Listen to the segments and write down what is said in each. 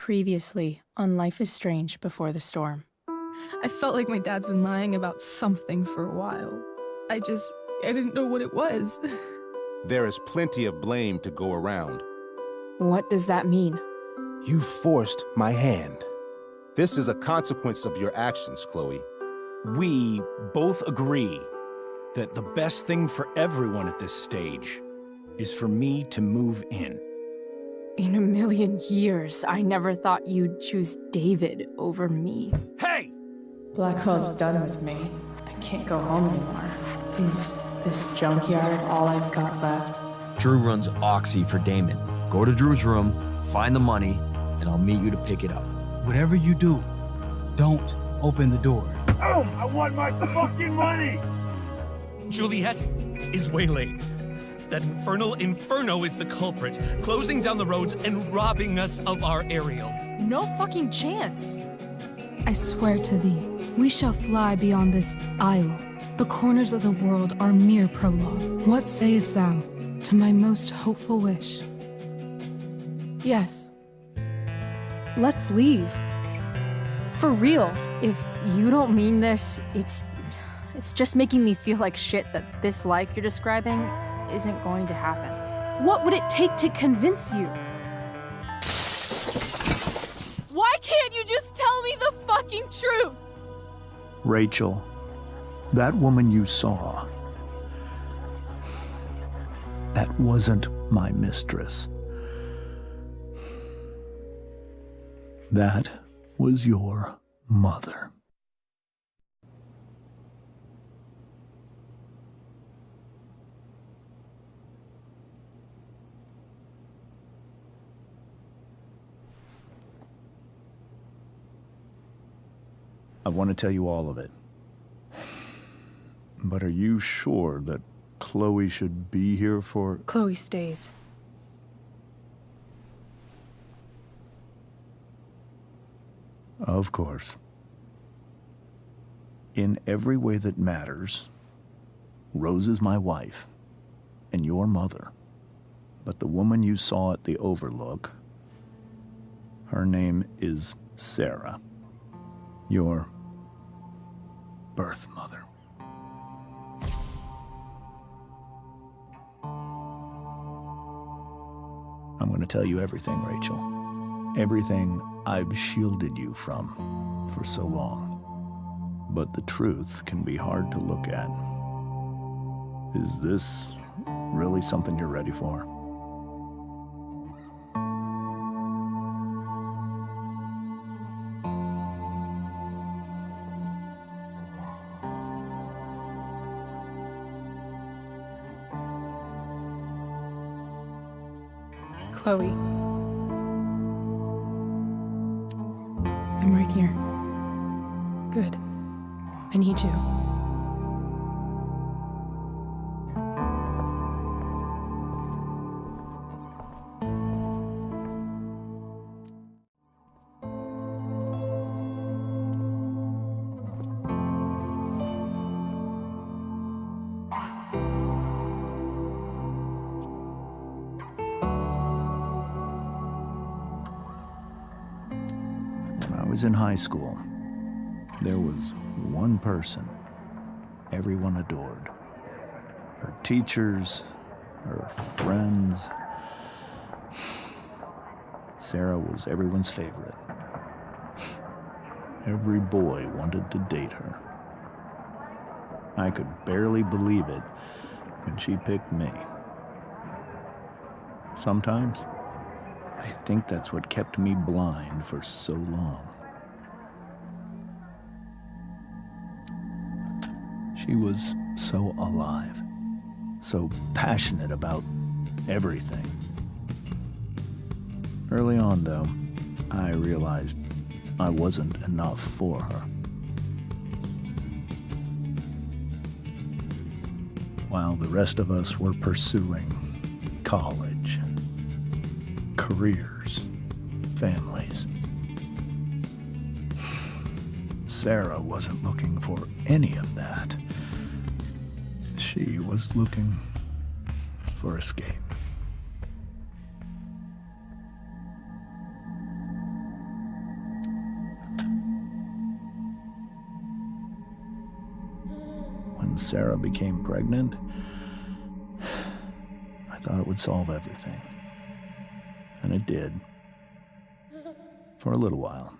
Previously on Life is Strange Before the Storm. I felt like my dad's been lying about something for a while. I didn't know what it was. There is plenty of blame to go around. What does that mean? You forced my hand. This is a consequence of your actions, Chloe. We both agree that the best thing for everyone at this stage is for me to move in. In a million years, I never thought you'd choose David over me. Hey! Blackwell's done with me. I can't go home anymore. Is this junkyard all I've got left? Drew runs Oxy for Damon. Go to Drew's room, find the money, and I'll meet you to pick it up. Whatever you do, don't open the door. Oh, I want my fucking money! Juliet is waylaid. That infernal Inferno is the culprit, closing down the roads and robbing us of our Ariel. No fucking chance. I swear to thee, we shall fly beyond this isle. The corners of the world are mere prologue. What sayest thou to my most hopeful wish? Yes. Let's leave. For real. If you don't mean this, it's just making me feel like shit that this life you're describing isn't going to happen. What would it take to convince you? Why can't you just tell me the fucking truth? Rachel, that woman you saw, that wasn't my mistress. That was your mother. I want to tell you all of it. But are you sure that Chloe should be here for... Chloe stays. Of course. In every way that matters, Rose is my wife and your mother. But the woman you saw at the Overlook, her name is Sarah. Your birth mother. I'm going to tell you everything, Rachel. Everything I've shielded you from for so long. But the truth can be hard to look at. Is this really something you're ready for? Chloe. I'm right here. Good. I need you. When I was in high school, there was one person everyone adored. Her teachers, her friends. Sarah was everyone's favorite. Every boy wanted to date her. I could barely believe it when she picked me. Sometimes, I think that's what kept me blind for so long. She was so alive, so passionate about everything. Early on, though, I realized I wasn't enough for her. While the rest of us were pursuing college, careers, families, Sarah wasn't looking for any of that. She was looking for escape. Sarah became pregnant, I thought it would solve everything. And it did. For a little while.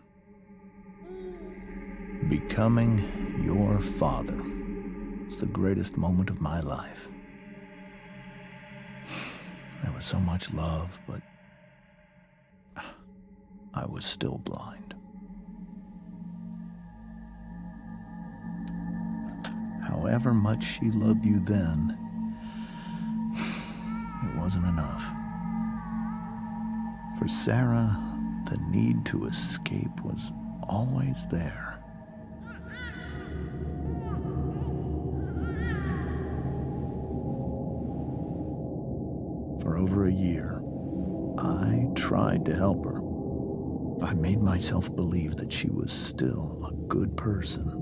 Becoming your father was the greatest moment of my life. There was so much love, but I was still blind. However much she loved you then, it wasn't enough. For Sarah, the need to escape was always there. For over a year, I tried to help her. I made myself believe that she was still a good person.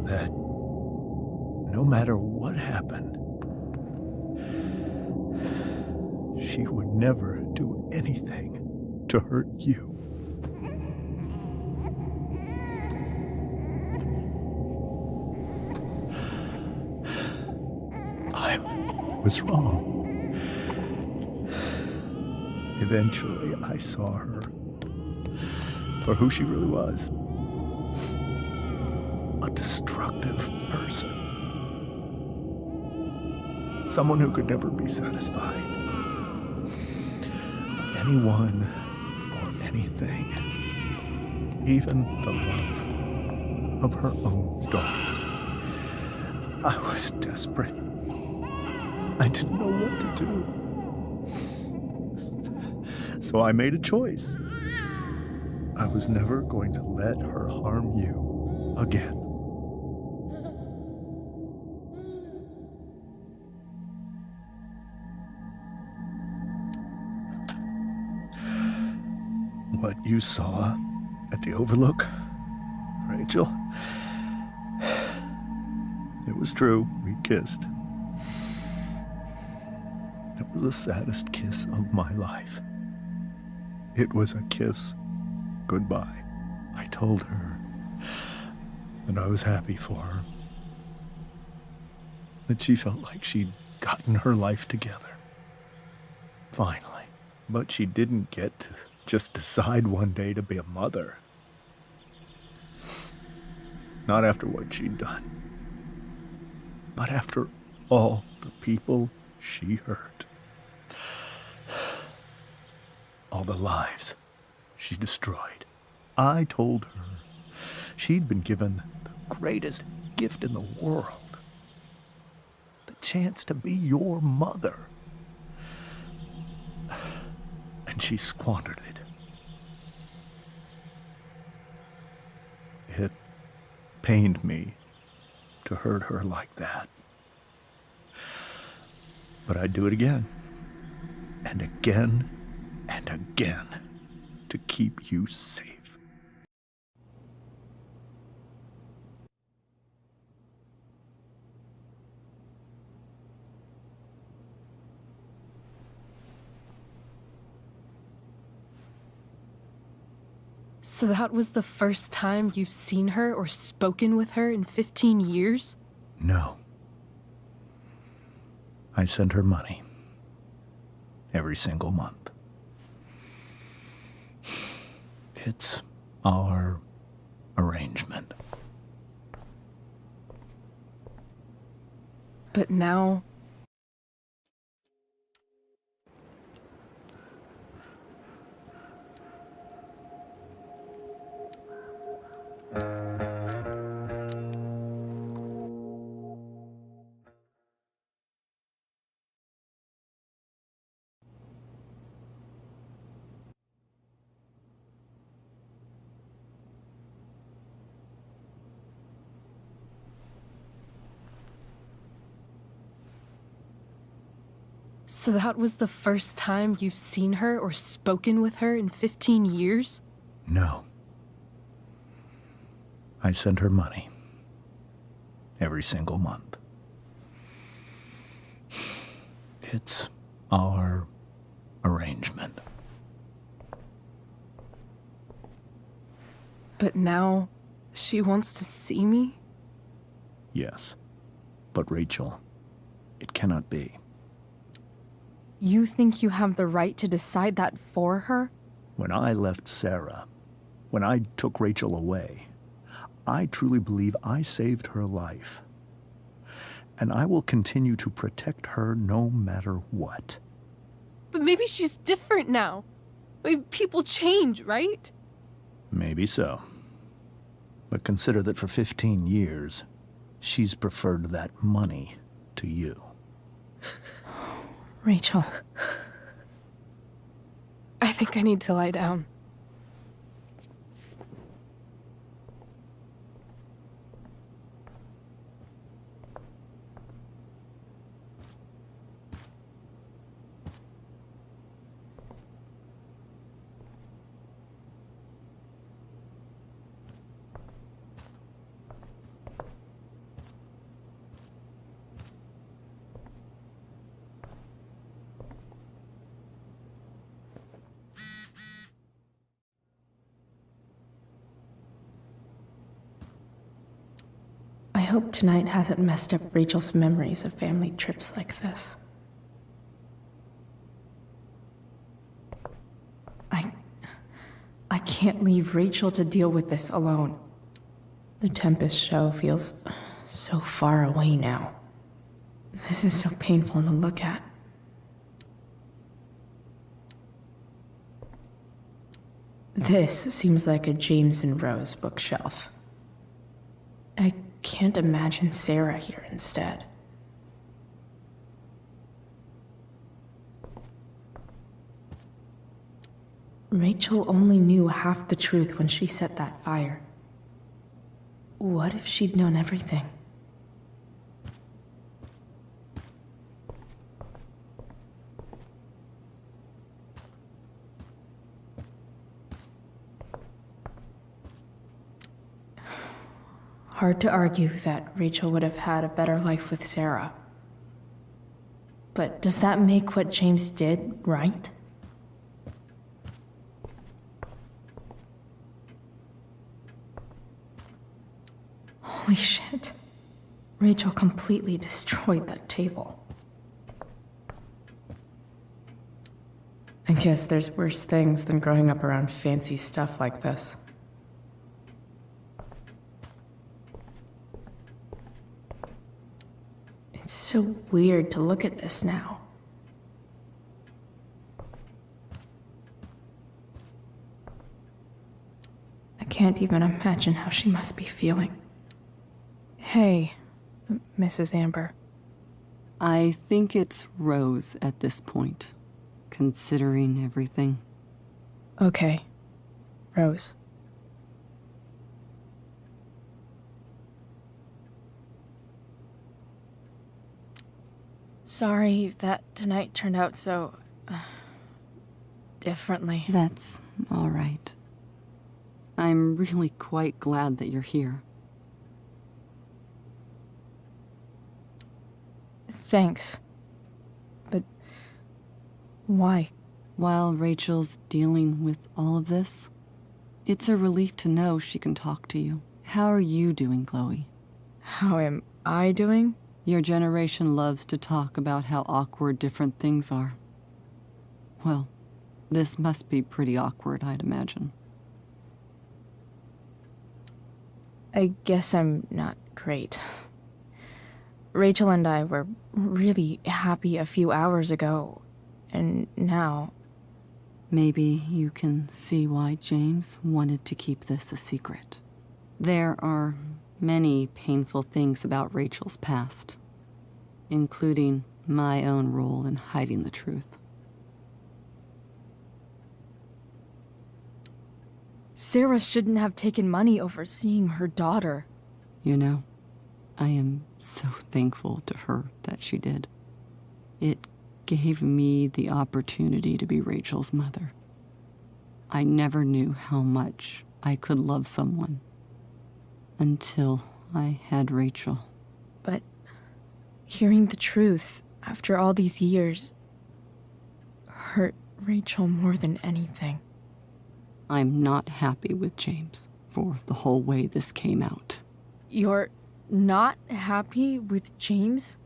That no matter what happened, she would never do anything to hurt you. I was wrong. Eventually, I saw her for who she really was. A destructive person. Someone who could never be satisfied. Anyone or anything. Even the love of her own daughter. I was desperate. I didn't know what to do. So I made a choice. I was never going to let her harm you again. What you saw at the Overlook, Rachel, it was true. We kissed. It was the saddest kiss of my life. It was a kiss goodbye. I told her that I was happy for her. That she felt like she'd gotten her life together. Finally. But she didn't get to just decide one day to be a mother. Not after what she'd done. But after all the people she hurt. All the lives she destroyed. I told her she'd been given the greatest gift in the world. The chance to be your mother. And she squandered it. It pained me to hurt her like that. But I'd do it again. And again. And again, to keep you safe. So that was the first time you've seen her or spoken with her in 15 years? No. I send her money. Every single month. It's our arrangement. But now... So that was the first time you've seen her or spoken with her in 15 years? No. I send her money. Every single month. It's our arrangement. But now... She wants to see me? Yes. But Rachel, it cannot be. You think you have the right to decide that for her? When I left Sarah, when I took Rachel away, I truly believe I saved her life. And I will continue to protect her no matter what. But maybe she's different now. People change, right? Maybe so. But consider that for 15 years, she's preferred that money to you. Rachel. I think I need to lie down. I hope tonight hasn't messed up Rachel's memories of family trips like this. I can't leave Rachel to deal with this alone. The Tempest show feels so far away now. This is so painful to look at. This seems like a James and Rose bookshelf. I can't imagine Sarah here instead. Rachel only knew half the truth when she set that fire. What if she'd known everything? Hard to argue that Rachel would have had a better life with Sarah. But does that make what James did right? Holy shit. Rachel completely destroyed that table. I guess there's worse things than growing up around fancy stuff like this. It's so weird to look at this now. I can't even imagine how she must be feeling. Hey, Mrs. Amber. I think it's Rose at this point, considering everything. Okay, Rose. Sorry that tonight turned out so... differently. That's all right. I'm really quite glad that you're here. Thanks. But... why? While Rachel's dealing with all of this, it's a relief to know she can talk to you. How are you doing, Chloe? How am I doing? Your generation loves to talk about how awkward different things are. Well, this must be pretty awkward, I'd imagine. I guess I'm not great. Rachel and I were really happy a few hours ago, and now... Maybe you can see why James wanted to keep this a secret. There are many painful things about Rachel's past, including my own role in hiding the truth. Sarah shouldn't have taken money over seeing her daughter. You know, I am so thankful to her that she did. It gave me the opportunity to be Rachel's mother. I never knew how much I could love someone until I had Rachel. But hearing the truth after all these years hurt Rachel more than anything. I'm not happy with James. for the whole way this came out. You're not happy with James?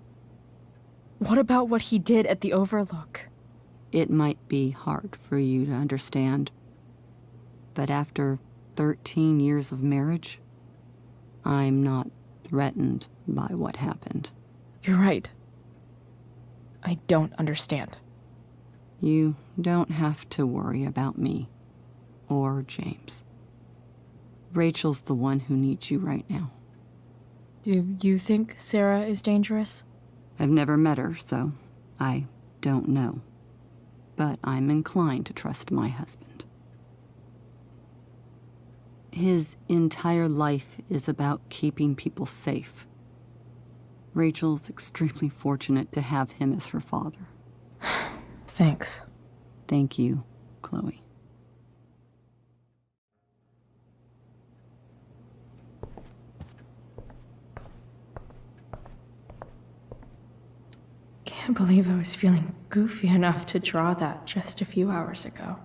What about what he did at the Overlook? It might be hard for you to understand, but after 13 years of marriage, I'm not threatened by what happened. You're right. I don't understand. You don't have to worry about me or James. Rachel's the one who needs you right now. Do you think Sarah is dangerous? I've never met her, so I don't know. But I'm inclined to trust my husband. His entire life is about keeping people safe. Rachel's extremely fortunate to have him as her father. Thanks. Thank you, Chloe. Can't believe I was feeling goofy enough to draw that just a few hours ago.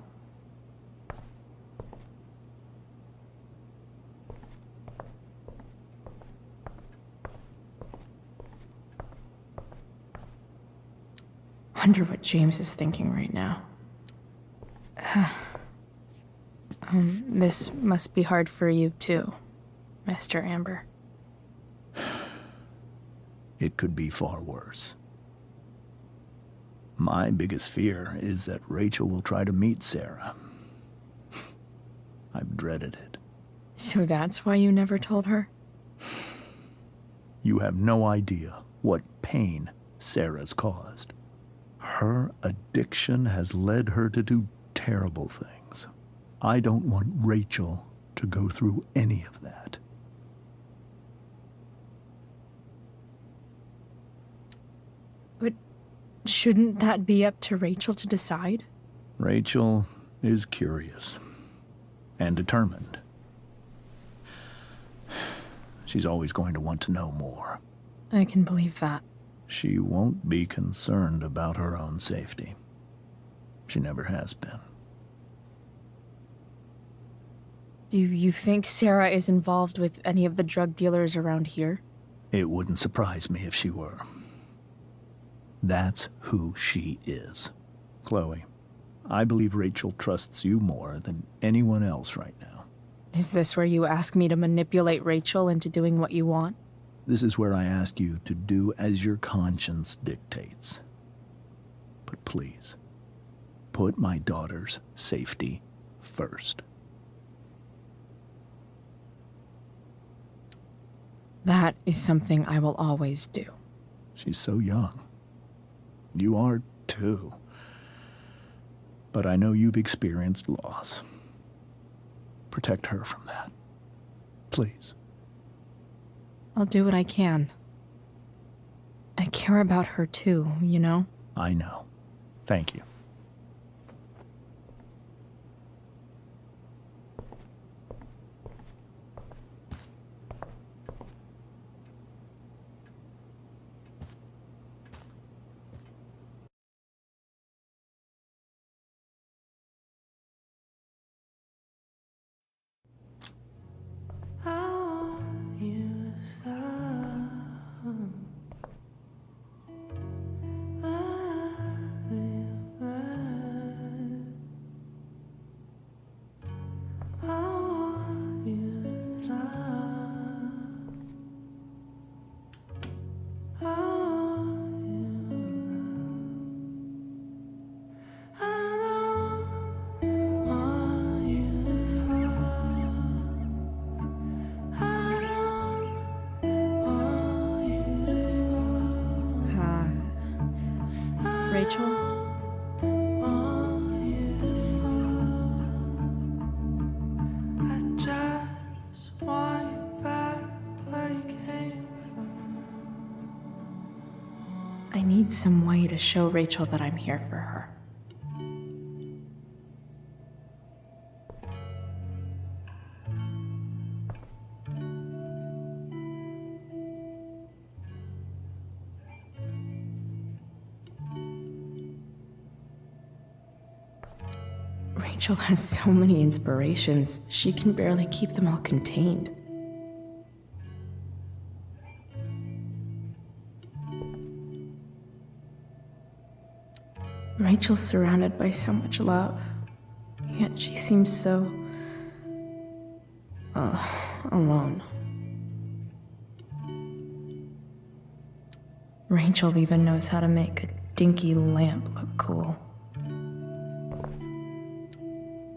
Wonder what James is thinking right now. This must be hard for you too, Master Amber. It could be far worse. My biggest fear is that Rachel will try to meet Sarah. I've dreaded it. So that's why you never told her? You have no idea what pain Sarah's caused. Her addiction has led her to do terrible things. I don't want Rachel to go through any of that. But shouldn't that be up to Rachel to decide? Rachel is curious and determined. She's always going to want to know more. I can believe that. She won't be concerned about her own safety. She never has been. Do you think Sarah is involved with any of the drug dealers around here? It wouldn't surprise me if she were. That's who she is. Chloe, I believe Rachel trusts you more than anyone else right now. Is this where you ask me to manipulate Rachel into doing what you want? This is where I ask you to do as your conscience dictates. But please, put my daughter's safety first. That is something I will always do. She's so young. You are too. But I know you've experienced loss. Protect her from that. Please. I'll do what I can. I care about her too, you know? I know. Thank you. Rachel? I need some way to show Rachel that I'm here for her. Rachel has so many inspirations, she can barely keep them all contained. Rachel's surrounded by so much love, yet she seems so... alone. Rachel even knows how to make a dinky lamp look cool.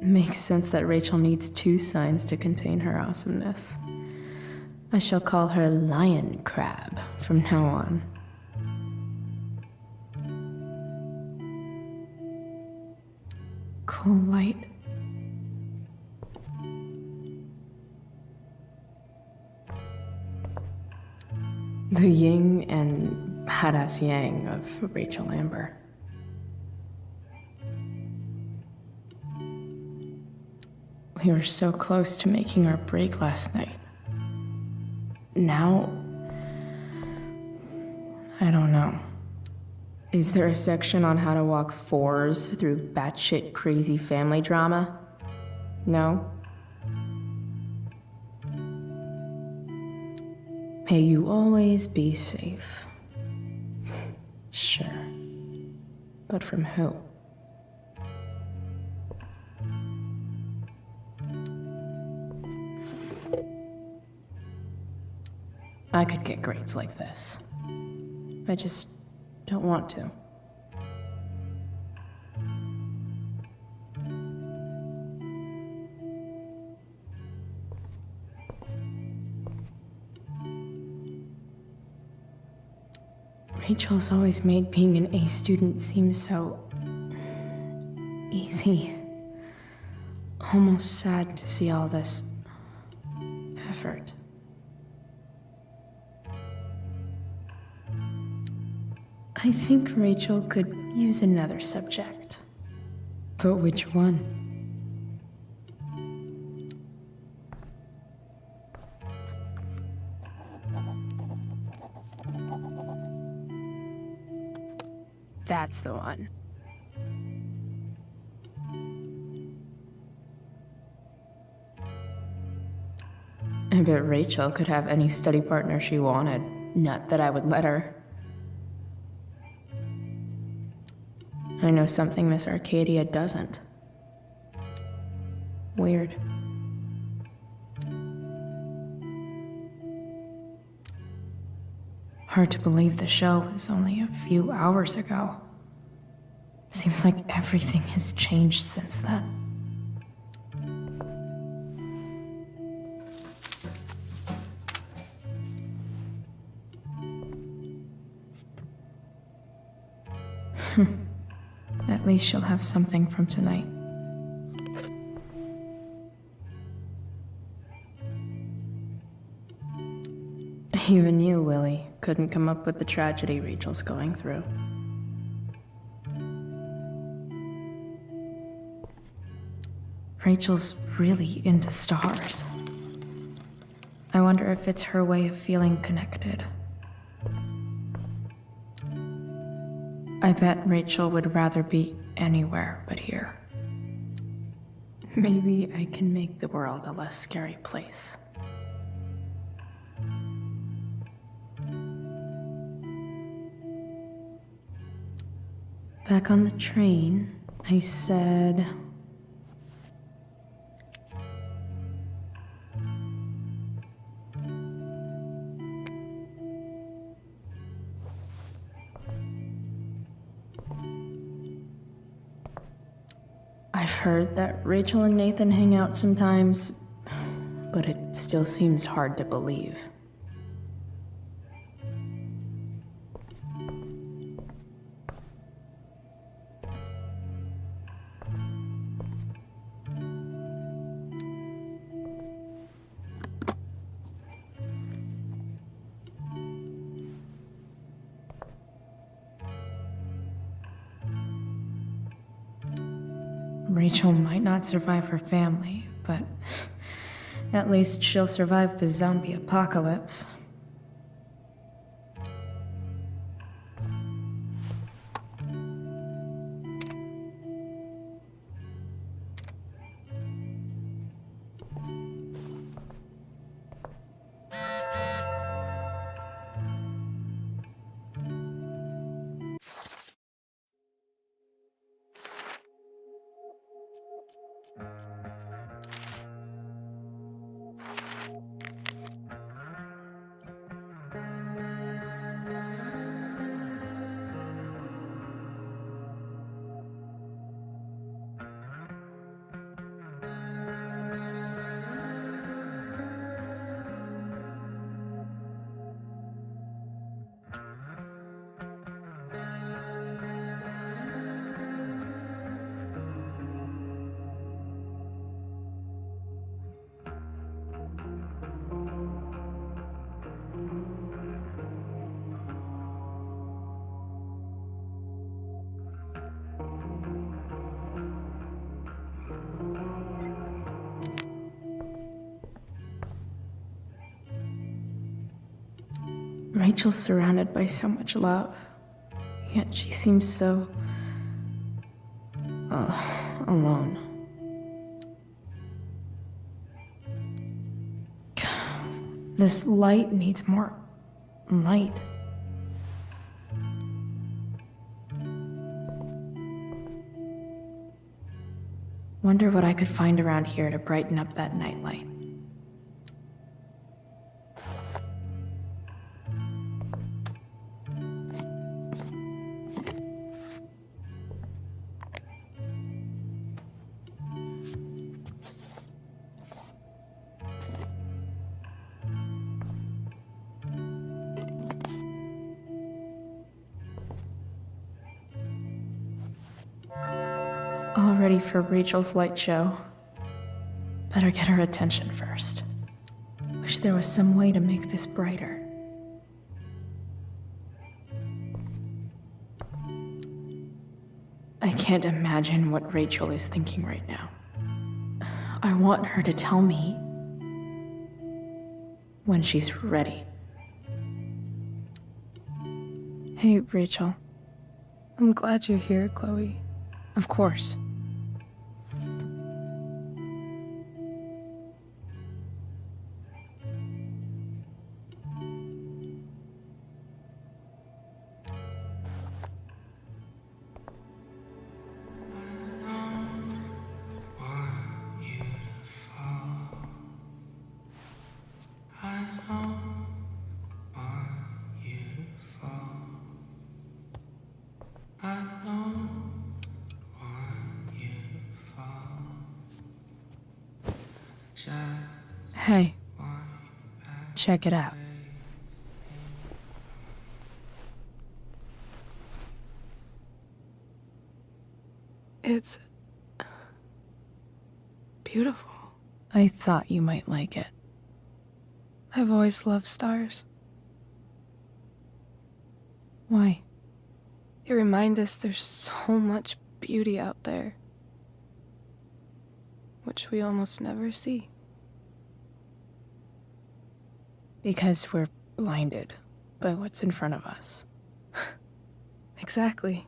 Makes sense that Rachel needs 2 signs to contain her awesomeness. I shall call her Lion Crab from now on. Cool light. The yin and badass yang of Rachel Amber. We were so close to making our break last night. Now, I don't know. Is there a section on how to walk 4s through batshit crazy family drama? No? May you always be safe. Sure. But from who? I could get grades like this. I just don't want to. Rachel's always made being an A student seem so... easy. Almost sad to see all this... effort. I think Rachel could use another subject. But which one? That's the one. I bet Rachel could have any study partner she wanted. Not that I would let her. I know something Miss Arcadia doesn't. Weird. Hard to believe the show was only a few hours ago. Seems like everything has changed since then. At least she'll have something from tonight. Even you, Willie, couldn't come up with the tragedy Rachel's going through. Rachel's really into stars. I wonder if it's her way of feeling connected. I bet Rachel would rather be anywhere but here. Maybe I can make the world a less scary place. Back on the train, I said... I've heard that Rachel and Nathan hang out sometimes, but it still seems hard to believe. Rachel might not survive her family, but at least she'll survive the zombie apocalypse. Rachel's surrounded by so much love, yet she seems so... alone. This light needs more light. Wonder what I could find around here to brighten up that nightlight. All ready for Rachel's light show. Better get her attention first. Wish there was some way to make this brighter. I can't imagine what Rachel is thinking right now. I want her to tell me when she's ready. Hey, Rachel. I'm glad you're here, Chloe. Of course. Hey, check it out. It's beautiful. I thought you might like it. I've always loved stars. Why? They remind us there's so much beauty out there, which we almost never see. Because we're blinded by what's in front of us. Exactly.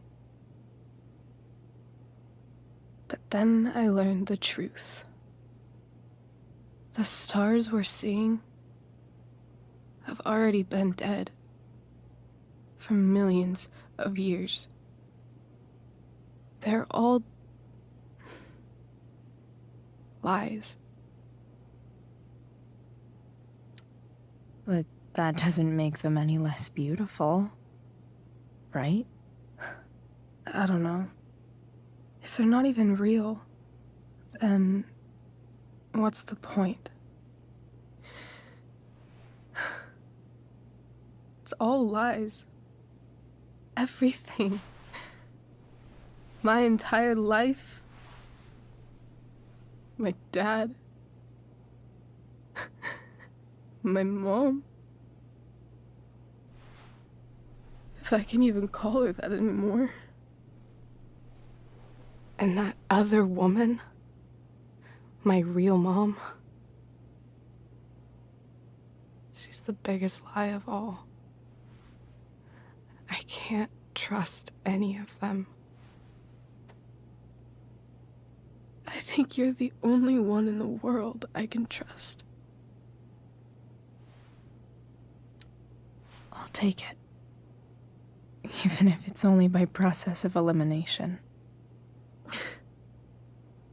But then I learned the truth. The stars we're seeing have already been dead for millions of years. They're all lies. But that doesn't make them any less beautiful, right? I don't know. If they're not even real, then what's the point? It's all lies. Everything. My entire life. My dad. My mom. If I can even call her that anymore. And that other woman, my real mom, she's the biggest lie of all. I can't trust any of them. I think you're the only one in the world I can trust. I'll take it. Even if it's only by process of elimination.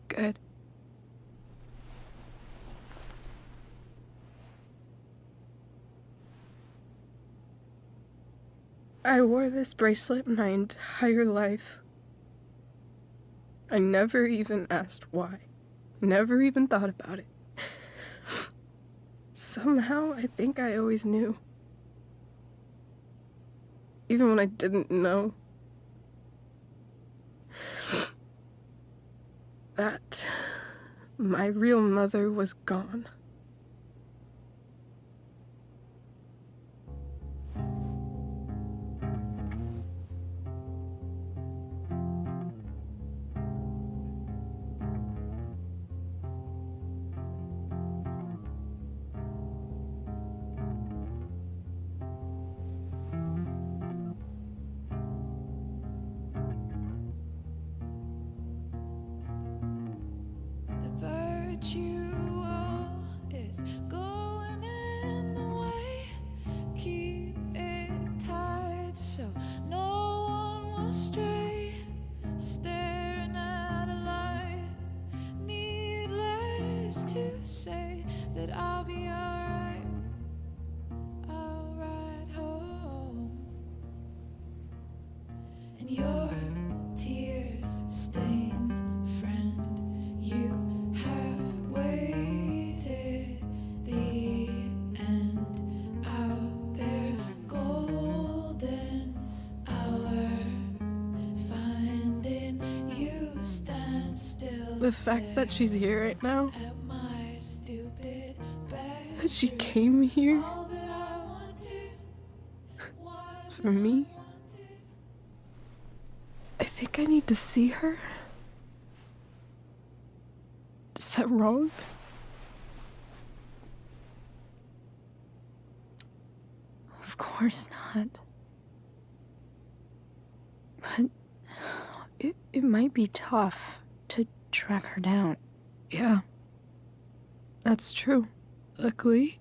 Good. I wore this bracelet my entire life. I never even asked why. Never even thought about it. Somehow, I think I always knew. Even when I didn't know. That my real mother was gone. Is going in the way. Keep it tight so no one will stray. Staring at a light. Needless to say that I'll be alright. I'll ride home. And your tears stain, friend. You have waited the end out there, golden hour. Finding you stand still. The fact that she's here right now, At my stupid bed. that she came here All that I wanted was for me, I think I need to see her. Is that wrong? Of course not. But it might be tough to track her down. Yeah, that's true. Luckily,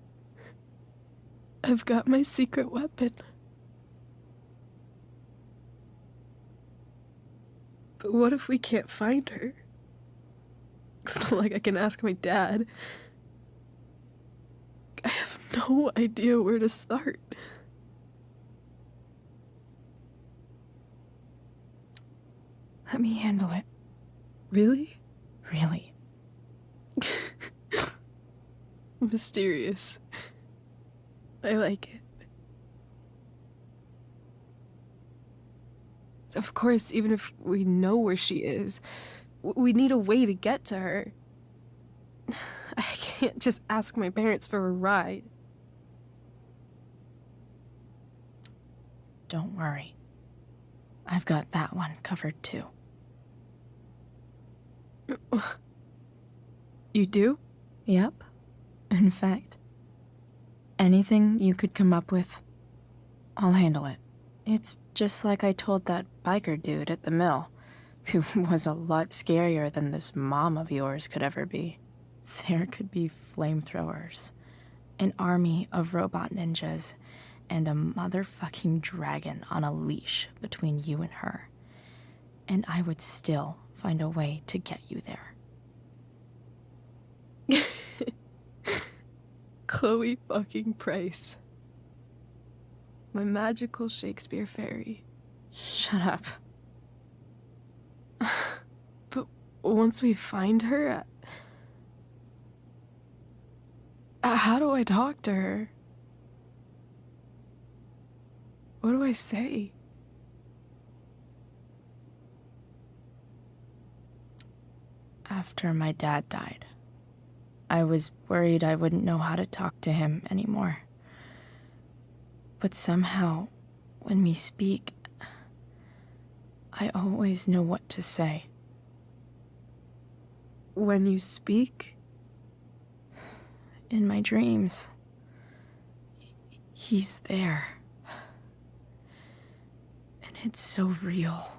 I've got my secret weapon. But what if we can't find her? It's not like I can ask my dad. I have no idea where to start. Let me handle it. Really? Really. Mysterious. I like it. Of course, even if we know where she is, we need a way to get to her. I can't just ask my parents for a ride. Don't worry. I've got that one covered too. You do? Yep. In fact, anything you could come up with, I'll handle it. It's just like I told that biker dude at the mill, who was a lot scarier than this mom of yours could ever be. There could be flamethrowers, an army of robot ninjas, and a motherfucking dragon on a leash between you and her. And I would still find a way to get you there. Chloe fucking Price. My magical Shakespeare fairy. Shut up. But once we find her, how do I talk to her? What do I say? After my dad died, I was worried I wouldn't know how to talk to him anymore. But somehow, when we speak, I always know what to say. When you speak? In my dreams. He's there. And it's so real.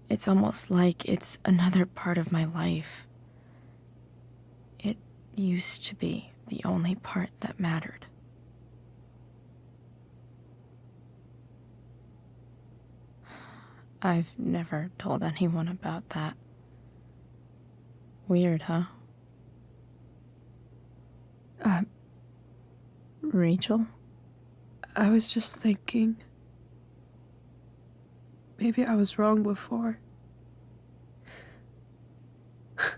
It's almost like it's another part of my life. It used to be the only part that mattered. I've never told anyone about that. Weird, huh? Rachel? I was just thinking. Maybe I was wrong before. Who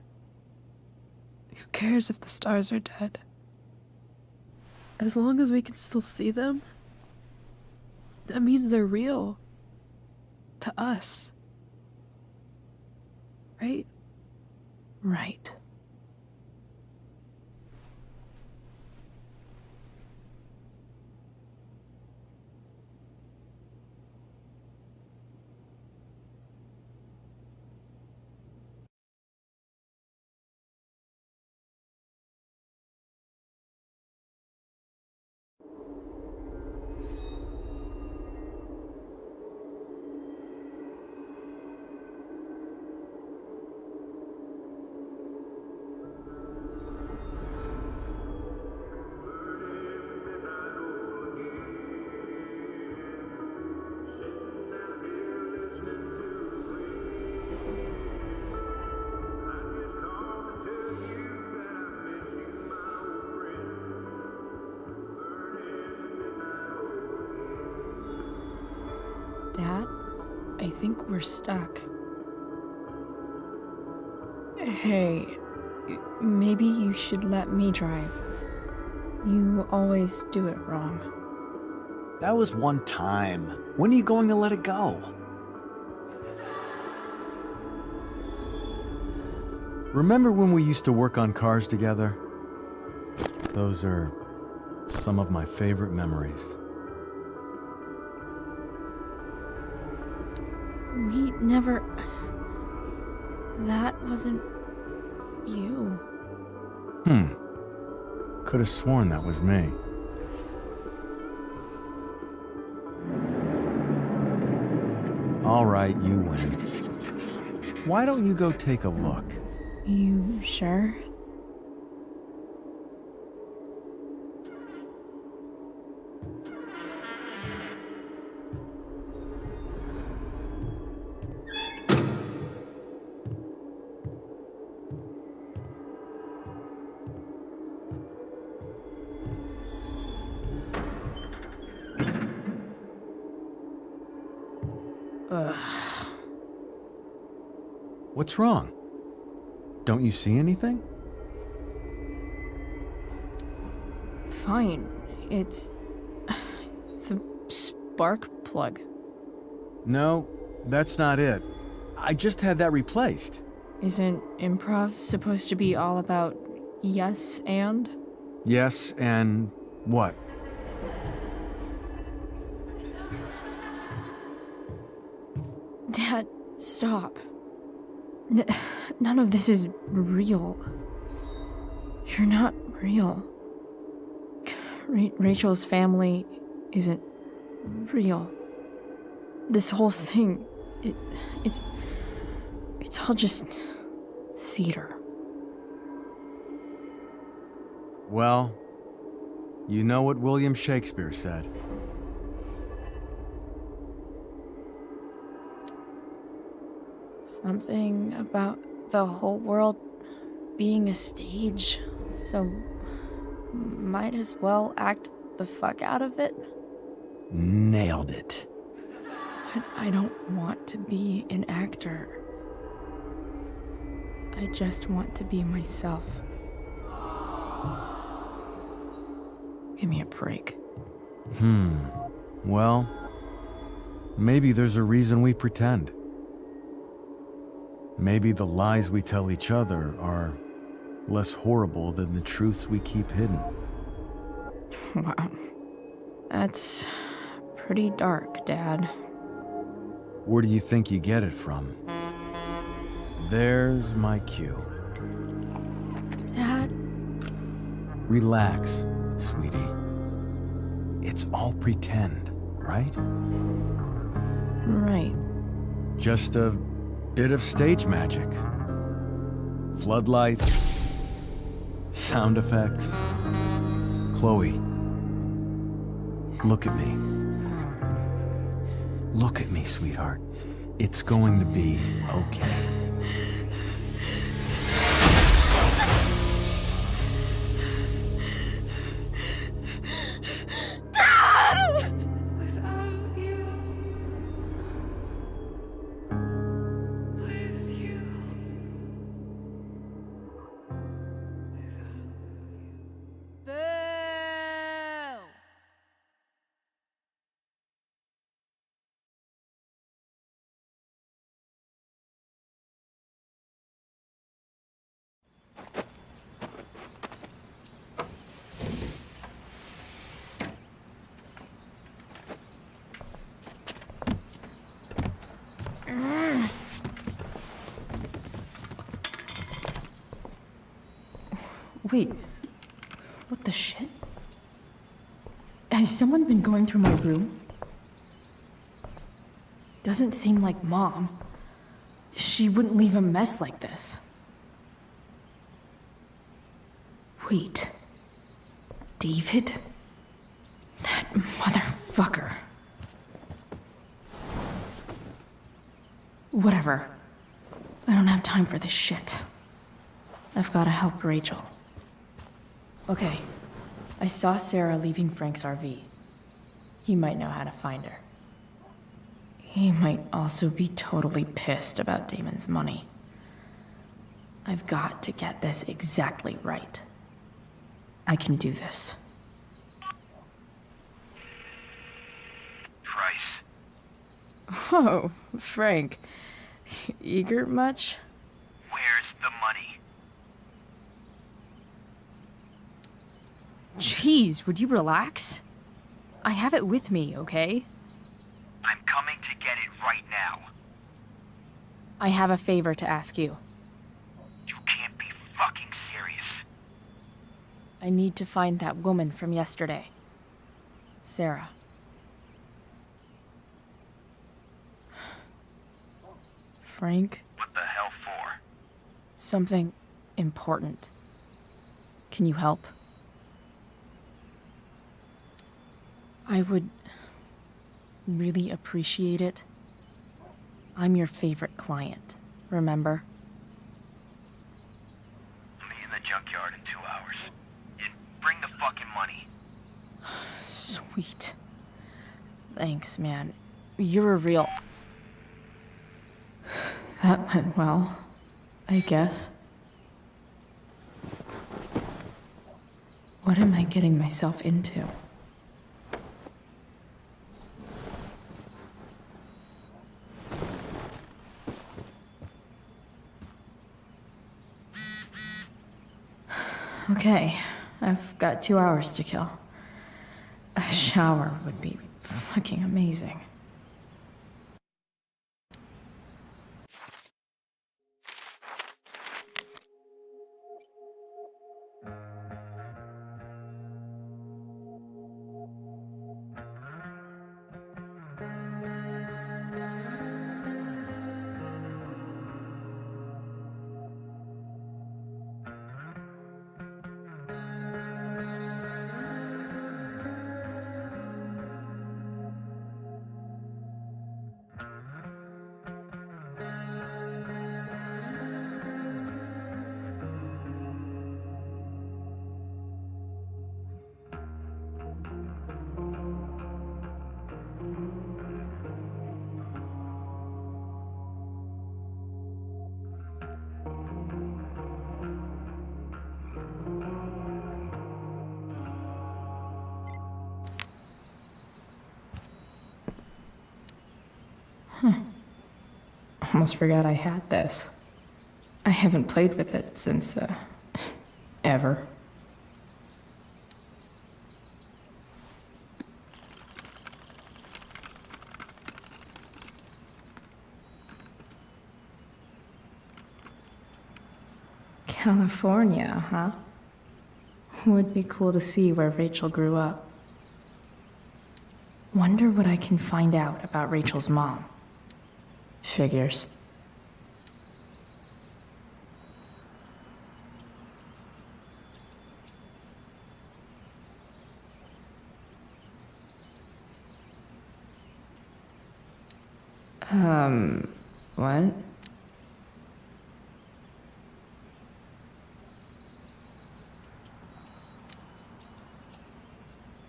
cares if the stars are dead? As long as we can still see them, that means they're real. To us. Right? Right. Dad, I think we're stuck. Hey, maybe you should let me drive. You always do it wrong. That was one time. When are you going to let it go? Remember when we used to work on cars together? Those are some of my favorite memories. We never... That wasn't... you. Could have sworn that was me. All right, you win. Why don't you go take a look? You sure? Ugh. What's wrong? Don't you see anything? Fine. It's... the spark plug. No, that's not it. I just had that replaced. Isn't improv supposed to be all about yes and? Yes, and what? Dad, stop. None of this is real. You're not real. Rachel's family isn't real. This whole thing, it's all just theater. Well, you know what William Shakespeare said. Something about the whole world being a stage, so might as well act the fuck out of it. Nailed it. But I don't want to be an actor. I just want to be myself. Give me a break. Well, maybe there's a reason we pretend. Maybe the lies we tell each other are less horrible than the truths we keep hidden. Wow. That's pretty dark, Dad. Where do you think you get it from? There's my cue. Dad? Relax, sweetie. It's all pretend, right? Right. Just a bit of stage magic. Floodlights, sound effects. Chloe, look at me. Look at me, sweetheart. It's going to be okay. Dad! Wait, what the shit? Has someone been going through my room? Doesn't seem like Mom. She wouldn't leave a mess like this. Wait. David? That motherfucker. Whatever. I don't have time for this shit. I've gotta help Rachel. Okay. I saw Sarah leaving Frank's RV. He might know how to find her. He might also be totally pissed about Damon's money. I've got to get this exactly right. I can do this. Price. Oh, Frank. Eager much? Where's the money? Jeez, would you relax? I have it with me, okay? I'm coming to get it right now. I have a favor to ask you. You can't be fucking serious. I need to find that woman from yesterday. Sarah. Frank? What the hell for? Something important. Can you help? I would really appreciate it. I'm your favorite client, remember? I'll meet you in the junkyard in 2 hours. And bring the fucking money. Sweet. Thanks, man. You're a real... That went well, I guess. What am I getting myself into? Okay, I've got 2 hours to kill. A shower would be fucking amazing. Almost forgot I had this. I haven't played with it since, ever. California, huh? Would be cool to see where Rachel grew up. Wonder what I can find out about Rachel's mom. Figures. What?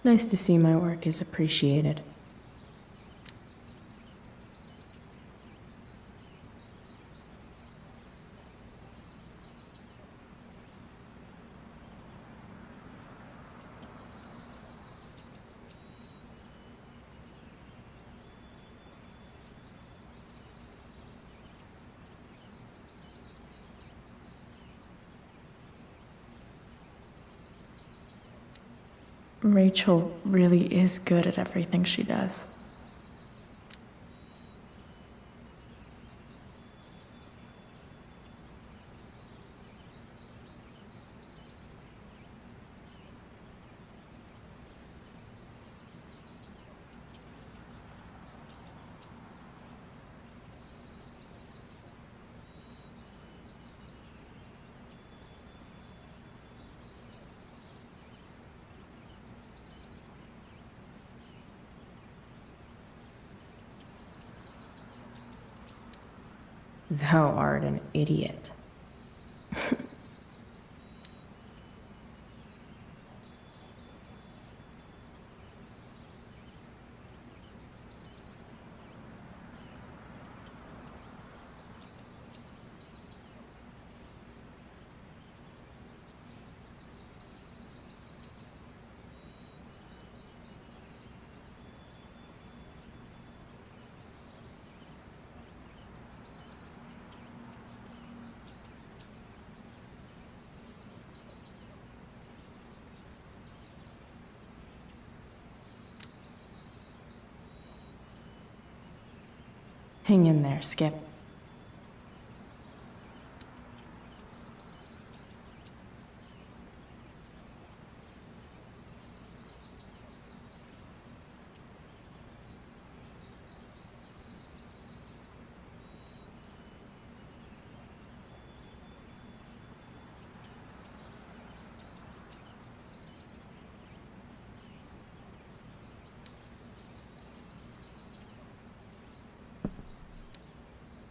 Nice to see my work is appreciated. Rachel really is good at everything she does. Thou art an idiot. Hang in there, Skip.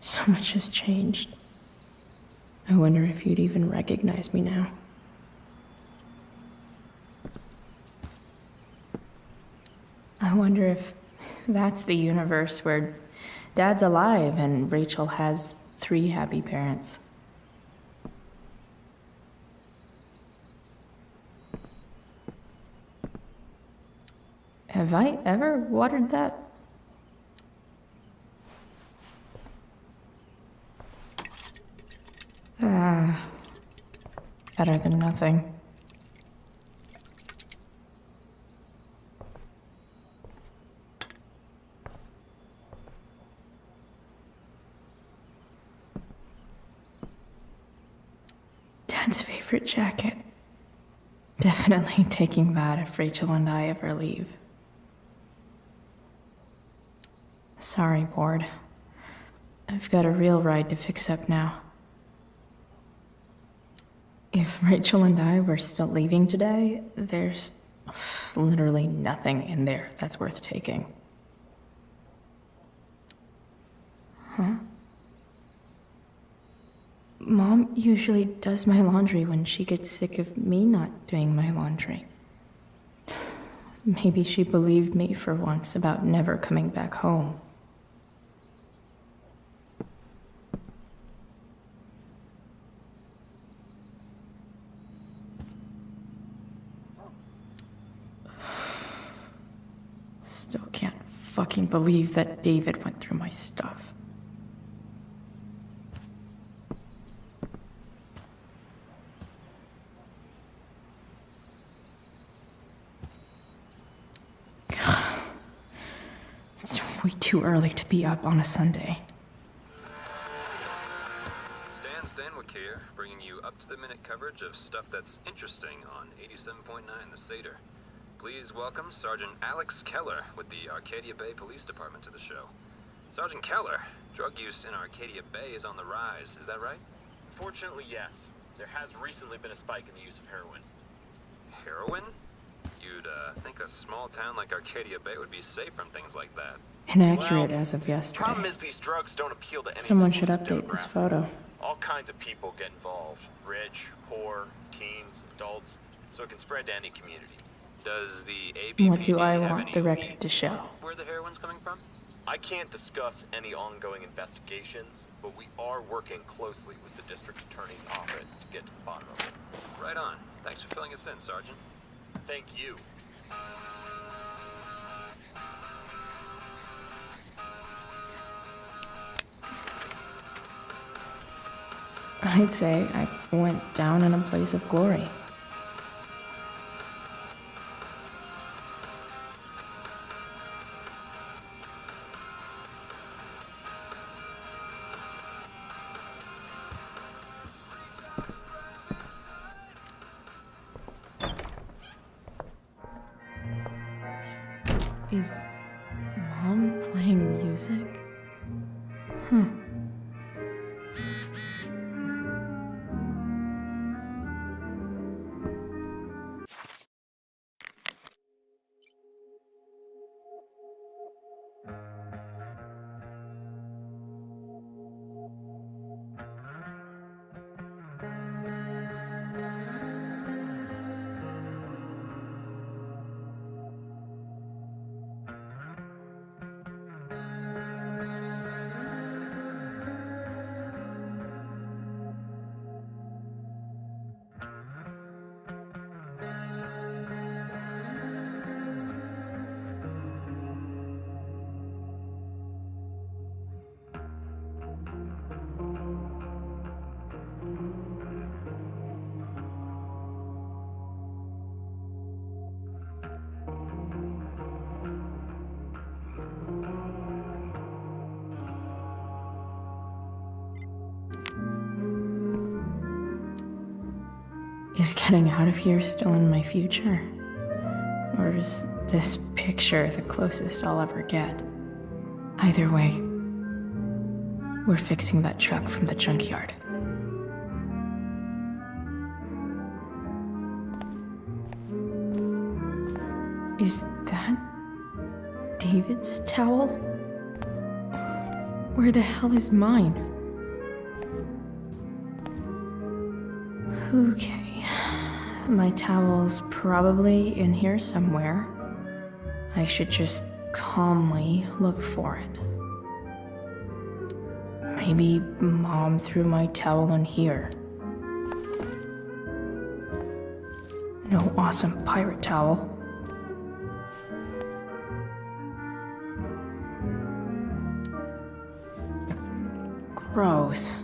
So much has changed. I wonder if you'd even recognize me now. I wonder if that's the universe where Dad's alive and Rachel has 3 happy parents. Have I ever watered that? Better than nothing. Dad's favorite jacket. Definitely taking that if Rachel and I ever leave. Sorry, board. I've got a real ride to fix up now. If Rachel and I were still leaving today, there's literally nothing in there that's worth taking. Huh? Mom usually does my laundry when she gets sick of me not doing my laundry. Maybe she believed me for once about never coming back home. Still can't fucking believe that David went through my stuff. It's way too early to be up on a Sunday. Stan Stanwyck here, bringing you up-to-the-minute coverage of stuff that's interesting on 87.9 The Seder. Please welcome Sergeant Alex Keller with the Arcadia Bay Police Department to the show. Sergeant Keller, drug use in Arcadia Bay is on the rise, is that right? Fortunately, yes. There has recently been a spike in the use of heroin. Heroin? You'd think a small town like Arcadia Bay would be safe from things like that. Inaccurate as of yesterday. Problem is these drugs don't appeal to any Someone should exclusive update this demographic. photo. All kinds of people get involved. Rich, poor, teens, adults. So it can spread to any community. Does the ABPD What do I have want any the record leads to show? on where the heroin's coming from? I can't discuss any ongoing investigations, but we are working closely with the district attorney's office to get to the bottom of it. Right on. Thanks for filling us in, Sergeant. Thank you. I'd say I went down in a place of glory. Is Mom playing music? Huh. Is getting out of here still in my future? Or is this picture the closest I'll ever get? Either way, we're fixing that truck from the junkyard. Is that David's towel? Where the hell is mine? Okay, my towel's probably in here somewhere. I should just calmly look for it. Maybe Mom threw my towel in here. No awesome pirate towel. Gross.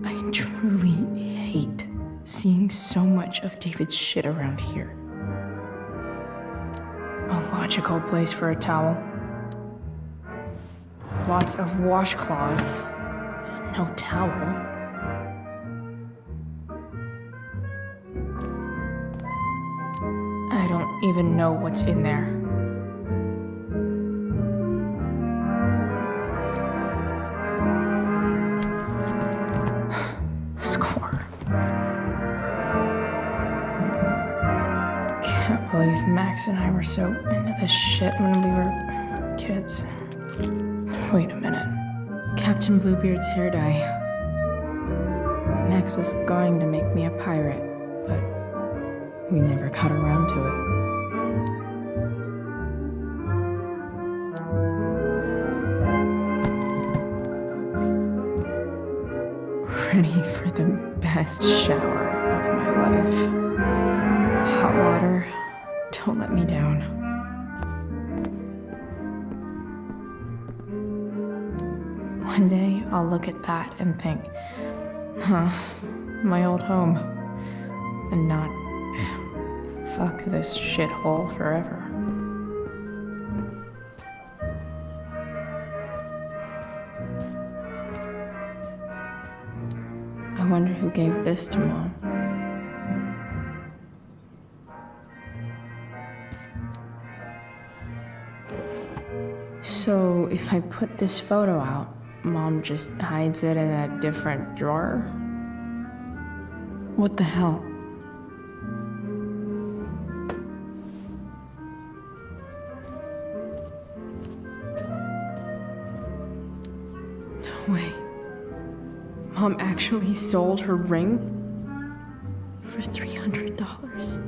I truly hate seeing so much of David's shit around here. A logical place for a towel. Lots of washcloths. No towel. I don't even know what's in there. Score. Can't believe Max and I were so into this shit when we were kids. Wait a minute. Captain Bluebeard's hair dye. Max was going to make me a pirate, but we never got around to it. Ready for the best shower of my life. Hot water, don't let me down. One day, I'll look at that and think, my old home. And not, fuck this shithole forever. I wonder who gave this to Mom. So, if I put this photo out, Mom just hides it in a different drawer? What the hell? No way. Mom actually sold her ring for $300.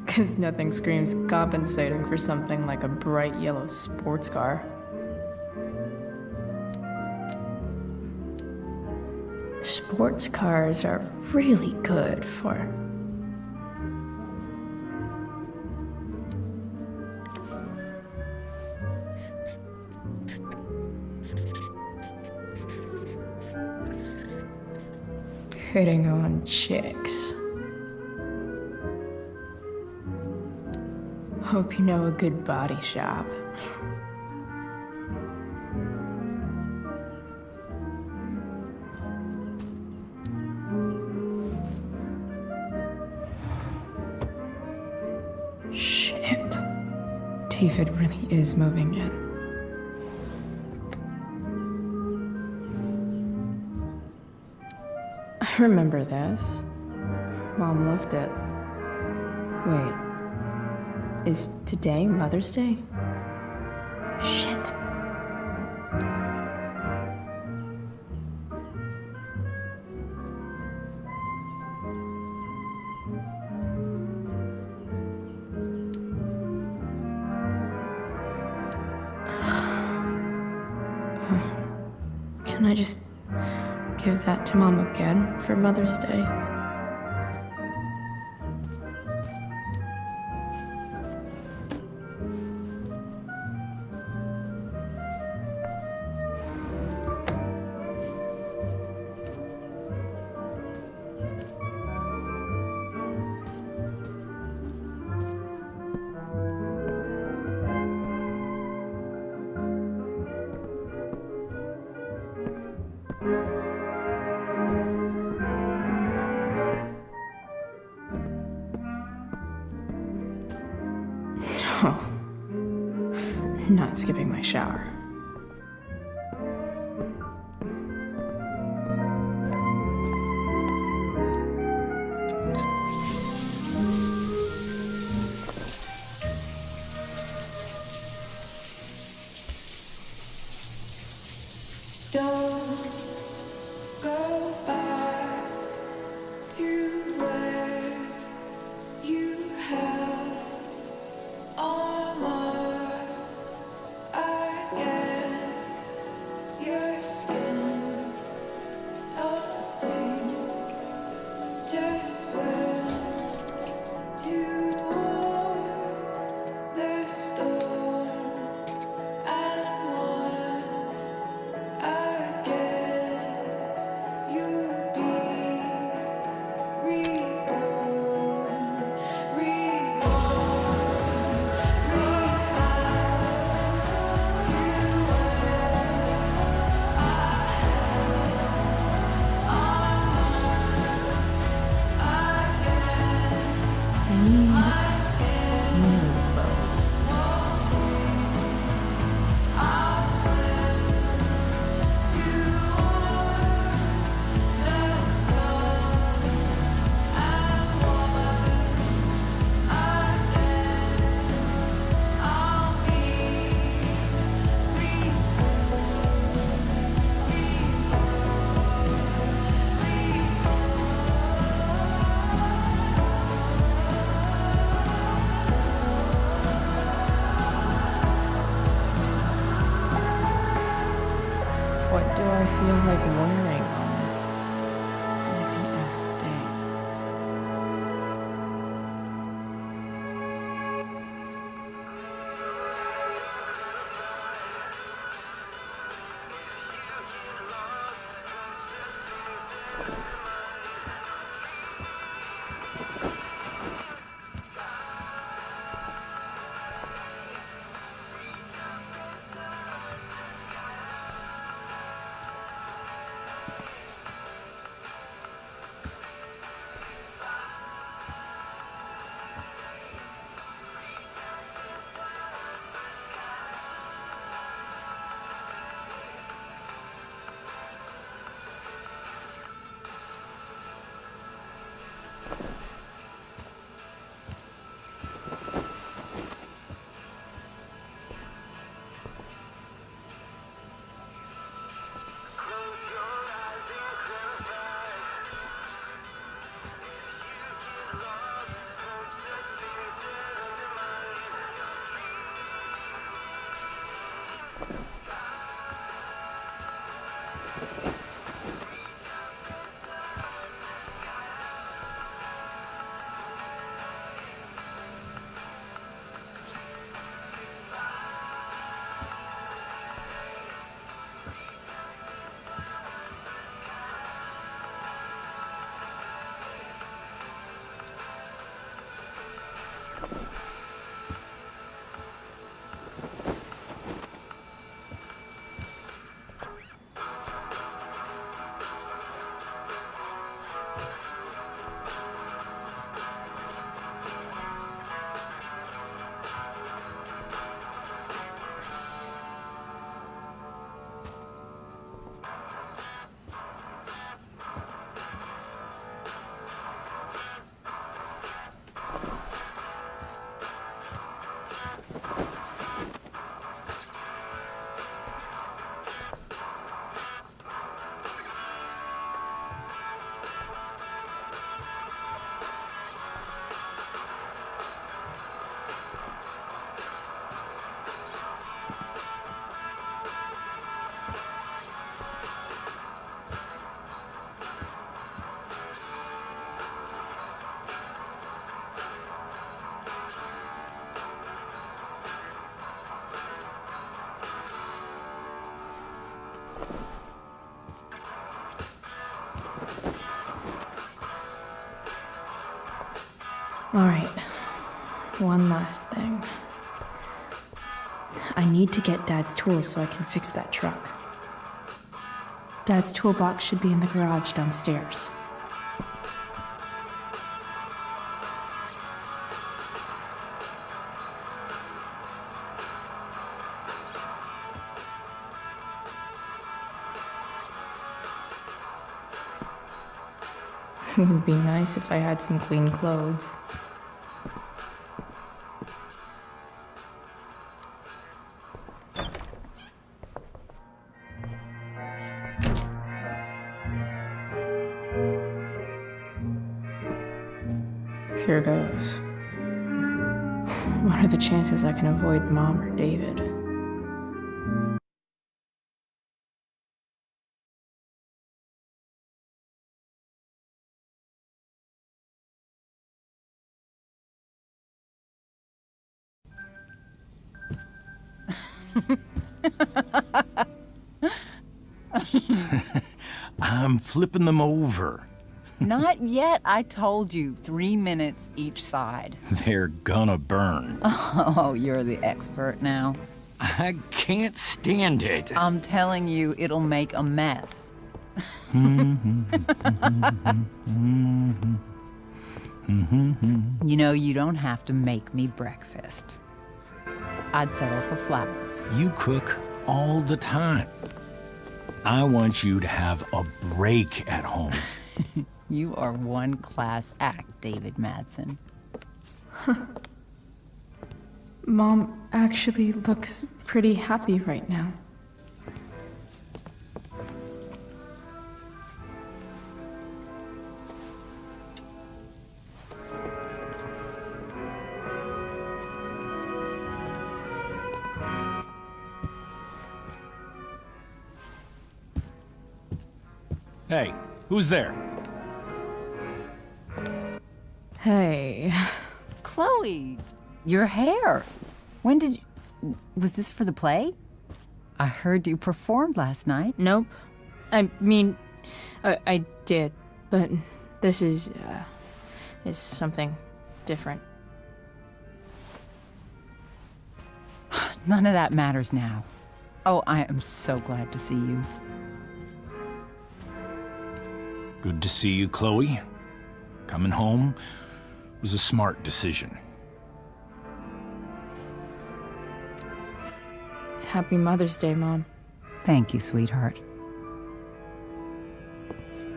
Because nothing screams compensating for something like a bright yellow sports car. Sports cars are really good for... hitting on chicks. Hope you know a good body shop. Shit. David really is moving in. I remember this. Mom left it. Wait. Is today Mother's Day? Shit. Can I just give that to Mom again for Mother's Day? Oh. Not skipping my shower. Don't go back to where you had armor against your skin. Don't sink, just swim towards the storm. And once again, you'll be reborn, What do I feel like wearing on this easy-ass thing? Alright, one last thing. I need to get Dad's tools so I can fix that truck. Dad's toolbox should be in the garage downstairs. It would be nice if I had some clean clothes. Here goes. What are the chances I can avoid Mom or David? I'm flipping them over. Not yet. I told you, 3 minutes each side. They're gonna burn. Oh, you're the expert now. I can't stand it. I'm telling you, it'll make a mess. You know, you don't have to make me breakfast. I'd settle for flowers. You cook all the time. I want you to have a break at home. You are one class act, David Madsen. Mom actually looks pretty happy right now. Hey, who's there? Hey. Chloe, your hair. When did you... Was this for the play? I heard you performed last night. Nope. I mean, I did, but this is something different. None of that matters now. Oh, I am so glad to see you. Good to see you, Chloe. Coming home was a smart decision. Happy Mother's Day, Mom. Thank you, sweetheart.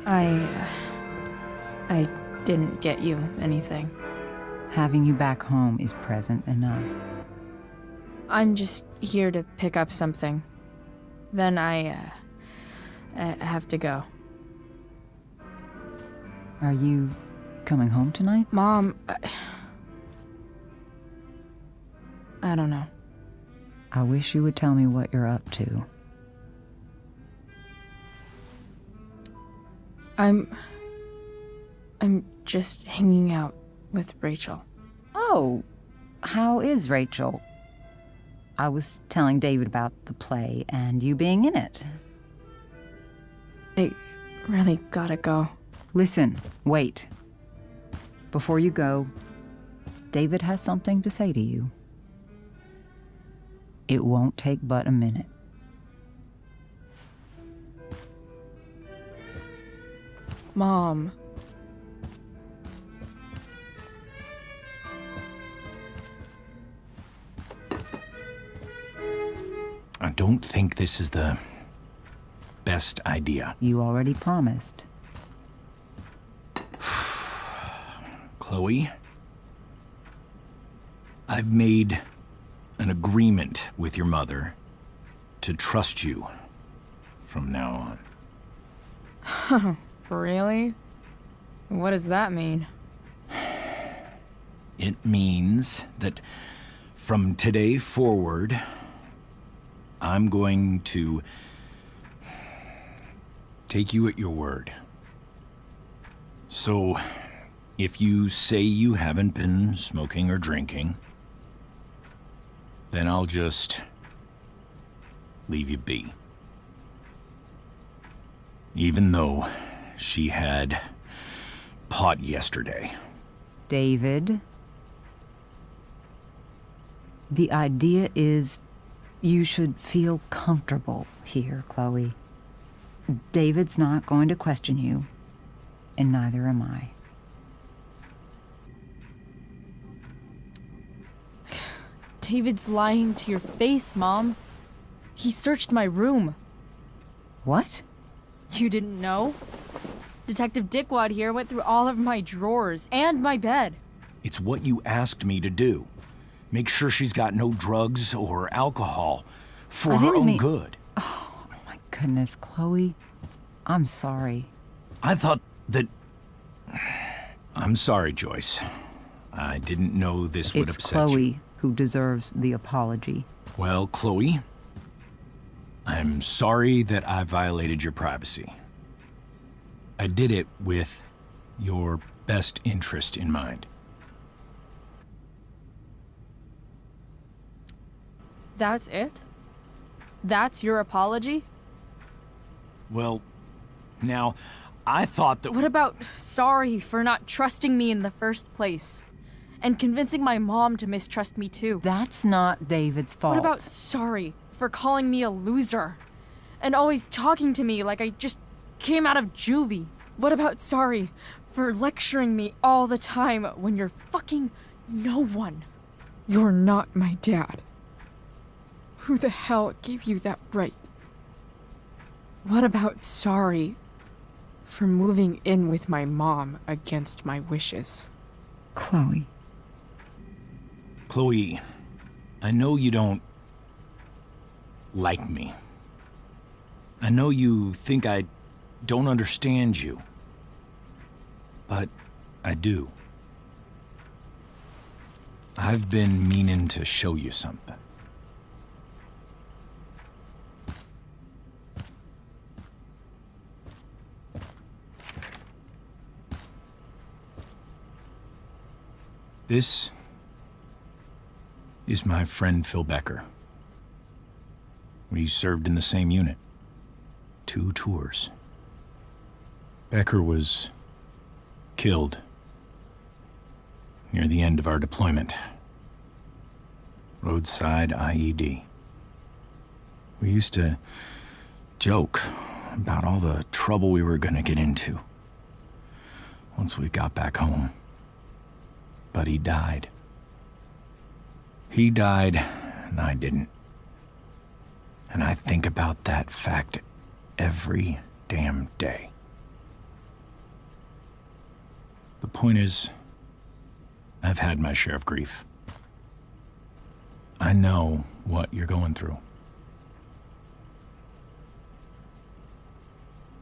I didn't get you anything. Having you back home is present enough. I'm just here to pick up something. Then I have to go. Are you coming home tonight? Mom, I don't know. I wish you would tell me what you're up to. I'm just hanging out with Rachel. Oh, how is Rachel? I was telling David about the play and you being in it. I really gotta go. Listen, wait. Before you go, David has something to say to you. It won't take but a minute. Mom. I don't think this is the best idea. You already promised. Chloe, I've made an agreement with your mother to trust you from now on. Really? What does that mean? It means that from today forward, I'm going to take you at your word. So, if you say you haven't been smoking or drinking, then I'll just leave you be. Even though she had pot yesterday. David, the idea is you should feel comfortable here, Chloe. David's not going to question you, and neither am I. David's lying to your face, Mom. He searched my room. What? You didn't know? Detective Dickwad here went through all of my drawers and my bed. It's what you asked me to do. Make sure she's got no drugs or alcohol for her own good. Oh, my goodness, Chloe. I'm sorry. I thought that... I'm sorry, Joyce. I didn't know this would upset you. It's Chloe who deserves the apology. Well, Chloe, I'm sorry that I violated your privacy. I did it with your best interest in mind. That's it? That's your apology? Well, now, I thought that... What about sorry for not trusting me in the first place? And convincing my mom to mistrust me too? That's not David's fault. What about sorry for calling me a loser? And always talking to me like I just came out of juvie? What about sorry for lecturing me all the time when you're fucking no one? You're not my dad. Who the hell gave you that right? What about sorry for moving in with my mom against my wishes? Chloe. Chloe, I know you don't like me. I know you think I don't understand you. But I do. I've been meaning to show you something. This is my friend Phil Becker. We served in the same unit. 2 tours. Becker was killed near the end of our deployment. Roadside IED. We used to joke about all the trouble we were gonna get into once we got back home. But he died. He died, and I didn't. And I think about that fact every damn day. The point is, I've had my share of grief. I know what you're going through.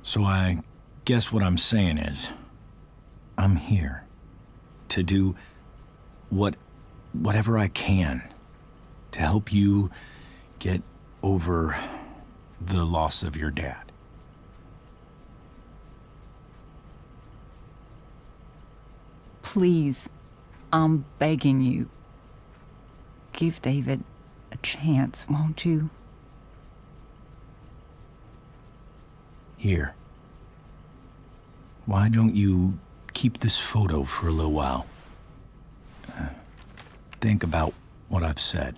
So I guess what I'm saying is, I'm here to do whatever I can to help you get over the loss of your dad. Please, I'm begging you. Give David a chance, won't you? Here. Why don't you keep this photo for a little while? Think about what I've said.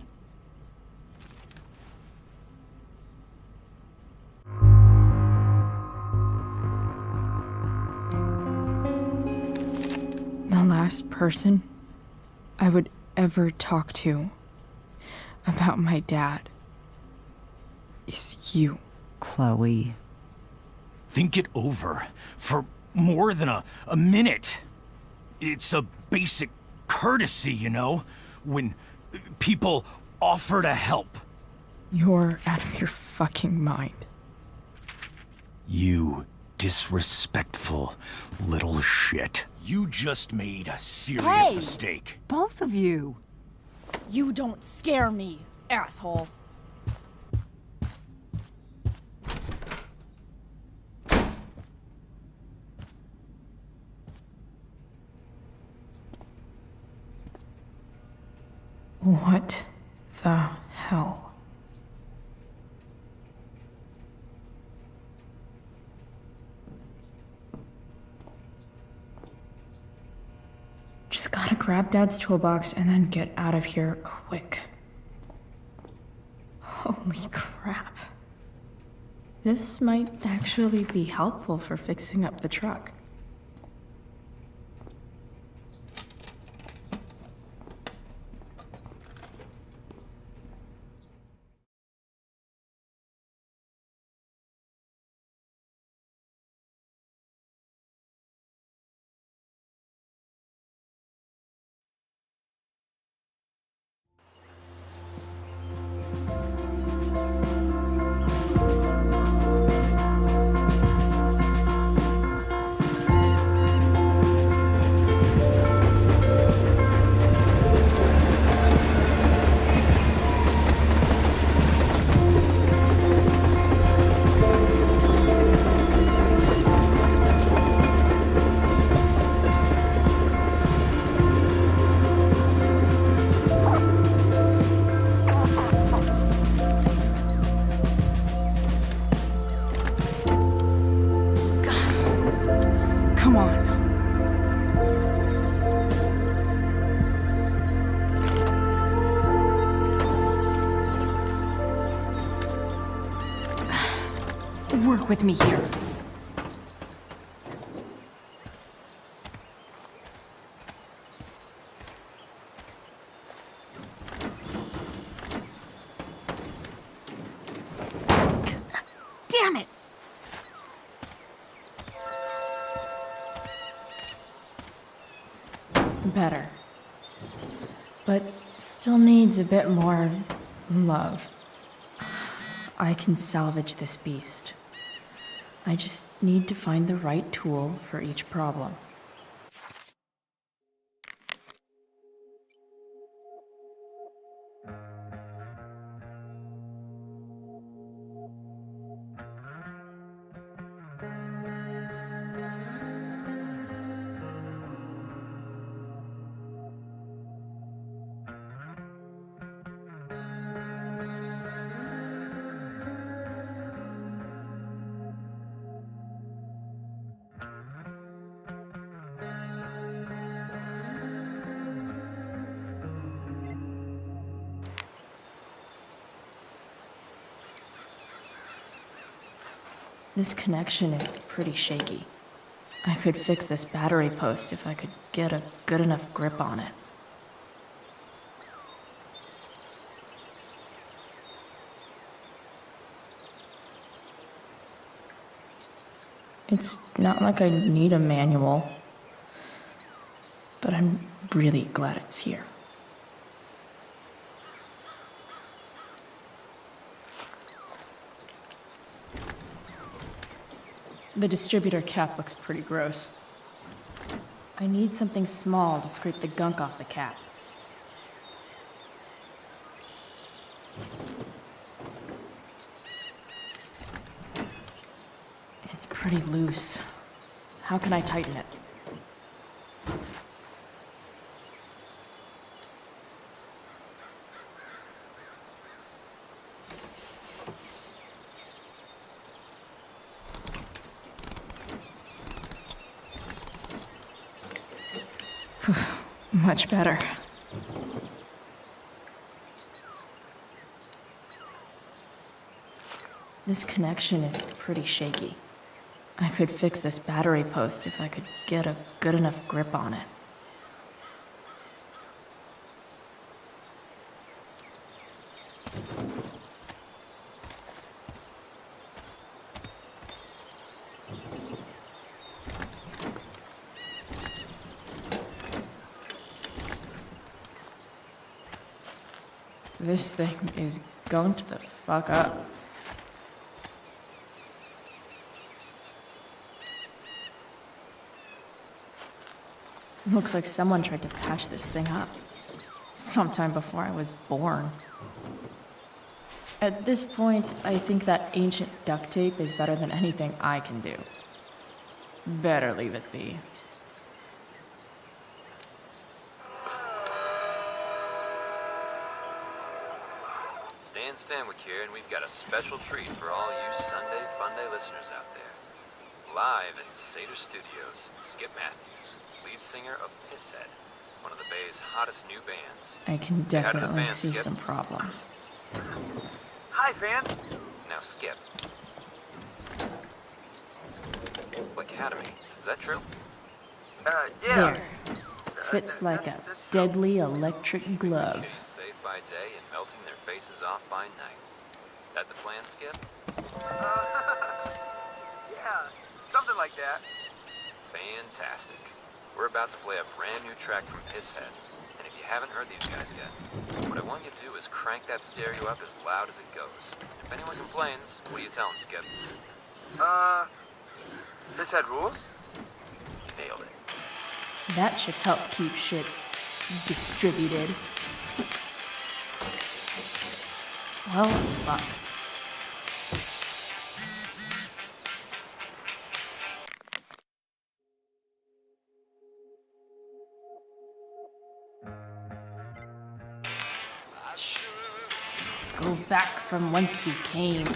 The last person I would ever talk to about my dad is you. Chloe. Think it over for more than a minute. It's a basic courtesy, you know, when people offer to help. You're out of your fucking mind. You disrespectful little shit. You just made a serious mistake. Both of you. You don't scare me, asshole. What the hell? Just gotta grab Dad's toolbox and then get out of here quick. Holy crap. This might actually be helpful for fixing up the truck. with me here. Damn it! Better. But still needs a bit more love. I can salvage this beast. I just need to find the right tool for each problem. This connection is pretty shaky. I could fix this battery post if I could get a good enough grip on it. It's not like I need a manual, but I'm really glad it's here. The distributor cap looks pretty gross. I need something small to scrape the gunk off the cap. It's pretty loose. How can I tighten it? Much better. This connection is pretty shaky. I could fix this battery post if I could get a good enough grip on it. This thing is gunked the fuck up. Looks like someone tried to patch this thing up. Sometime before I was born. At this point, I think that ancient duct tape is better than anything I can do. Better leave it be. Stanwyck here, and we've got a special treat for all you Sunday Funday listeners out there. Live in Seder Studios, Skip Matthews, lead singer of Pisshead, one of the Bay's hottest new bands. I can Say hi to the definitely fans, see Skip. some problems. Hi, fans. Now, Skip. Academy, is that true? Yeah. There. Fits like a deadly electric glove. Chased safe by day and melting their faces off by night. That the plan, Skip? Yeah, something like that. Fantastic. We're about to play a brand new track from Pisshead. And if you haven't heard these guys yet, what I want you to do is crank that stereo up as loud as it goes. If anyone complains, what do you tell them, Skip? Pisshead rules? Nailed it. That should help keep shit distributed. Well, fuck. Go back from whence you came.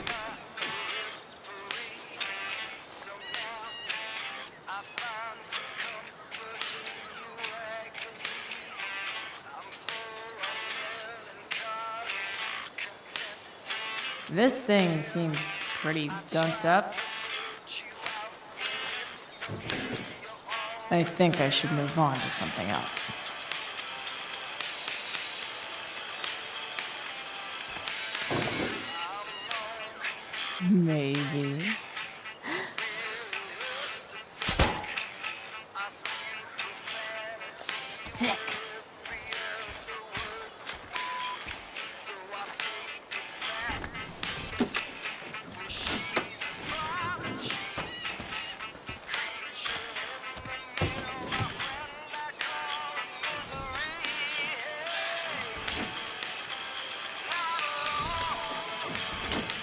This thing seems pretty gunked up. I think I should move on to something else. Maybe. Sick.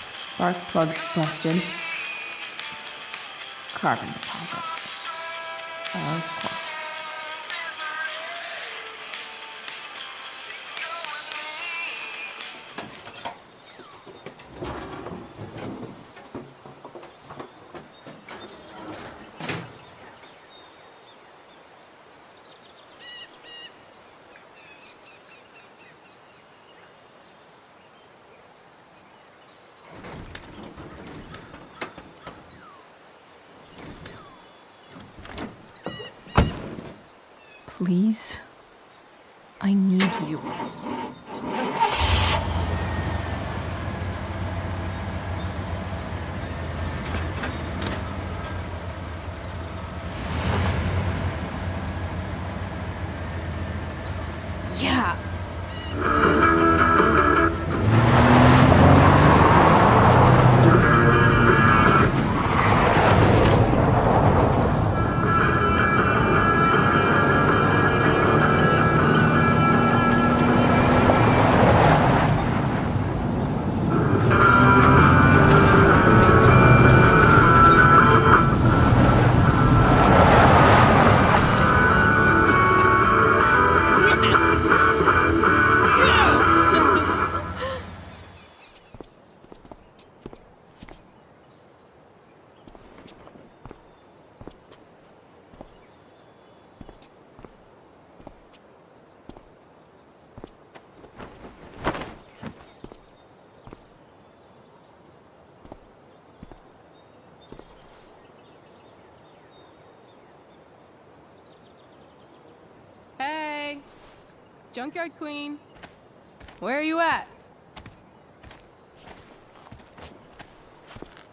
Spark plugs busted. Carbon deposits. Of course. Please, I need you. Yeah. Hey, Junkyard Queen, where are you at?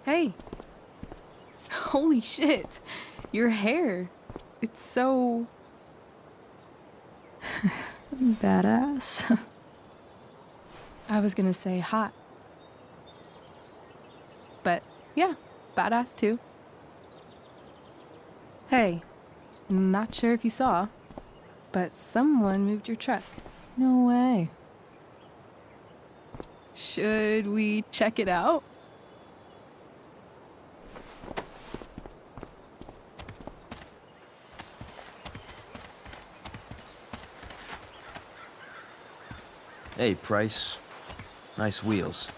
Hey, holy shit, your hair, it's so... Badass. I was gonna say hot. But yeah, badass too. Hey, not sure if you saw, but someone moved your truck. No way. Should we check it out? Hey, Price. Nice wheels.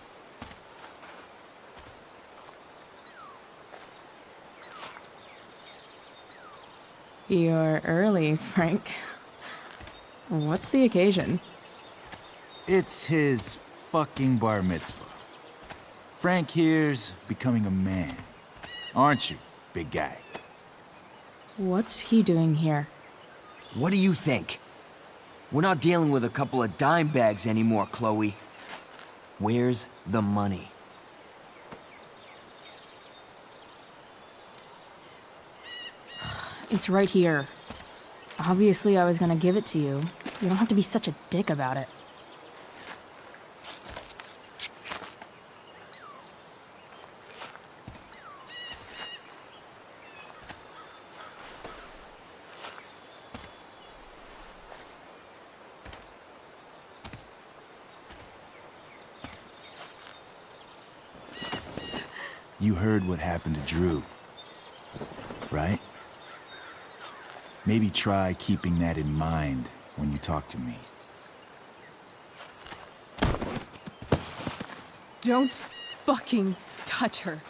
You're early, Frank. What's the occasion? It's his fucking bar mitzvah. Frank here's becoming a man. Aren't you, big guy? What's he doing here? What do you think? We're not dealing with a couple of dime bags anymore, Chloe. Where's the money? It's right here. Obviously, I was gonna give it to you. You don't have to be such a dick about it. You heard what happened to Drew, right? Maybe try keeping that in mind when you talk to me. Don't fucking touch her.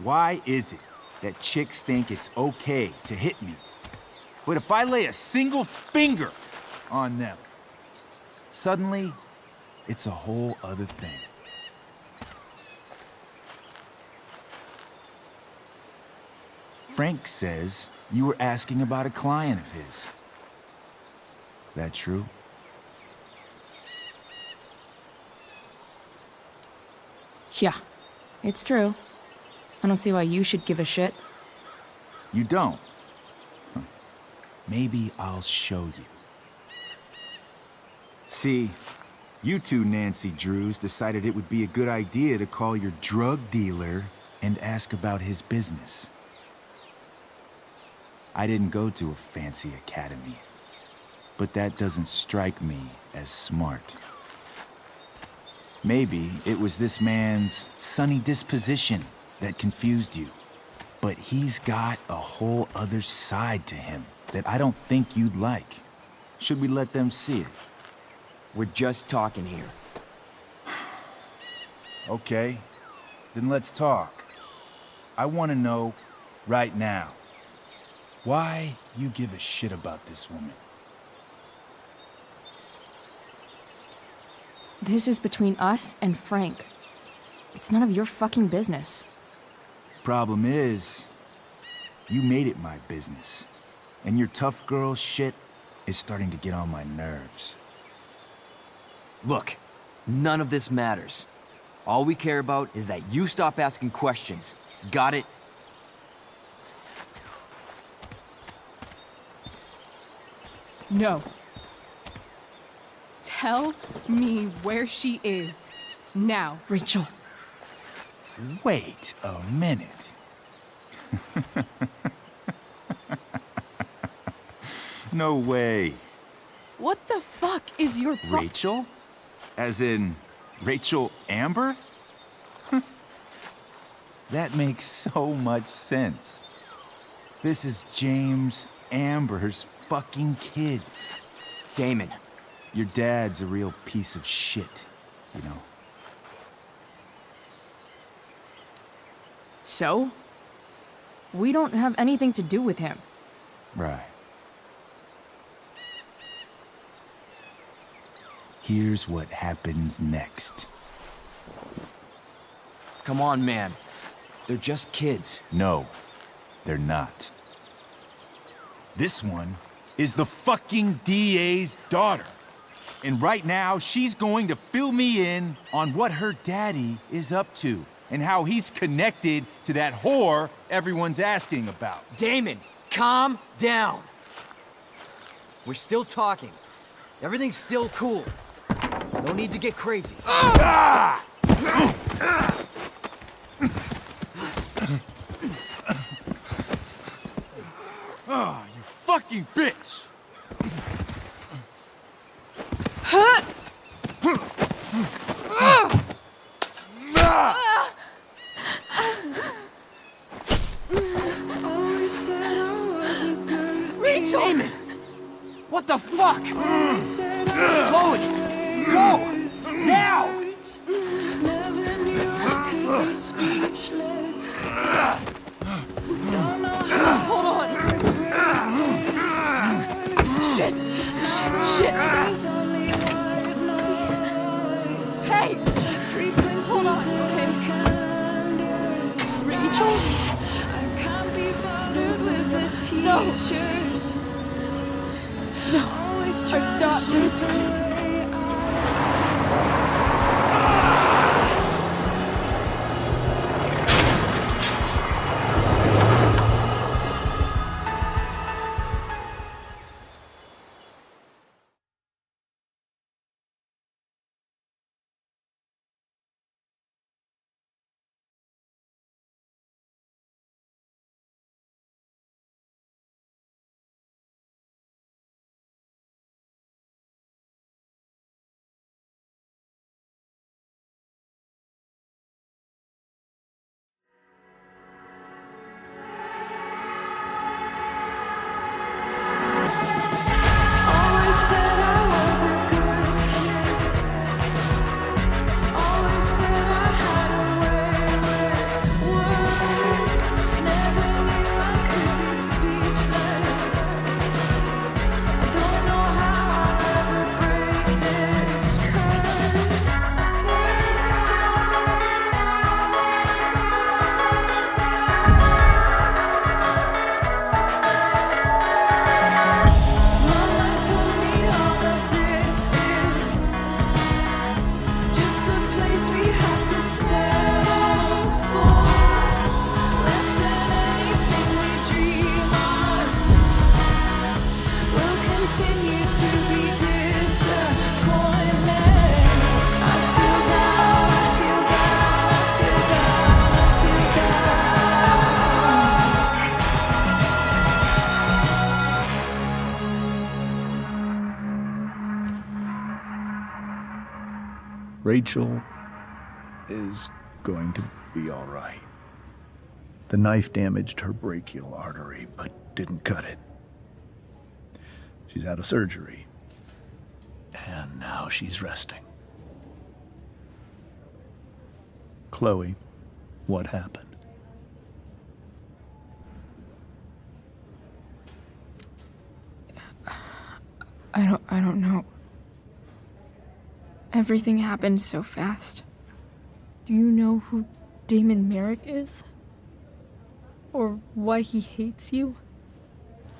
Why is it that chicks think it's okay to hit me? But if I lay a single finger on them, Suddenly, it's a whole other thing. Frank says you were asking about a client of his. That true? Yeah, it's true. I don't see why you should give a shit. You don't? Huh. Maybe I'll show you. See, you two Nancy Drews decided it would be a good idea to call your drug dealer and ask about his business. I didn't go to a fancy academy, but that doesn't strike me as smart. Maybe it was this man's sunny disposition that confused you. But he's got a whole other side to him that I don't think you'd like. Should we let them see it? We're just talking here. Okay, then let's talk. I want to know right now why you give a shit about this woman. This is between us and Frank. It's none of your fucking business. Problem is, you made it my business. And your tough girl shit is starting to get on my nerves. Look, none of this matters. All we care about is that you stop asking questions. Got it? No. Tell me where she is. Now. Rachel. Wait a minute. No way. What the fuck is your Rachel? As in, Rachel Amber? That makes so much sense. This is James Amber's fucking kid. Damon. Your dad's a real piece of shit, you know. So? We don't have anything to do with him. Right. Here's what happens next. Come on, man. They're just kids. No, they're not. This one is the fucking DA's daughter. And right now, she's going to fill me in on what her daddy is up to and how he's connected to that whore everyone's asking about. Damon, calm down. We're still talking. Everything's still cool. No need to get crazy. Ah! Ah, you fucking bitch! Rachel! Damon! What the fuck? Chloe! Go! Now! Hold on. Shit. Shit. Hey! Hold on, okay? Rachel? No. No. I'm not losing. Rachel is going to be all right. The knife damaged her brachial artery, but didn't cut it. She's had a surgery, and now she's resting. Chloe, what happened? I don't know. Everything happened so fast. Do you know who Damon Merrick is? Or why he hates you?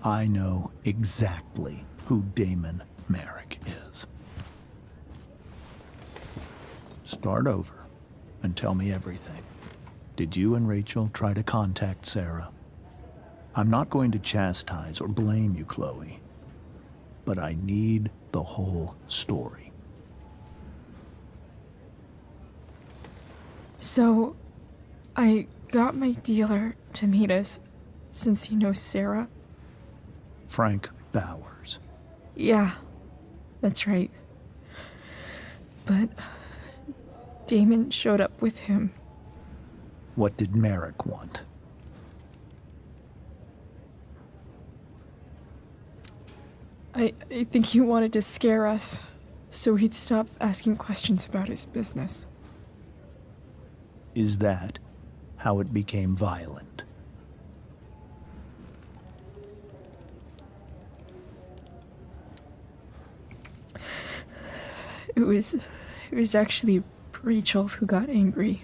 I know exactly who Damon Merrick is. Start over and tell me everything. Did you and Rachel try to contact Sarah? I'm not going to chastise or blame you, Chloe, but I need the whole story. So, I got my dealer to meet us, since he knows Sarah. Frank Bowers. Yeah, that's right. But Damon showed up with him. What did Merrick want? I think he wanted to scare us, so he'd stop asking questions about his business. Is that how it became violent? It was actually Rachel who got angry.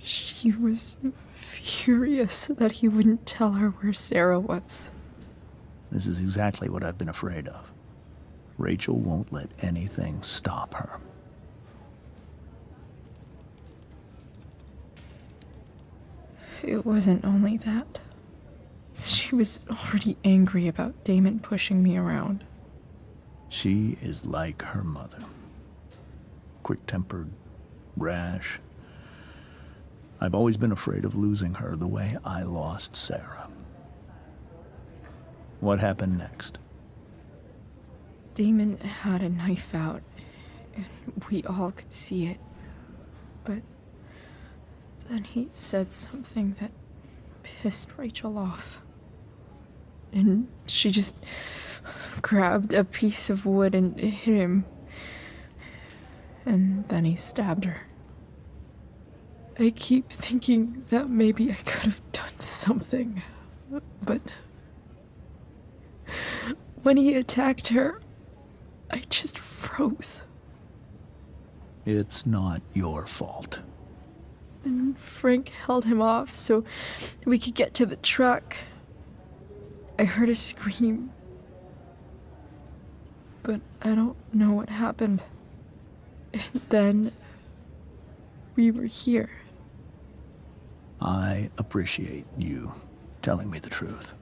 She was furious that he wouldn't tell her where Sarah was. This is exactly what I've been afraid of. Rachel won't let anything stop her. It wasn't only that. She was already angry about Damon pushing me around. She is like her mother. Quick-tempered, rash. I've always been afraid of losing her the way I lost Sarah. What happened next? Damon had a knife out, and we all could see it. But then he said something that pissed Rachel off. And she just grabbed a piece of wood and hit him. And then he stabbed her. I keep thinking that maybe I could have done something, but when he attacked her, I just froze. It's not your fault. And Frank held him off so we could get to the truck. I heard a scream, but I don't know what happened. And then we were here. I appreciate you telling me the truth.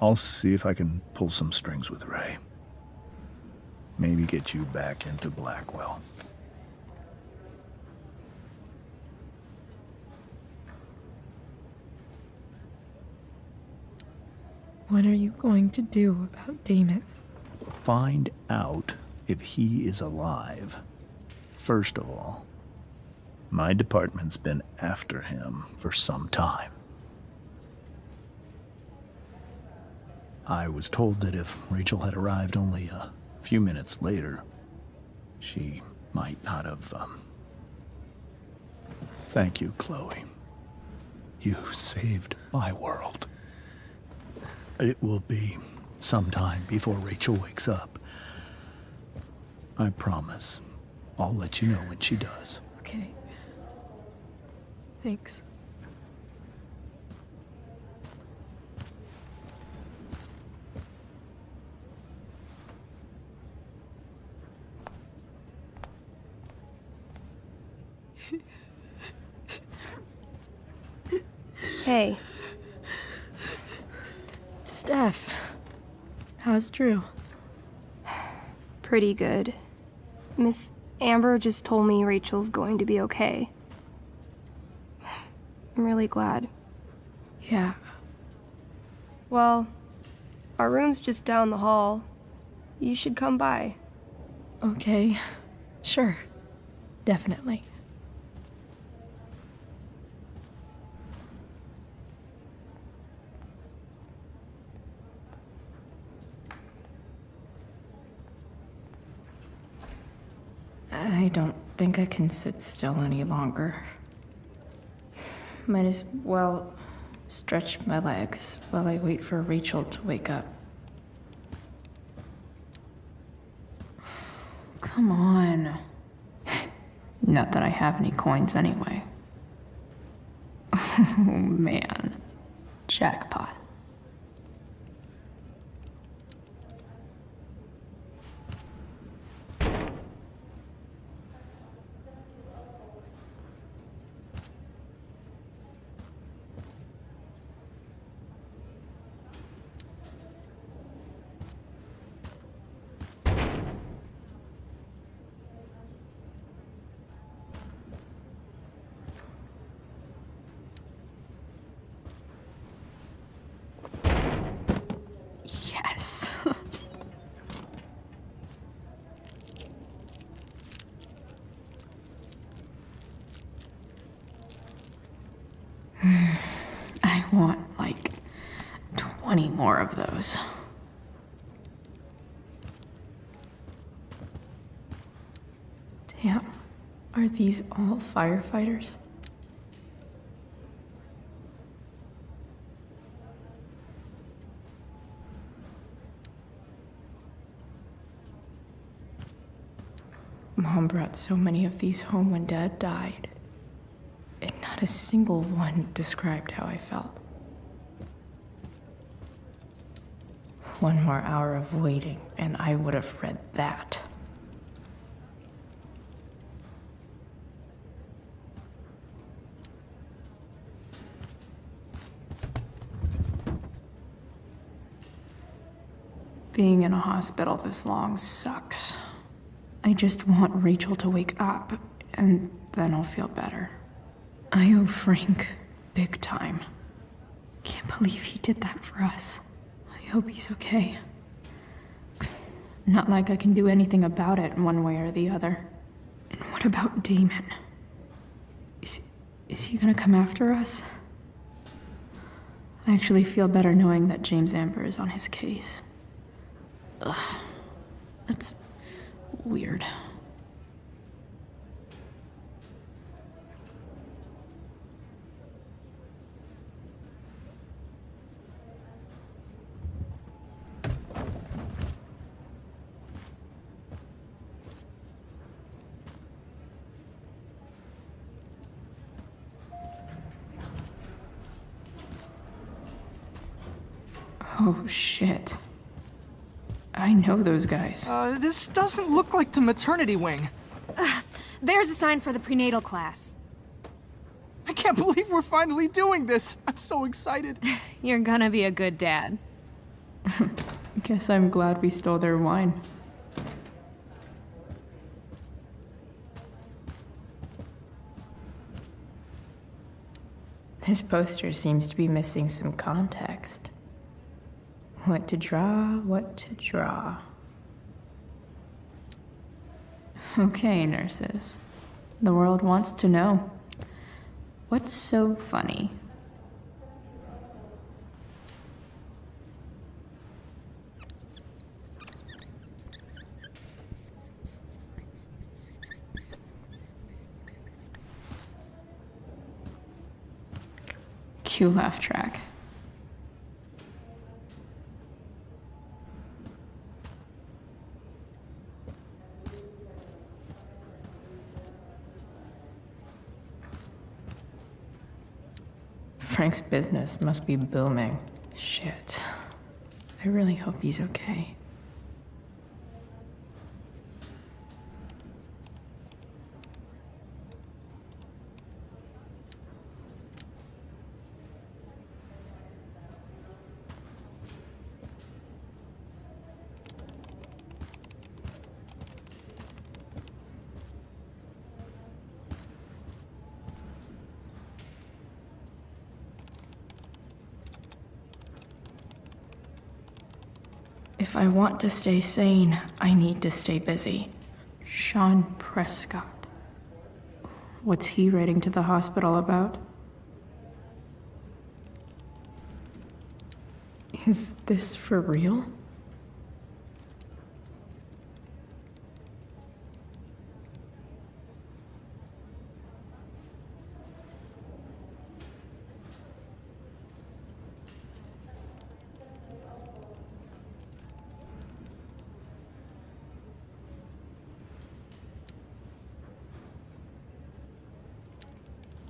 I'll see if I can pull some strings with Ray. Maybe get you back into Blackwell. What are you going to do about Damon? Find out if he is alive. First of all, my department's been after him for some time. I was told that if Rachel had arrived only a few minutes later, she might not have, Thank you, Chloe. You saved my world. It will be some time before Rachel wakes up. I promise. I'll let you know when she does. Okay. Thanks. Hey. Steph. How's Drew? Pretty good. Miss Amber just told me Rachel's going to be okay. I'm really glad. Yeah. Well, our room's just down the hall. you should come by. Okay. Sure. Definitely. I don't think I can sit still any longer. Might as well stretch my legs while I wait for Rachel to wake up. Come on. Not that I have any coins anyway. Oh man. Jackpot. Yes. I want like 20 more of those. Damn. Are these all firefighters? Mom brought so many of these home when Dad died, and not a single one described how I felt. One more hour of waiting, and I would have read that. Being in a hospital this long sucks. I just want Rachel to wake up, and then I'll feel better. I owe Frank big time. Can't believe he did that for us. I hope he's okay. Not like I can do anything about it one way or the other. And what about Damon? Is he gonna come after us? I actually feel better knowing that James Amber is on his case. Ugh. That's weird. Oh shit. I know those guys. This doesn't look like the maternity wing. There's a sign for the prenatal class. I can't believe we're finally doing this. I'm so excited. You're gonna be a good dad. Guess I'm glad we stole their wine. This poster seems to be missing some context. What to draw, what to draw. Okay, nurses. The world wants to know. What's so funny? Cue laugh track. Frank's business must be booming. Shit. I really hope he's okay. If If I want to stay sane, I need to stay busy. Sean Prescott. What's he writing to the hospital about? Is this for real?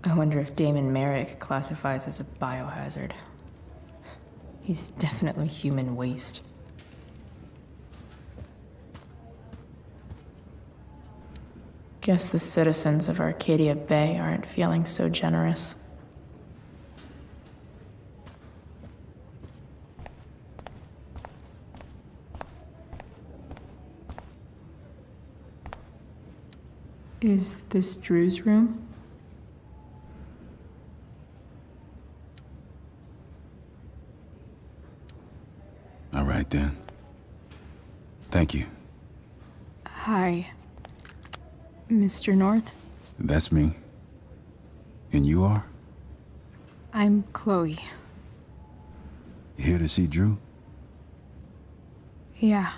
I wonder if Damon Merrick classifies as a biohazard. He's definitely human waste. Guess the citizens of Arcadia Bay aren't feeling so generous. Is this Drew's room? All right, then. Thank you. Hi, Mr. North. That's me. And you are? I'm Chloe. Here to see Drew? Yeah.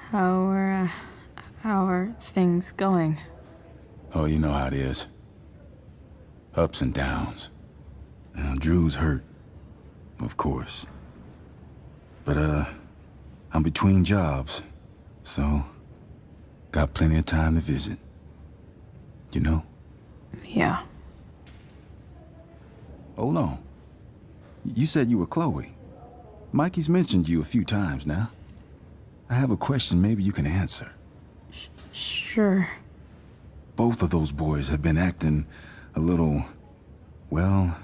How are things going? Oh, you know how it is. Ups and downs. Now, Drew's hurt, of course. But, I'm between jobs, so got plenty of time to visit. You know? Yeah. Hold on. You said you were Chloe. Mikey's mentioned you a few times now. I have a question maybe you can answer. Sure. Both of those boys have been acting a little, well,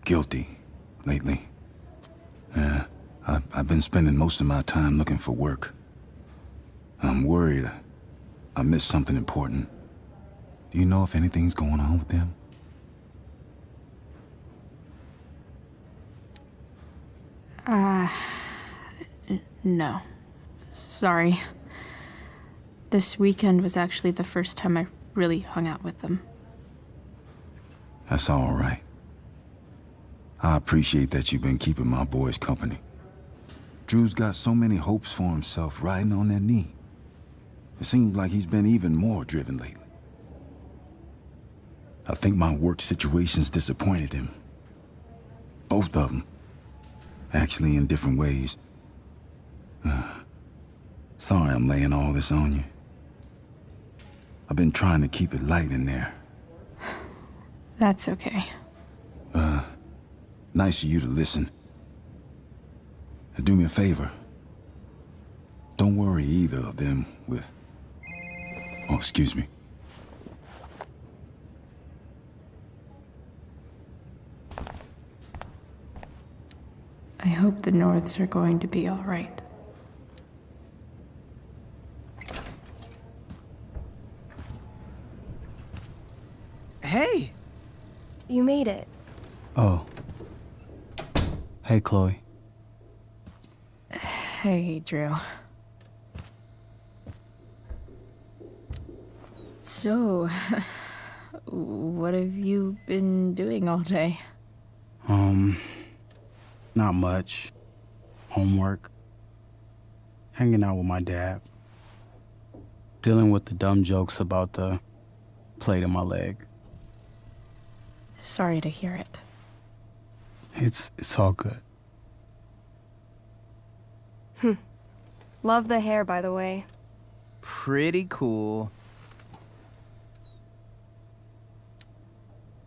guilty lately. Yeah, I've been spending most of my time looking for work. I'm worried I missed something important. Do you know if anything's going on with them? No. Sorry. This weekend was actually the first time I really hung out with them. That's all right. I appreciate that you've been keeping my boys company. Drew's got so many hopes for himself riding on that knee. It seems like he's been even more driven lately. I think my work situation's disappointed him. Both of them. Actually, in different ways. Sorry I'm laying all this on you. I've been trying to keep it light in there. That's okay. Nice of you to listen. Do me a favor. Don't worry either of them with... Oh, excuse me. I hope the Norths are going to be all right. Hey! You made it. Oh. Hey, Chloe. Hey, Drew. So, what have you been doing all day? Not much. Homework. Hanging out with my dad. Dealing with the dumb jokes about the plate in my leg. Sorry to hear it. It's all good. Love the hair, by the way. Pretty cool.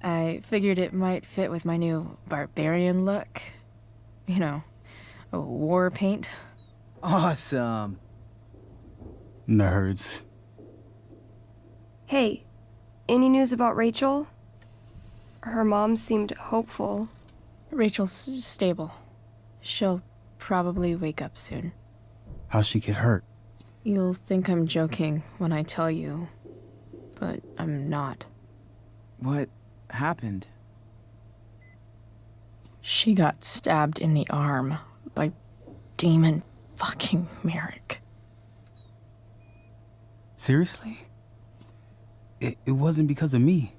I figured it might fit with my new barbarian look. You know, war paint. Awesome. Nerds. Hey, any news about Rachel? Her mom seemed hopeful. Rachel's stable. She'll probably wake up soon. How'd she get hurt? You'll think I'm joking when I tell you, but I'm not. What happened? She got stabbed in the arm by Demon fucking Merrick. Seriously? It wasn't because of me,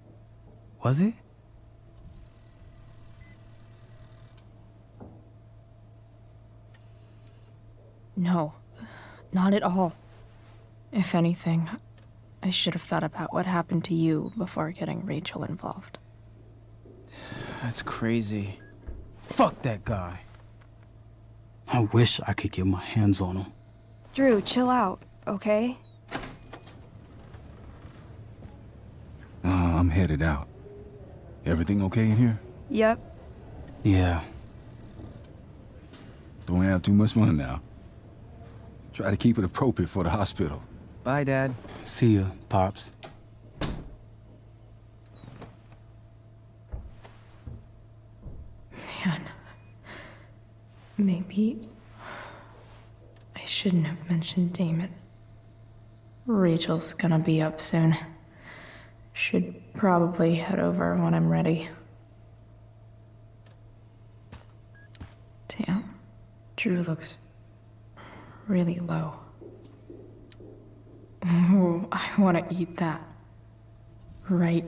was it? No, not at all. If anything, I should have thought about what happened to you before getting Rachel involved. That's crazy. Fuck that guy. I wish I could get my hands on him. Drew, chill out, okay? I'm headed out. Everything okay in here? Yep. Yeah. Don't have too much fun now. Try to keep it appropriate for the hospital. Bye, Dad. See ya, Pops. Man. Maybe I shouldn't have mentioned Damon. Rachel's gonna be up soon. Should probably head over when I'm ready. Damn. Drew looks really low. Ooh, I want to eat that. Right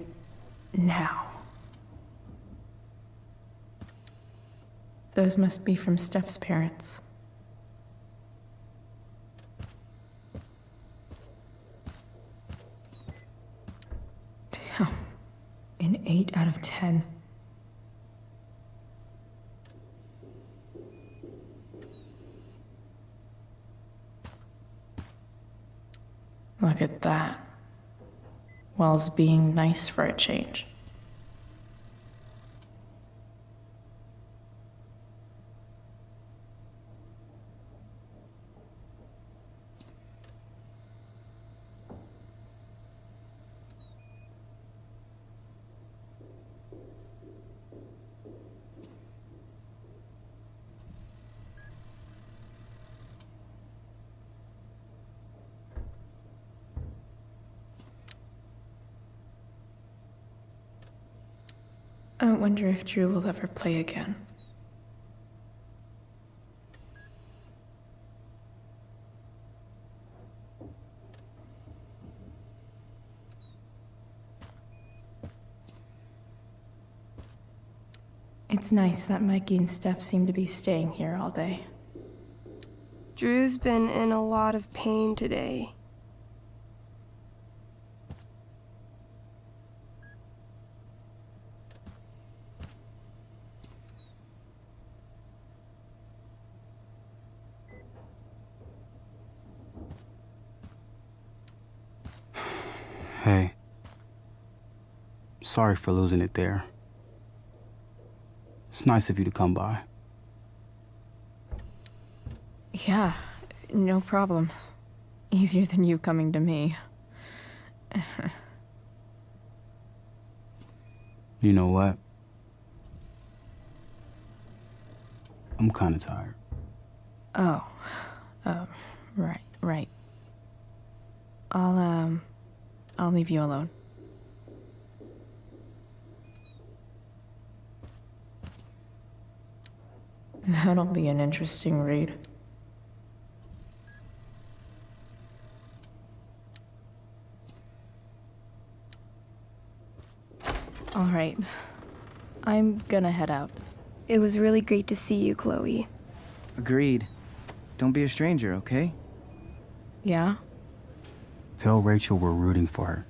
now. Those must be from Steph's parents. Damn. An 8 out of 10. Look at that. Wells being nice for a change. I wonder if Drew will ever play again. It's nice that Mikey and Steph seem to be staying here all day. Drew's been in a lot of pain today. Hey. Sorry for losing it there. It's nice of you to come by. Yeah, no problem. Easier than you coming to me. You know what? I'm kinda tired. Oh. Right. I'll leave you alone. That'll be an interesting read. All right. I'm gonna head out. It was really great to see you, Chloe. Agreed. Don't be a stranger, okay? Yeah? Tell Rachel we're rooting for her.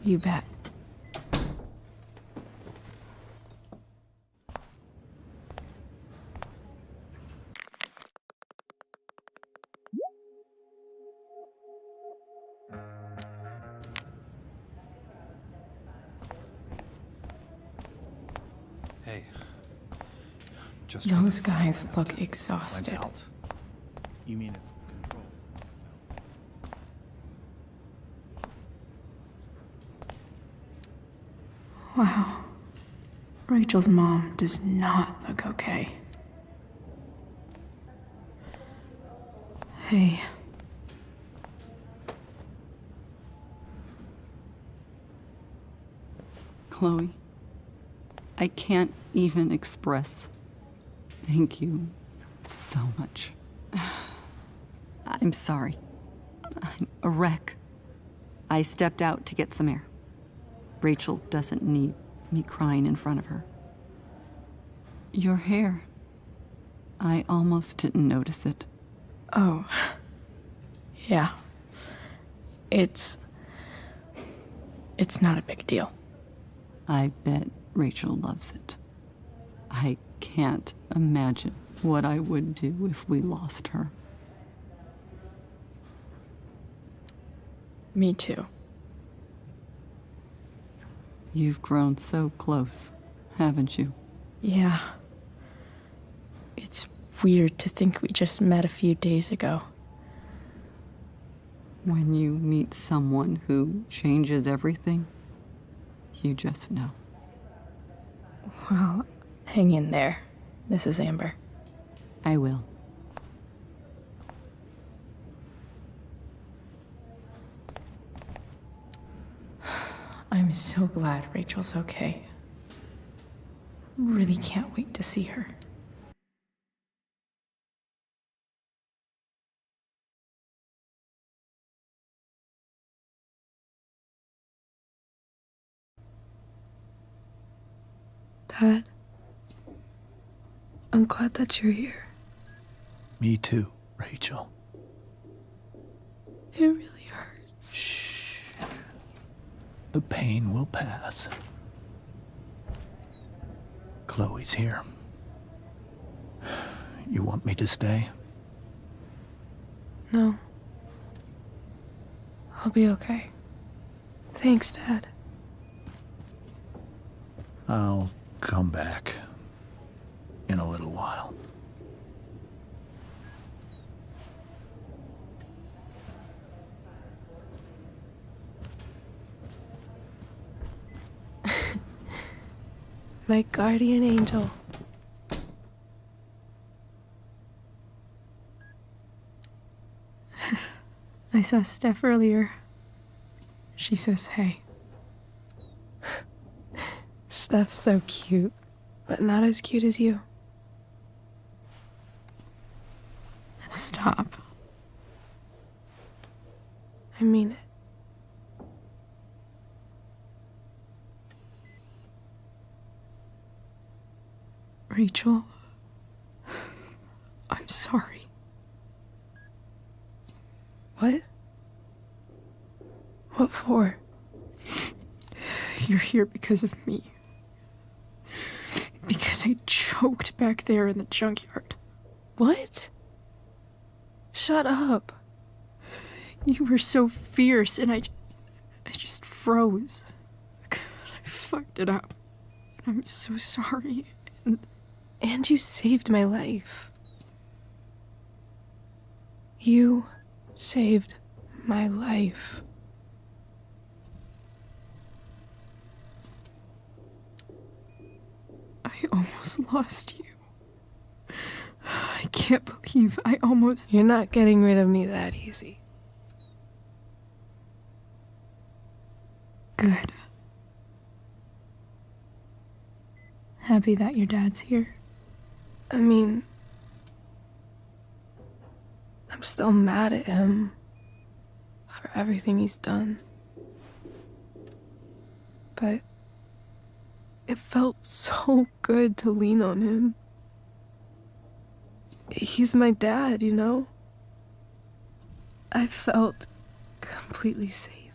You bet. Hey. Those guys look exhausted. You mean it's control? Wow. Rachel's mom does not look okay. Hey. Chloe, I can't even express thank you so much. I'm sorry. I'm a wreck. I stepped out to get some air. Rachel doesn't need me crying in front of her. Your hair. I almost didn't notice it. Oh. Yeah. It's not a big deal. I bet Rachel loves it. I can't imagine what I would do if we lost her. Me too. You've grown so close, haven't you? Yeah. It's weird to think we just met a few days ago. When you meet someone who changes everything, you just know. Well, hang in there, Mrs. Amber. I will. I'm so glad Rachel's okay. Really can't wait to see her. Dad, I'm glad that you're here. Me too, Rachel. It really hurts. Shh. The pain will pass. Chloe's here. You want me to stay? No. I'll be okay. Thanks, Dad. I'll come back in a little while. My guardian angel. I saw Steph earlier. She says hey. Steph's so cute, but not as cute as you. Stop. I mean it. Rachel, I'm sorry. What? What for? You're here because of me. Because I choked back there in the junkyard. What? Shut up. You were so fierce and I just froze. I fucked it up. And I'm so sorry. And you saved my life. You saved my life. I almost lost you. I can't believe I almost... You're not getting rid of me that easy. Good. Happy that your dad's here. I mean, I'm still mad at him for everything he's done. But it felt so good to lean on him. He's my dad, you know? I felt completely safe.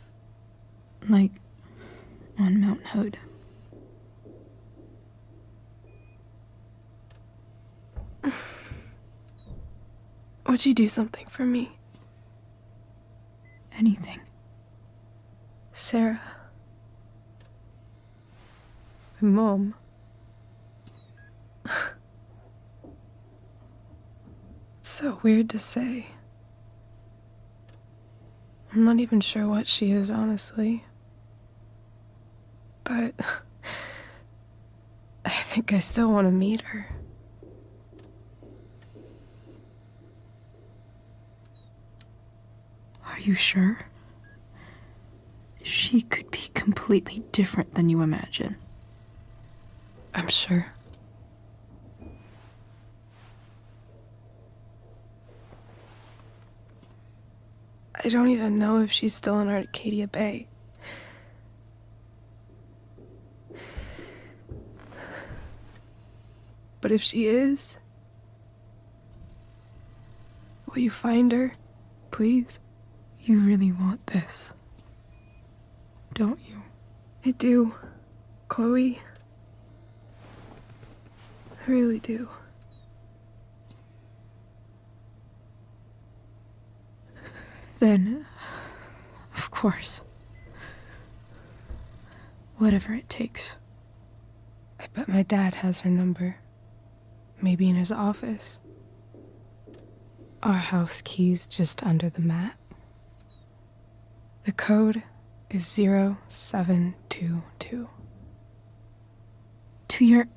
Like on Mount Hood. Would you do something for me? Anything. Sarah. My mom. It's so weird to say. I'm not even sure what she is, honestly. But I think I still want to meet her. Are you sure? She could be completely different than you imagine. I'm sure. I don't even know if she's still in Arcadia Bay. But if she is, will you find her, please? You really want this, don't you? I do, Chloe. I really do. Then, of course. Whatever it takes. I bet my dad has her number. Maybe in his office. Our house key's just under the mat. The code is 0722. To your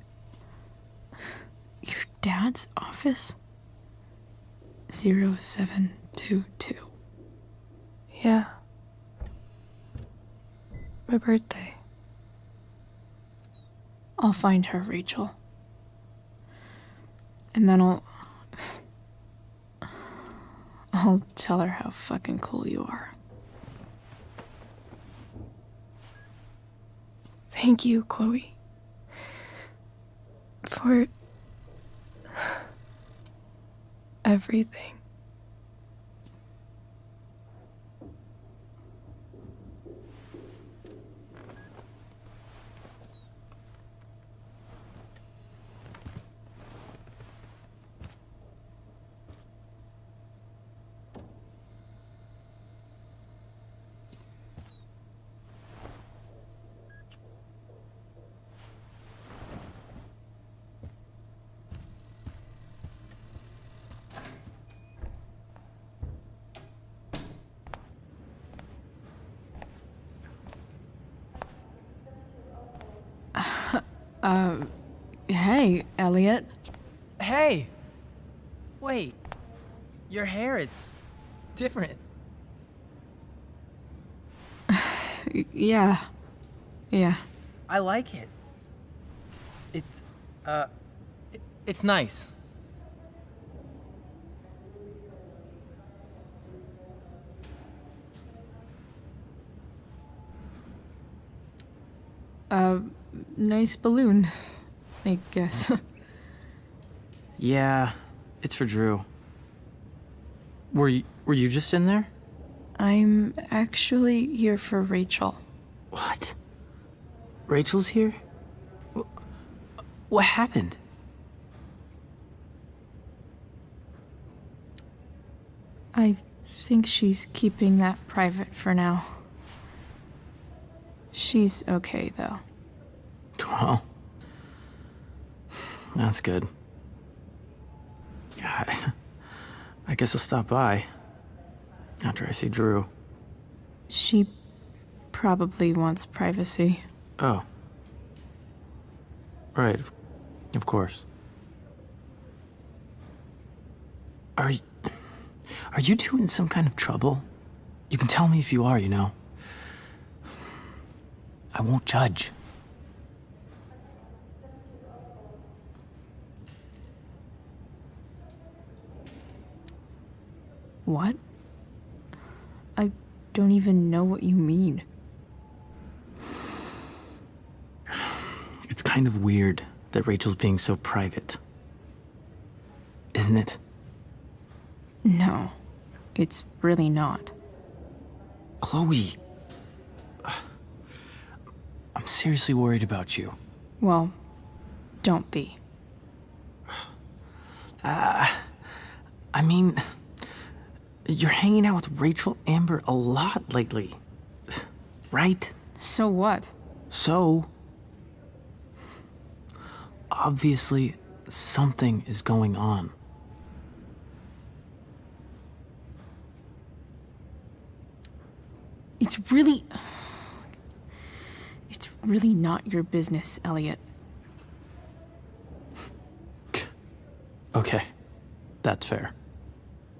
dad's office? 0722. Yeah. My birthday. I'll find her, Rachel. And then I'll tell her how fucking cool you are. Thank you, Chloe. For everything. Hey, Elliot. Hey! Wait. Your hair, it's different. Yeah. I like it. It's nice. Nice balloon, I guess. Yeah, it's for Drew. Were you just in there? I'm actually here for Rachel. What? Rachel's here? What happened? I think she's keeping that private for now. She's okay, though. Well, that's good. God, I guess I'll stop by after I see Drew. She probably wants privacy. Oh. Right, of course. Are you two in some kind of trouble? You can tell me if you are, you know. I won't judge. What? I don't even know what you mean. It's kind of weird that Rachel's being so private. Isn't it? No, it's really not. Chloe. I'm seriously worried about you. Well, don't be. I mean, you're hanging out with Rachel Amber a lot lately, right? So what? So, obviously, something is going on. It's really not your business, Elliot. Okay, that's fair.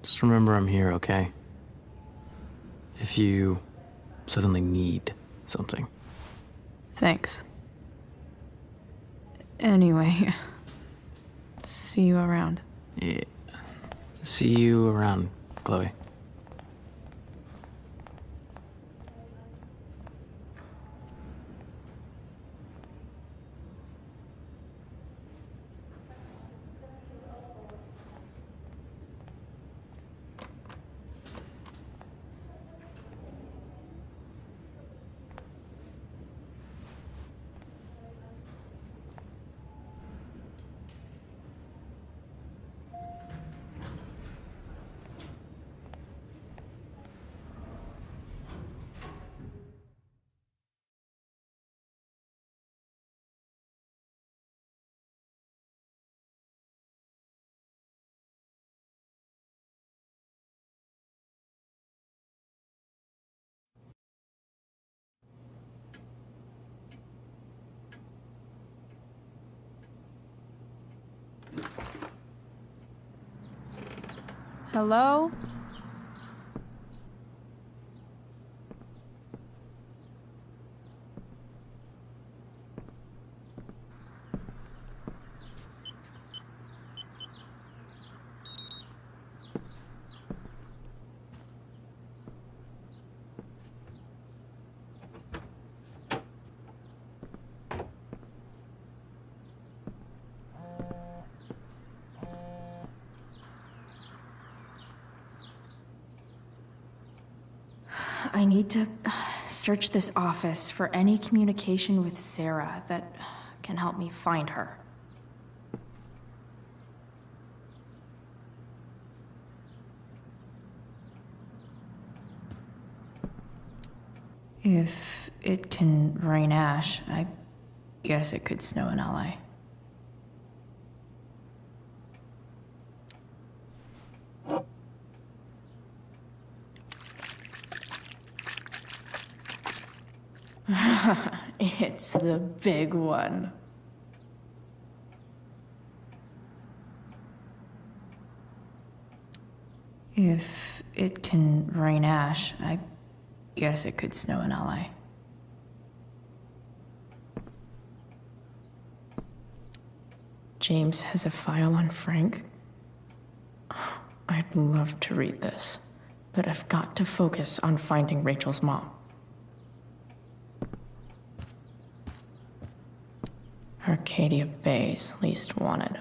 Just remember I'm here, okay? If you suddenly need something. Thanks. Anyway, see you around. Yeah. See you around, Chloe. Hello? I need to search this office for any communication with Sarah that can help me find her. If it can rain ash, I guess it could snow in LA. It's the big one. If it can rain ash, I guess it could snow in LA. James has a file on Frank. I'd love to read this, but I've got to focus on finding Rachel's mom. Arcadia Bay's least wanted.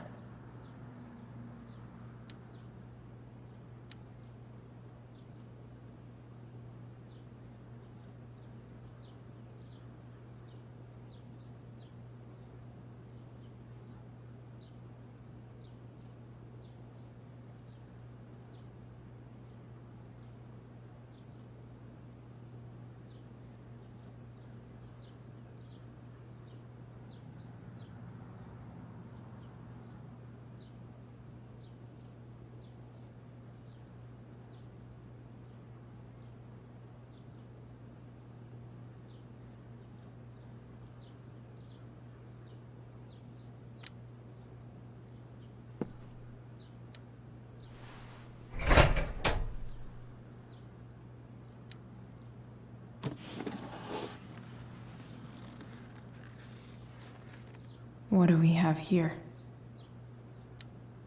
What do we have here?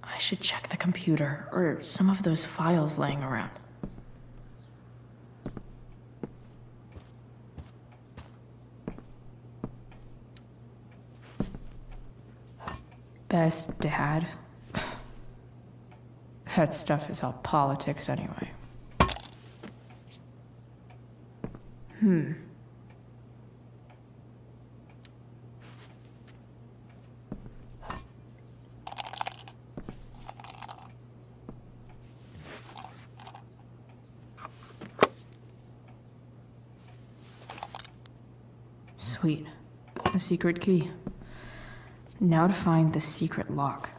I should check the computer, or some of those files laying around. Best dad? That stuff is all politics anyway. Sweet. A secret key. Now to find the secret lock.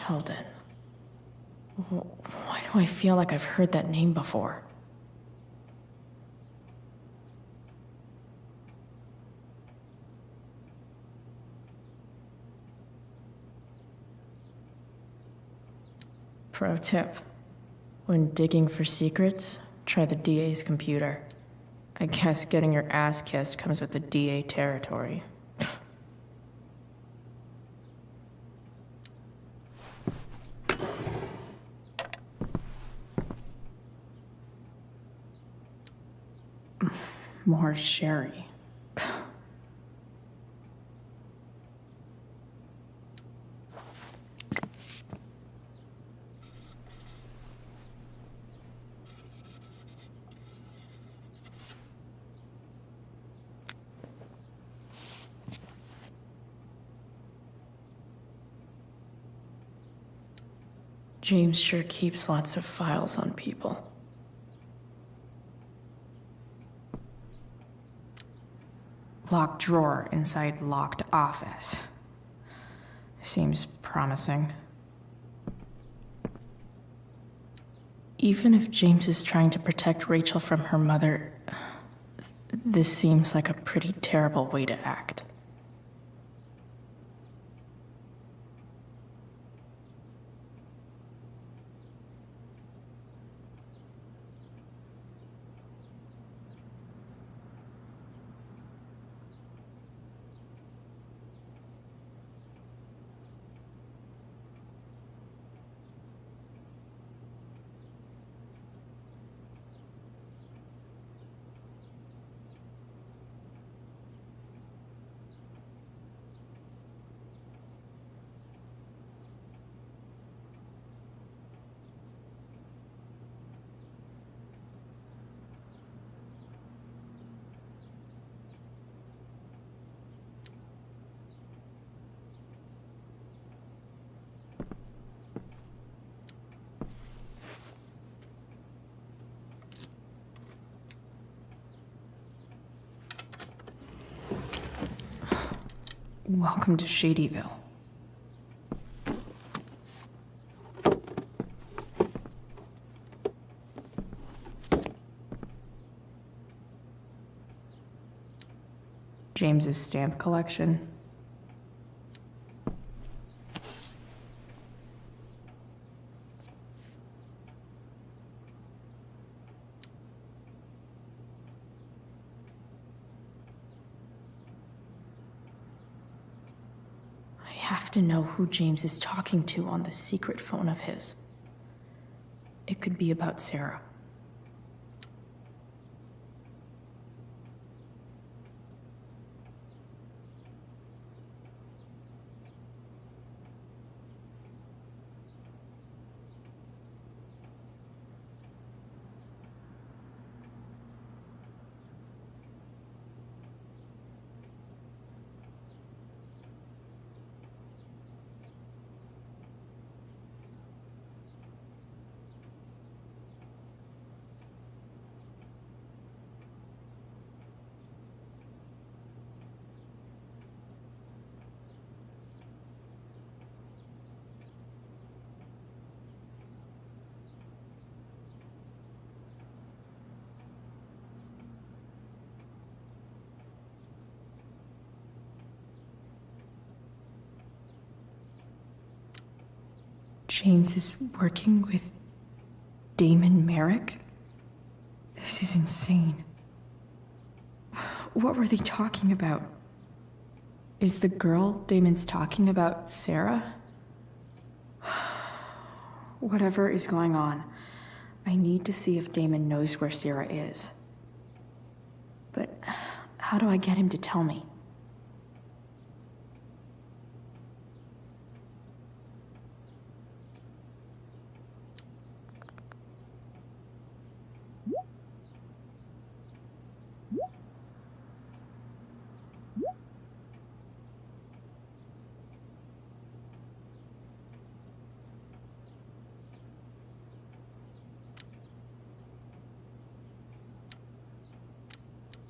Sheldon. Why do I feel like I've heard that name before? Pro tip. When digging for secrets, try the DA's computer. I guess getting your ass kissed comes with the DA territory. More sherry. James sure keeps lots of files on people. Locked drawer inside locked office. Seems promising. Even if James is trying to protect Rachel from her mother, this seems like a pretty terrible way to act. Welcome to Shadyville. James's stamp collection. I have to know who James is talking to on the secret phone of his. It could be about Sarah. James is working with Damon Merrick? This is insane. What were they talking about? Is the girl Damon's talking about Sarah? Whatever is going on, I need to see if Damon knows where Sarah is. But how do I get him to tell me?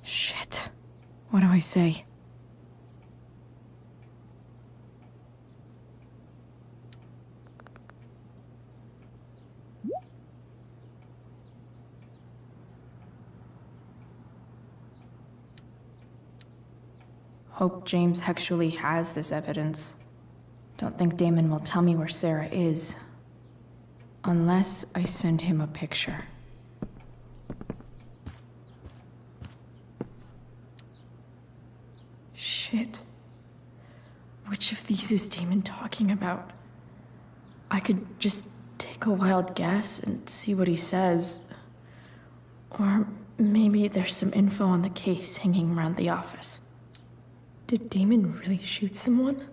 Shit. What do I say? Hope James actually has this evidence. Don't think Damon will tell me where Sarah is. Unless I send him a picture. Shit. Which of these is Damon talking about? I could just take a wild guess and see what he says. Or maybe there's some info on the case hanging around the office. Did Damon really shoot someone?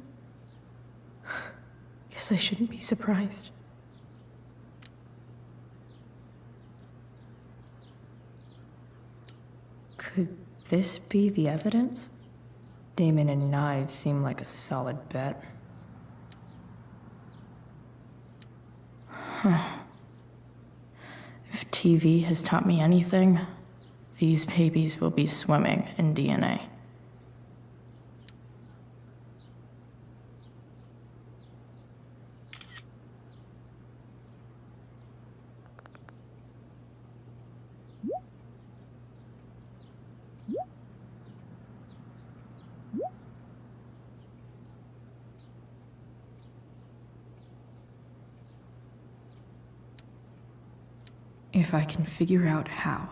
Guess I shouldn't be surprised. Could this be the evidence? Damon and knives seem like a solid bet. Huh. If TV has taught me anything, these babies will be swimming in DNA. If I can figure out how.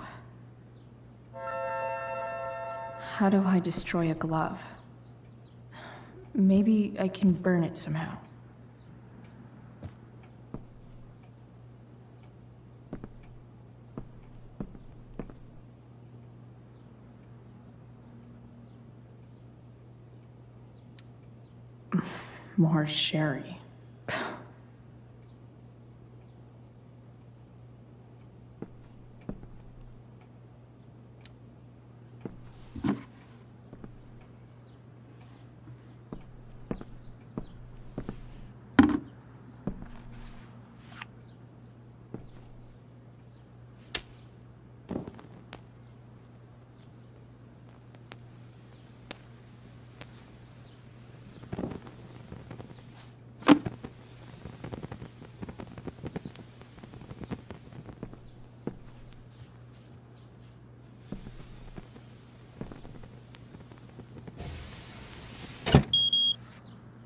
How do I destroy a glove? Maybe I can burn it somehow. More sherry.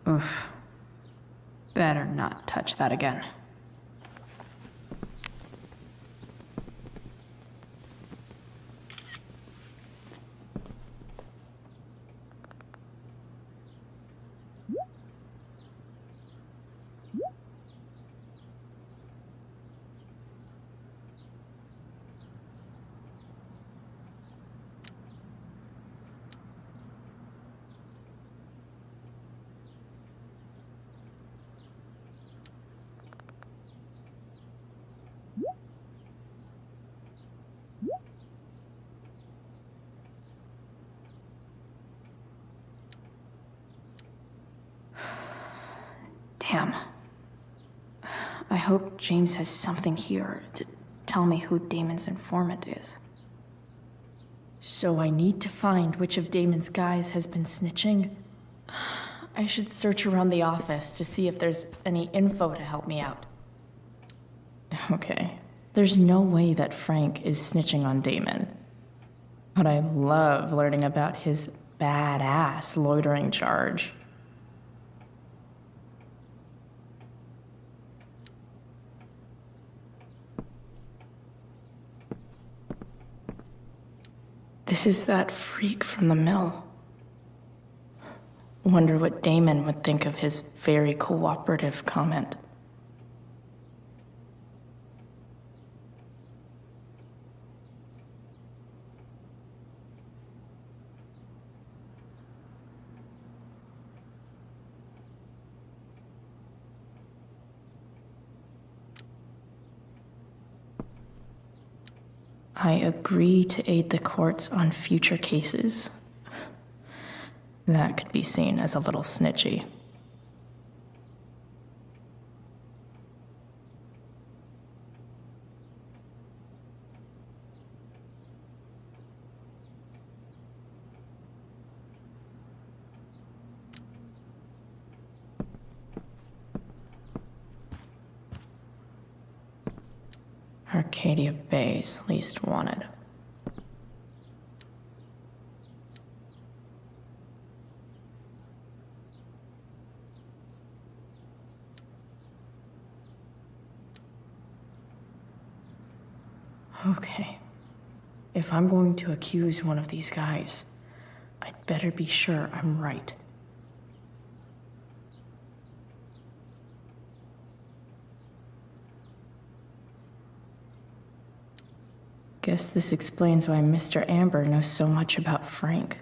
Oof. Better not touch that again. Damn. I hope James has something here to tell me who Damon's informant is. So I need to find which of Damon's guys has been snitching. I should search around the office to see if there's any info to help me out. Okay, there's no way that Frank is snitching on Damon. But I love learning about his badass loitering charge. This is that freak from the mill. Wonder what Damon would think of his very cooperative comment. I agree to aid the courts on future cases. That could be seen as a little snitchy. Arcadia Bay's least wanted. Okay. If I'm going to accuse one of these guys, I'd better be sure I'm right. Guess this explains why Mr. Amber knows so much about Frank.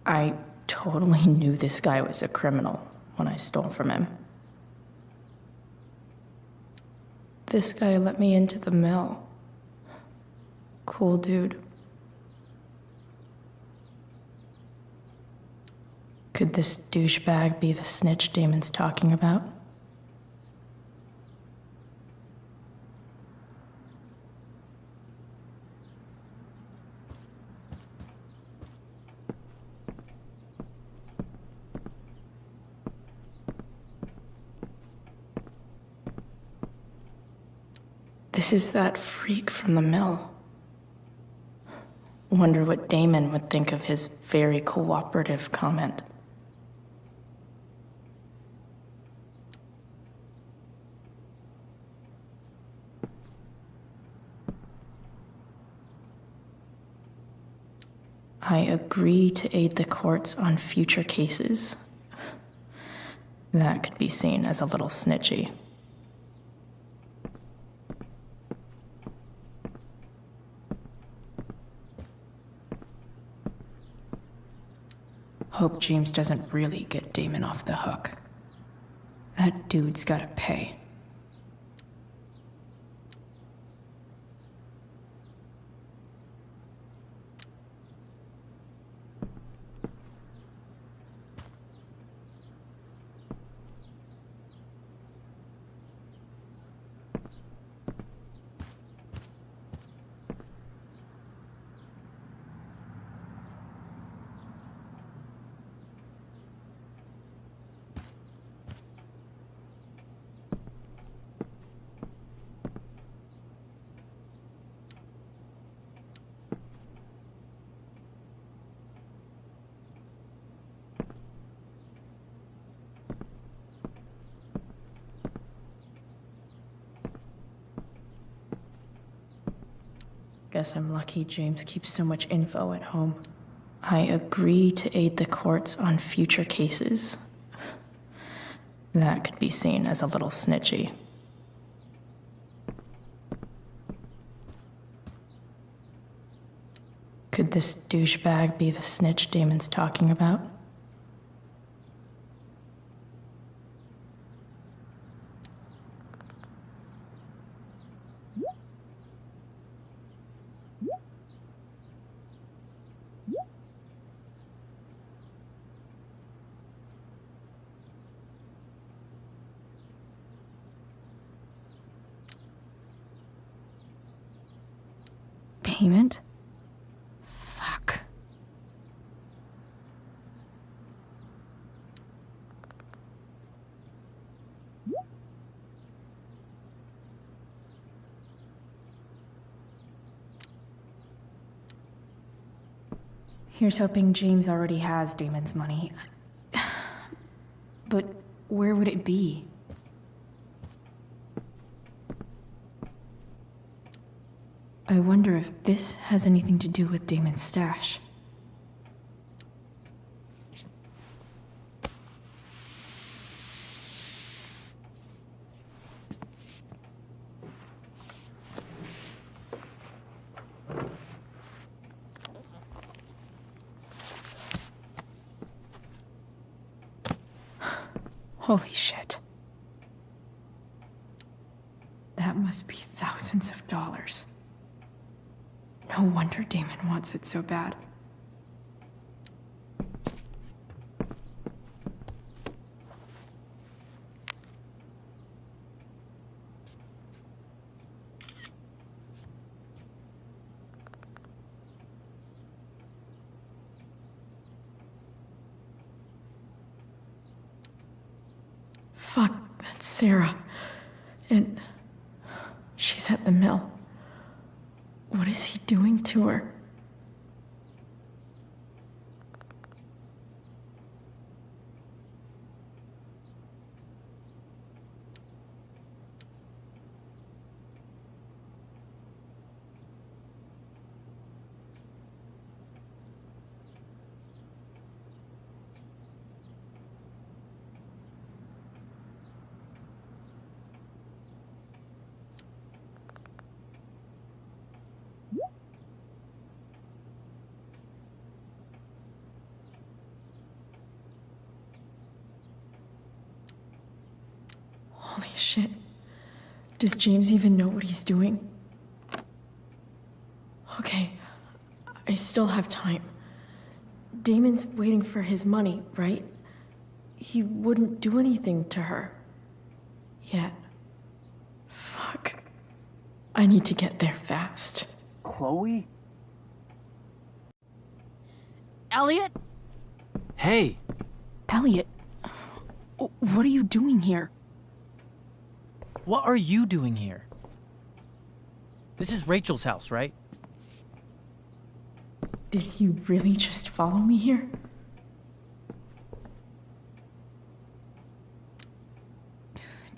I totally knew this guy was a criminal when I stole from him. This guy let me into the mill. Cool dude. Could this douchebag be the snitch Damon's talking about? This is that freak from the mill. Wonder what Damon would think of his very cooperative comment. I agree to aid the courts on future cases. That could be seen as a little snitchy. Hope James doesn't really get Damon off the hook. That dude's gotta pay. Guess I'm lucky James keeps so much info at home. I agree to aid the courts on future cases. That could be seen as a little snitchy. Could this douchebag be the snitch Damon's talking about? Payment? Fuck. Here's hoping James already has Damon's money. But where would it be? I wonder if this has anything to do with Damon's stash. Holy shit. That must be thousands of dollars. No wonder Damon wants it so bad. Fuck, that's Sarah. And she's at the mill. What is he doing to her? Shit. Does James even know what he's doing? Okay, I still have time. Damon's waiting for his money, right? He wouldn't do anything to her. Yet. Fuck. I need to get there fast. Chloe? Elliot? Hey! Elliot, what are you doing here? What are you doing here? This is Rachel's house, right? Did he really just follow me here?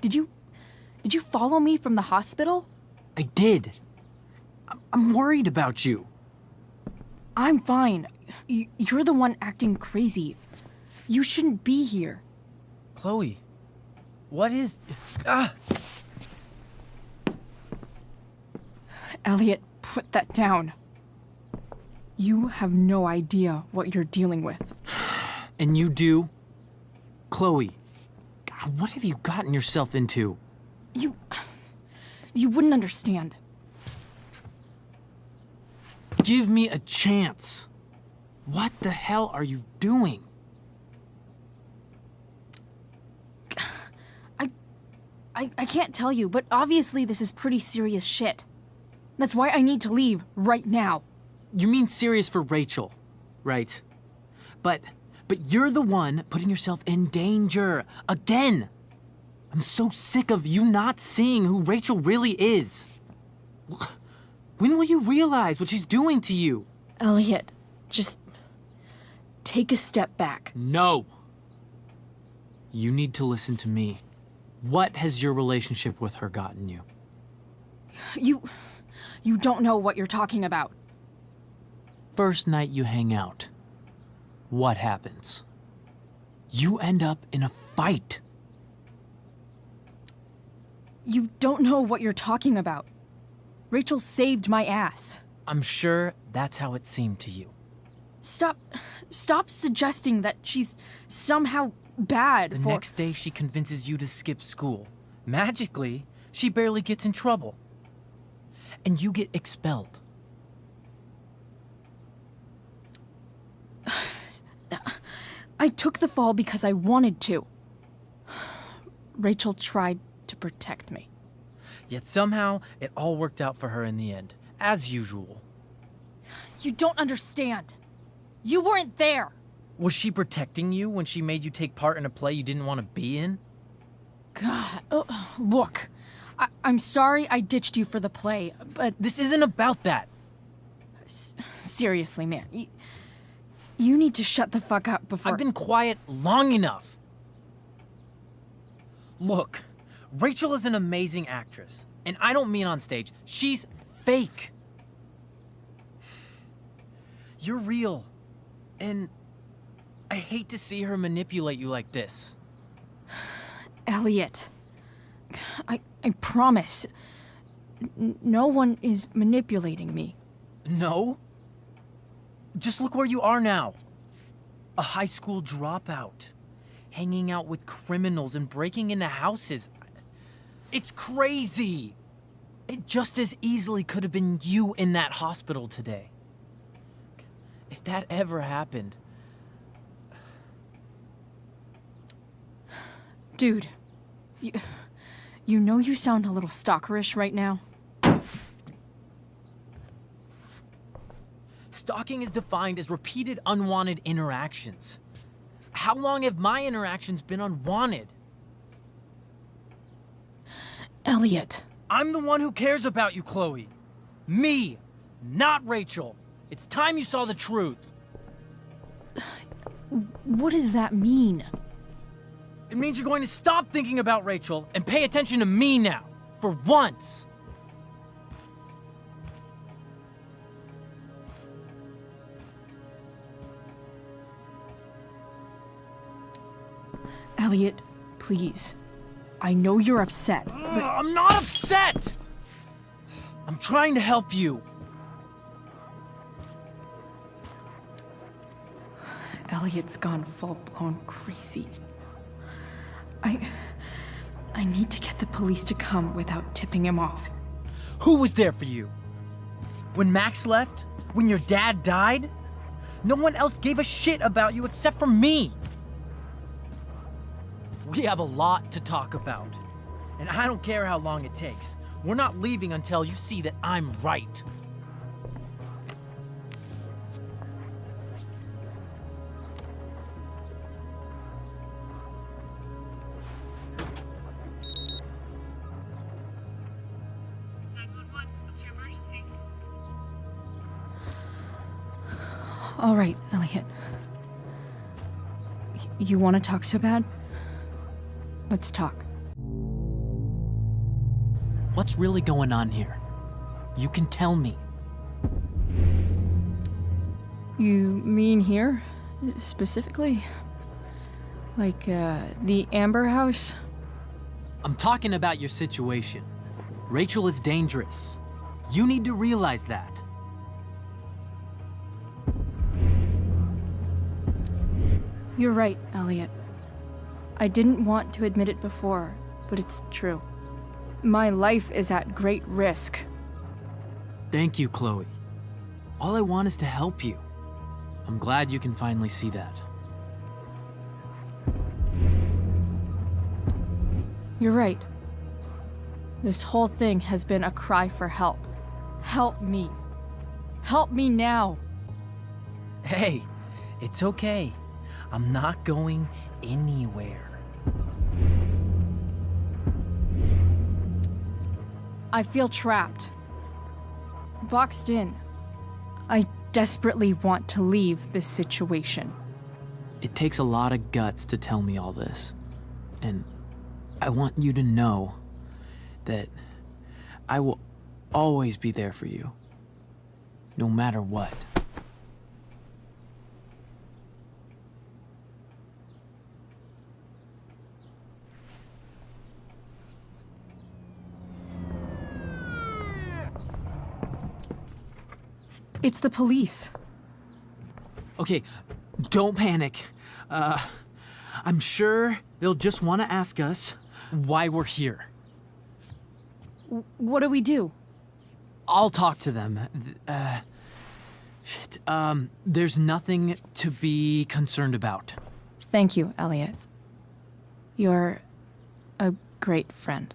Did you follow me from the hospital? I did. I'm worried about you. I'm fine. You're the one acting crazy. You shouldn't be here. Chloe, what is... Ah! Elliot, put that down. You have no idea what you're dealing with. And you do? Chloe, God, what have you gotten yourself into? You wouldn't understand. Give me a chance. What the hell are you doing? I can't tell you, but obviously this is pretty serious shit. That's why I need to leave right now. You mean serious for Rachel, right? But you're the one putting yourself in danger again. I'm so sick of you not seeing who Rachel really is. When will you realize what she's doing to you? Elliot, just take a step back. No. You need to listen to me. What has your relationship with her gotten you? You don't know what you're talking about. First night you hang out, what happens? You end up in a fight. You don't know what you're talking about. Rachel saved my ass. I'm sure that's how it seemed to you. Stop suggesting that she's somehow bad The next day she convinces you to skip school. Magically, she barely gets in trouble. And you get expelled. I took the fall because I wanted to. Rachel tried to protect me. Yet somehow, it all worked out for her in the end, as usual. You don't understand. You weren't there. Was she protecting you when she made you take part in a play you didn't want to be in? God, look. I'm sorry I ditched you for the play, but... This isn't about that. Seriously, man. You need to shut the fuck up before... I've been quiet long enough. Look, Rachel is an amazing actress. And I don't mean on stage. She's fake. You're real. And I hate to see her manipulate you like this. Elliot, I promise. No one is manipulating me. No? Just look where you are now. A high school dropout. Hanging out with criminals and breaking into houses. It's crazy. It just as easily could have been you in that hospital today. If that ever happened... Dude, you know you sound a little stalkerish right now? Stalking is defined as repeated unwanted interactions. How long have my interactions been unwanted? Elliot. I'm the one who cares about you, Chloe. Me, not Rachel. It's time you saw the truth. What does that mean? It means you're going to stop thinking about Rachel and pay attention to me now, for once. Elliot, please. I know you're upset, but... I'm not upset! I'm trying to help you. Elliot's gone full-blown crazy. I need to get the police to come without tipping him off. Who was there for you? When Max left? When your dad died? No one else gave a shit about you except for me. We have a lot to talk about. And I don't care how long it takes. We're not leaving until you see that I'm right. All right, Elliot. You want to talk so bad? Let's talk. What's really going on here? You can tell me. You mean here? Specifically? Like, the Amber House? I'm talking about your situation. Rachel is dangerous. You need to realize that. You're right, Elliot. I didn't want to admit it before, but it's true. My life is at great risk. Thank you, Chloe. All I want is to help you. I'm glad you can finally see that. You're right. This whole thing has been a cry for help. Help me. Help me now. Hey, it's okay. I'm not going anywhere. I feel trapped. Boxed in. I desperately want to leave this situation. It takes a lot of guts to tell me all this. And I want you to know that I will always be there for you, no matter what. It's the police. Okay, don't panic. I'm sure they'll just want to ask us why we're here. What do we do? I'll talk to them. Shit. There's nothing to be concerned about. Thank you, Elliot. You're a great friend.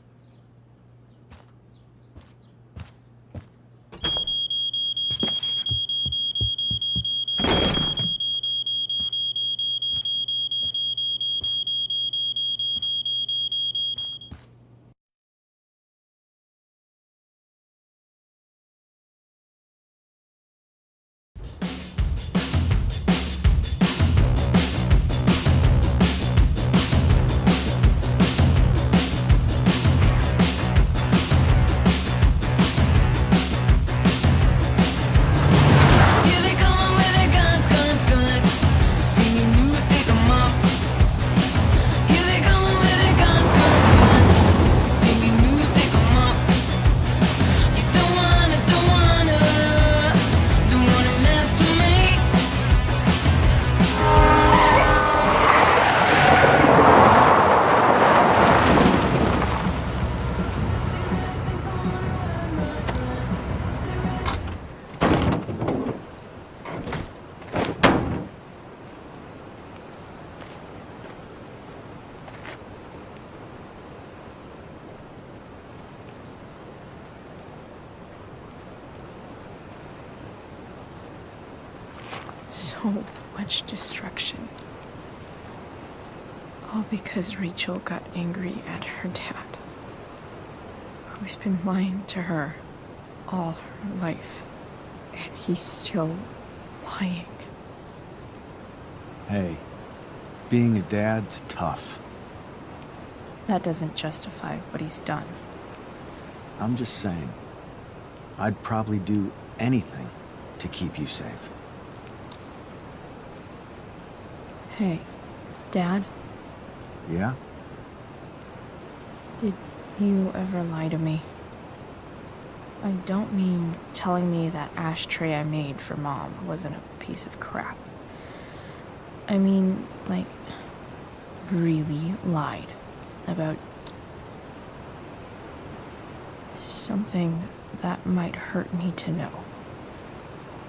So much destruction. All because Rachel got angry at her dad, who's been lying to her all her life. And he's still lying. Hey, being a dad's tough. That doesn't justify what he's done. I'm just saying, I'd probably do anything to keep you safe. Hey, Dad, Yeah? did you ever lie to me? I don't mean telling me that ashtray I made for Mom wasn't a piece of crap. I mean, like, really lied about Something that might hurt me to know.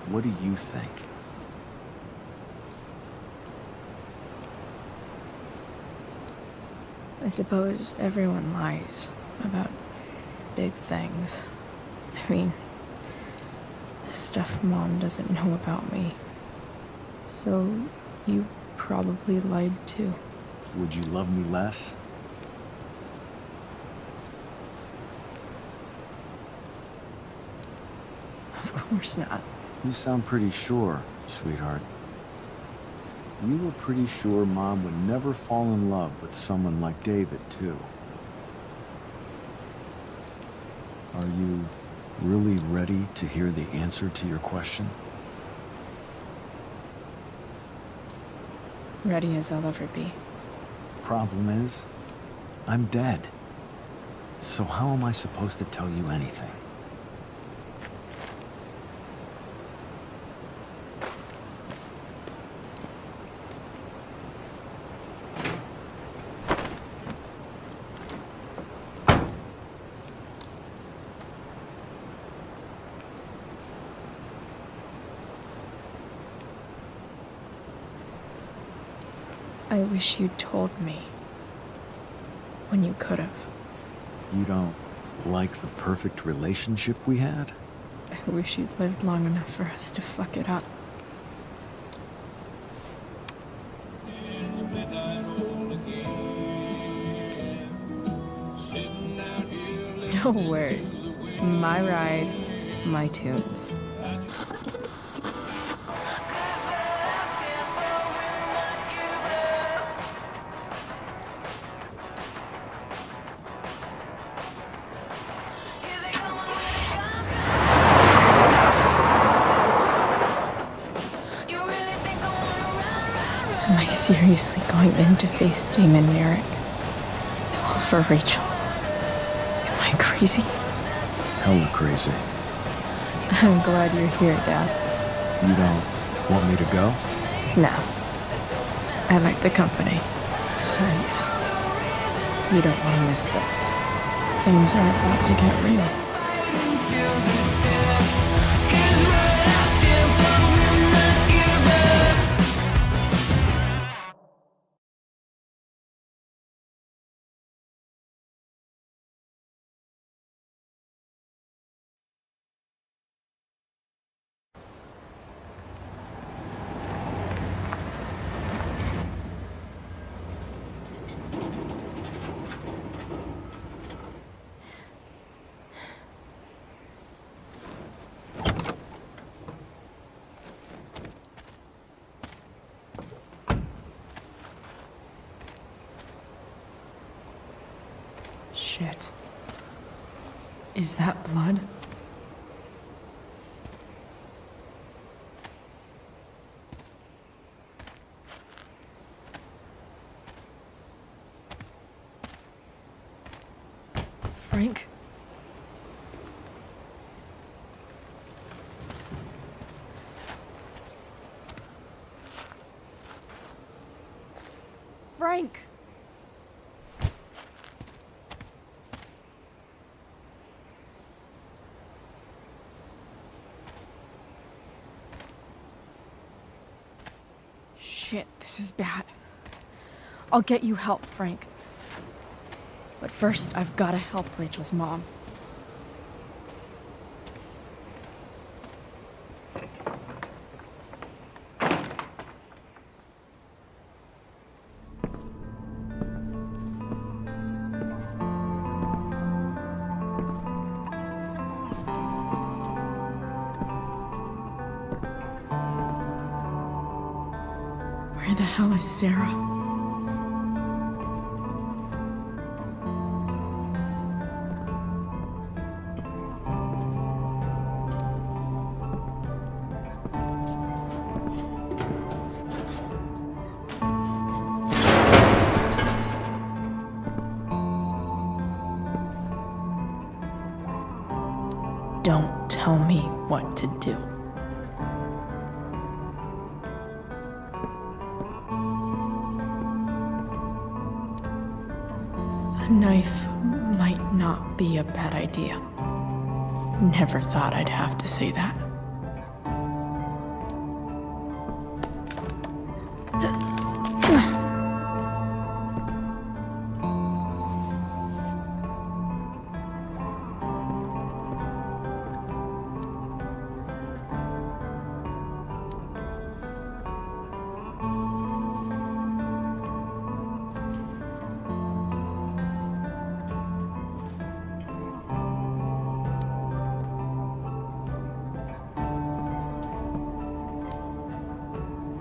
What do you think? I suppose everyone lies about big things. I mean, the stuff Mom doesn't know about me. So, you probably lied too. Would you love me less? Of course not. You sound pretty sure, sweetheart. You were pretty sure Mom would never fall in love with someone like David, too. Are you really ready to hear the answer to your question? Ready as I'll ever be. Problem is, I'm dead. So how am I supposed to tell you anything? I wish you'd told me. When you could have. You don't like the perfect relationship we had? I wish you'd lived long enough for us to fuck it up. No word. My ride, my tunes. Am I seriously going in to face Damon Merrick? All for Rachel? Am I crazy? Hella crazy. I'm glad you're here, Dad. You don't want me to go? No. I like the company. Besides, you don't want to miss this. Things are about to get real. Shit. Is that blood? Frank? Frank! Shit, this is bad. I'll get you help, Frank. But first, I've gotta help Rachel's mom. Where the hell is Sarah? Don't tell me what to do. A knife might not be a bad idea. Never thought I'd have to say that.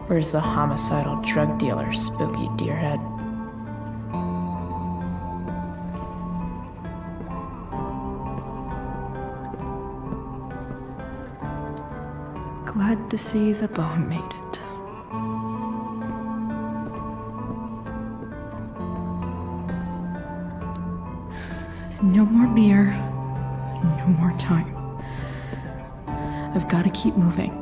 Where's the homicidal drug dealer, spooky deerhead? Glad to see the bone made it. No more beer, no more time. I've got to keep moving.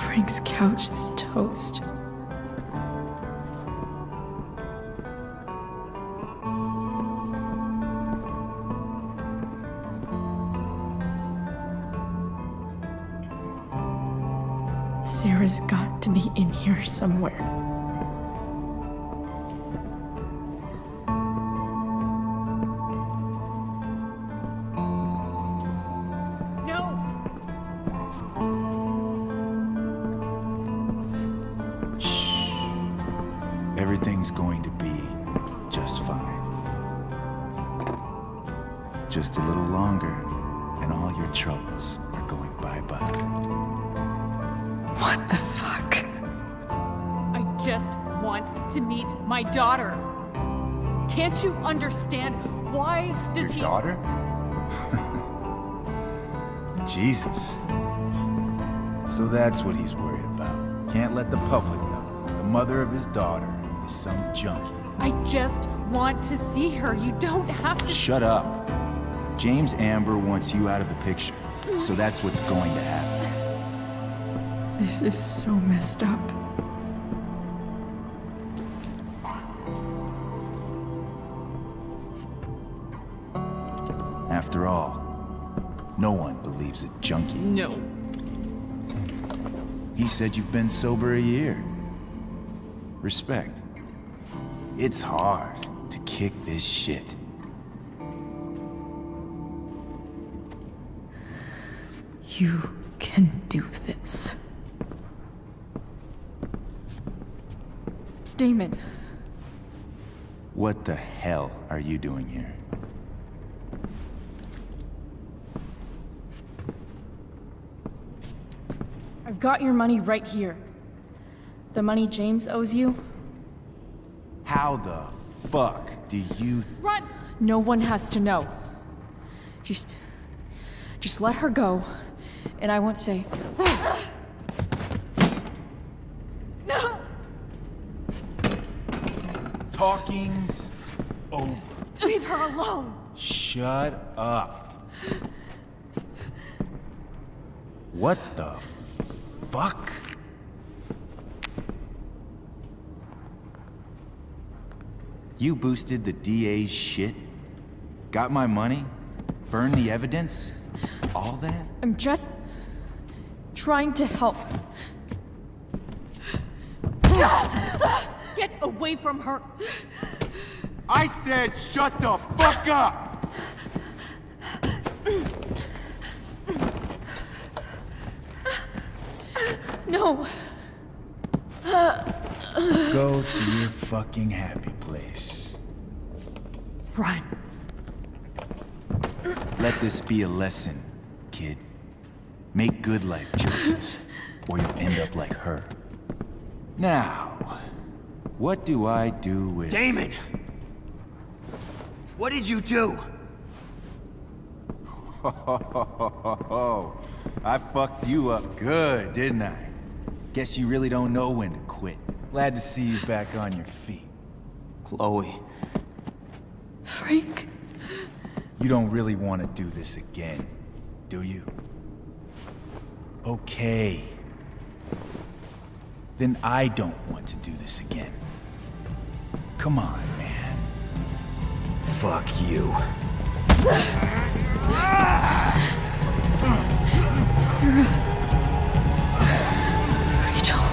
Frank's couch is toast. Sarah's got to be in here somewhere. Everything's going to be just fine. Just a little longer, and all your troubles are going bye-bye. What the fuck? I just want to meet my daughter. Can't you understand? Why does Your daughter? Jesus. So that's what he's worried about. Can't let the public know. The mother of his daughter is some junkie. I just want to see her. You don't have to. Shut up. James Amber wants you out of the picture, so that's what's going to happen. This is so messed up. After all, no one believes a junkie. No. He said you've been sober a year. Respect. It's hard to kick this shit. You can do this. Damon. What the hell are you doing here? I've got your money right here. The money James owes you. How the fuck do you... Run! No one has to know. Just let her go, and I won't say... No! Talking's over. Leave her alone! Shut up. What the fuck? You boosted the DA's shit? Got my money? Burned the evidence? All that? I'm just trying to help. Get away from her! I said shut the fuck up! No. Go to your fucking happy place. Run. Let this be a lesson, kid. Make good life choices, or you'll end up like her. Now, what do I do with... Damon! What did you do? I fucked you up good, didn't I? Guess you really don't know when to quit. Glad to see you back on your feet. Chloe. Frank. You don't really want to do this again, do you? Okay. then I don't want to do this again. Come on, man. Fuck you. Sarah. Rachel.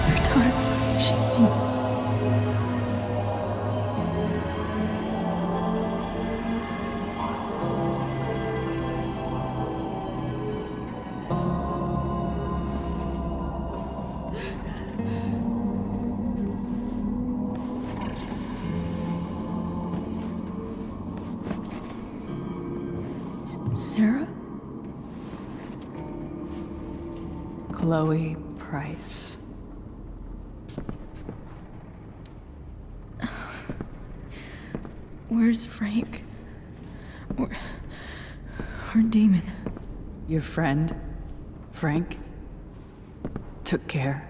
Your daughter. She... Sarah? Chloe Price. Where's Frank? Or Damon? Your friend, Frank, took care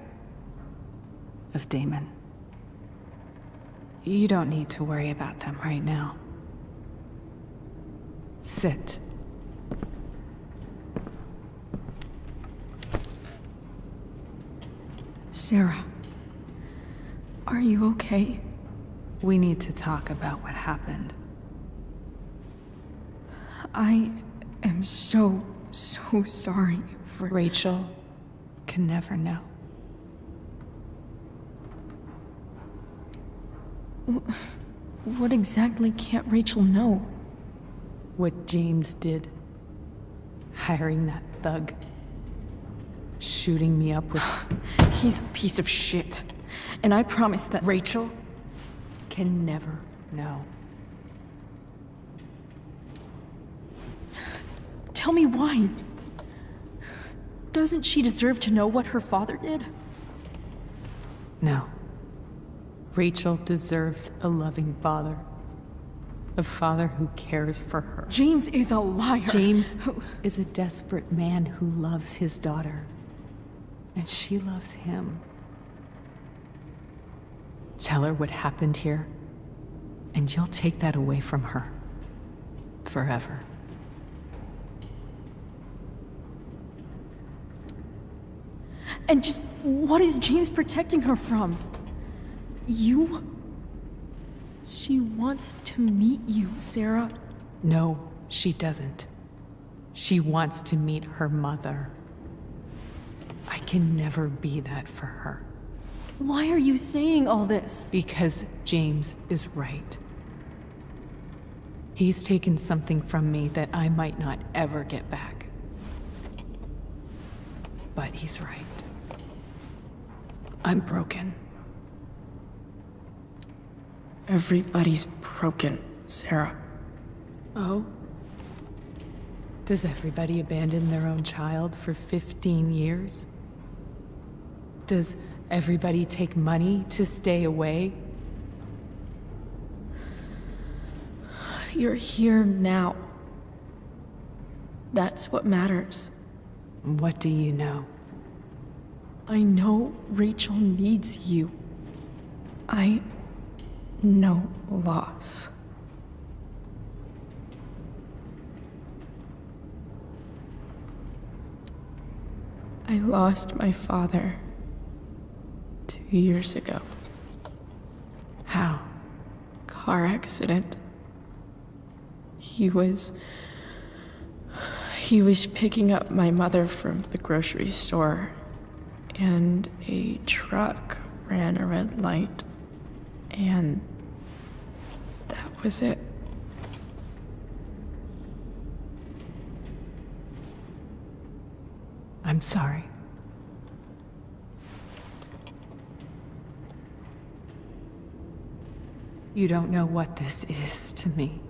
of Damon. You don't need to worry about them right now. Sit. Sarah, are you okay? We need to talk about what happened. I am so sorry for... Rachel can never know. What exactly can't Rachel know? What James did. Hiring that thug. Shooting me up with... He's a piece of shit. And I promise that... Rachel can never know. Tell me why. Doesn't she deserve to know what her father did? No. Rachel deserves a loving father. A father who cares for her. James is a liar. James is a desperate man who loves his daughter. And she loves him. Tell her what happened here, and you'll take that away from her. Forever. And just what is James protecting her from? You? She wants to meet you, Sarah. No, she doesn't. She wants to meet her mother. I can never be that for her. Why are you saying all this? Because James is right. He's taken something from me that I might not ever get back. But he's right. I'm broken. Everybody's broken, Sarah. Oh? Does everybody abandon their own child for 15 years? Does everybody take money to stay away? You're here now. That's what matters. What do you know? I know Rachel needs you. I know loss. I lost my father 2 years ago. How? Car accident. He was picking up my mother from the grocery store, and a truck ran a red light, and that was it. I'm sorry. You don't know what this is to me.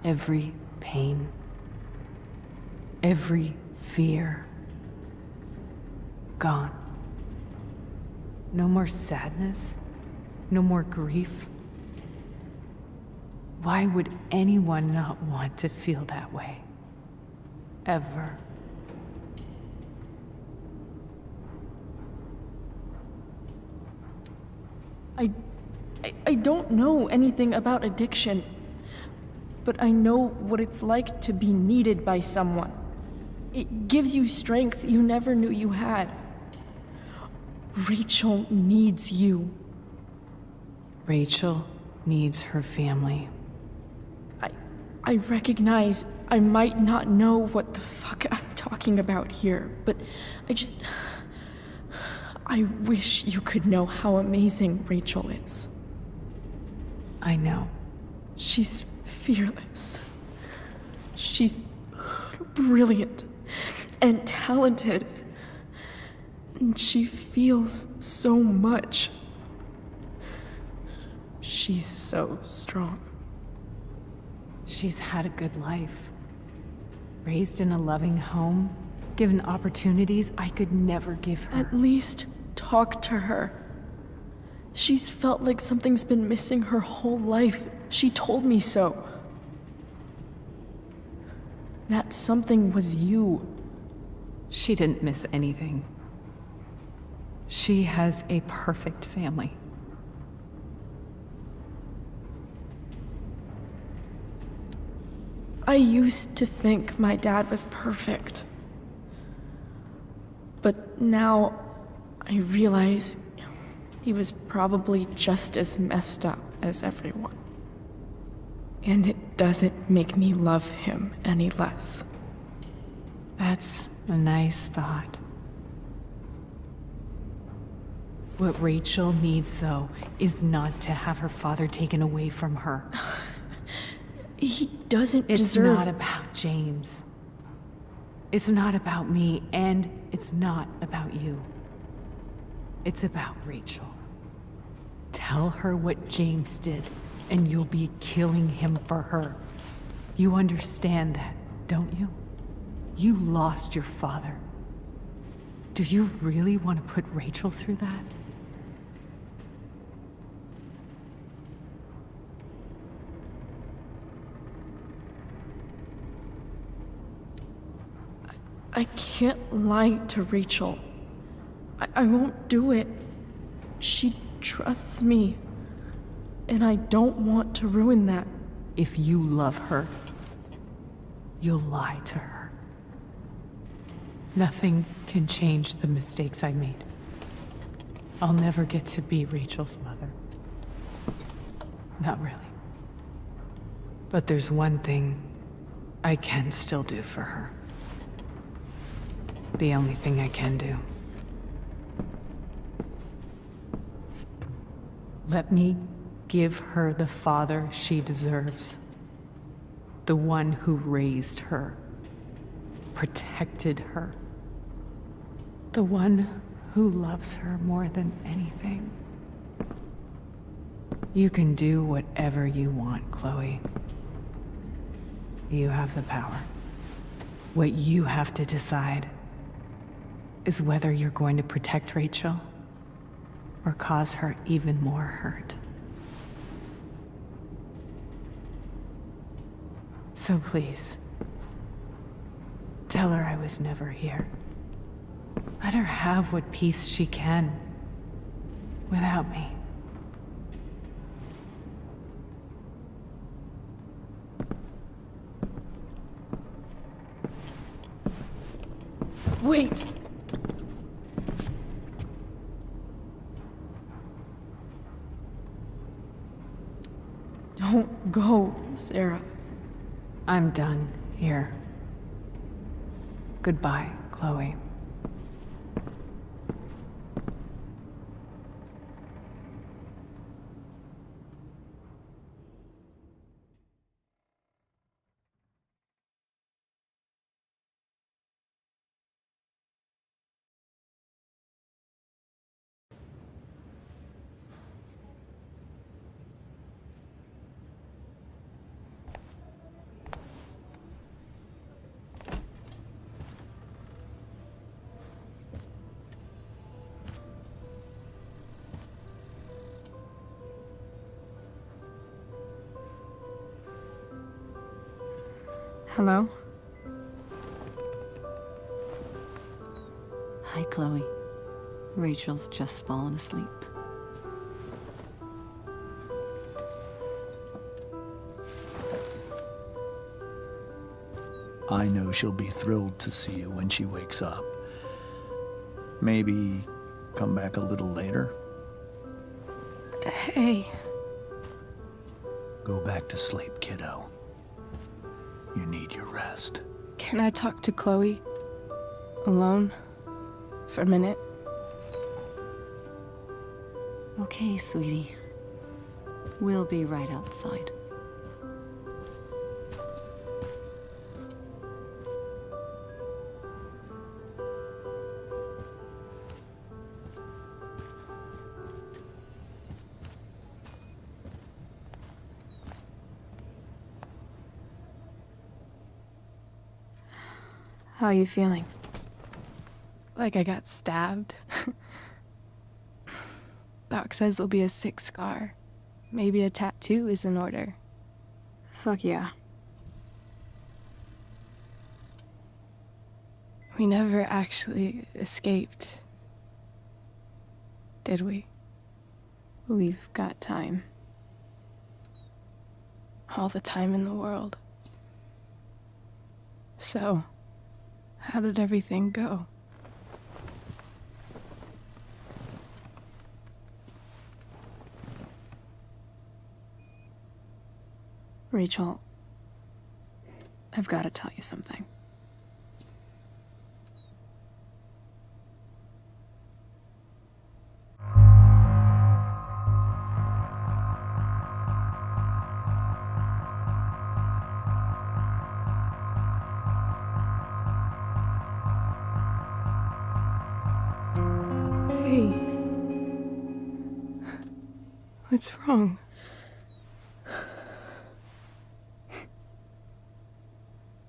Every pain, every fear, gone. No more sadness, no more grief. Why would anyone not want to feel that way? Ever. I don't know anything about addiction, but I know what it's like to be needed by someone. It gives you strength you never knew you had. Rachel needs you. Rachel needs her family. I recognize I might not know what the fuck I'm talking about here, but I wish you could know how amazing Rachel is. I know. She's fearless. She's brilliant and talented. And she feels so much. She's so strong. She's had a good life. Raised in a loving home, given opportunities I could never give her. At least talk to her. She's felt like something's been missing her whole life. She told me so. That something was you. She didn't miss anything. She has a perfect family. I used to think my dad was perfect. But now I realize he was probably just as messed up as everyone. And it doesn't make me love him any less. That's a nice thought. What Rachel needs, though, is not to have her father taken away from her. He doesn't It's deserve... not about James. It's not about me, and it's not about you. It's about Rachel. Tell her what James did, and you'll be killing him for her. You understand that, don't you? You lost your father. Do you really want to put Rachel through that? I can't lie to Rachel. I won't do it. She trusts me. And I don't want to ruin that. If you love her, you'll lie to her. Nothing can change the mistakes I made. I'll never get to be Rachel's mother. Not really. But there's one thing I can still do for her. The only thing I can do. Let me give her the father she deserves. The one who raised her, protected her. The one who loves her more than anything. You can do whatever you want, Chloe. You have the power. What you have to decide is whether you're going to protect Rachel or cause her even more hurt. So please, tell her I was never here. Let her have what peace she can without me. Wait! Don't go, Sarah. I'm done here. Goodbye, Chloe. Hello? Hi, Chloe. Rachel's just fallen asleep. I know she'll be thrilled to see you when she wakes up. Maybe come back a little later? Hey. Go back to sleep, kiddo. You need your rest. Can I talk to Chloe? Alone? For a minute? Okay, sweetie. We'll be right outside. How are you feeling? Like I got stabbed? Doc says there'll be a sick scar. Maybe a tattoo is in order. Fuck yeah. We never actually escaped, did we? We've got time. All the time in the world. So, how did everything go? Rachel, I've got to tell you something. Hey. What's wrong?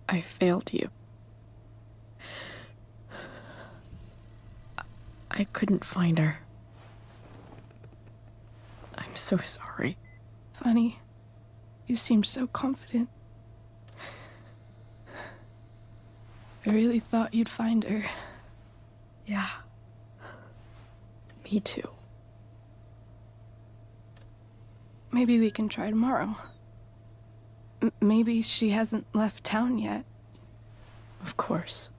I failed you. I couldn't find her. I'm so sorry. Funny. You seemed so confident. I really thought you'd find her. Yeah. Me too. Maybe we can try tomorrow. Maybe she hasn't left town yet. Of course.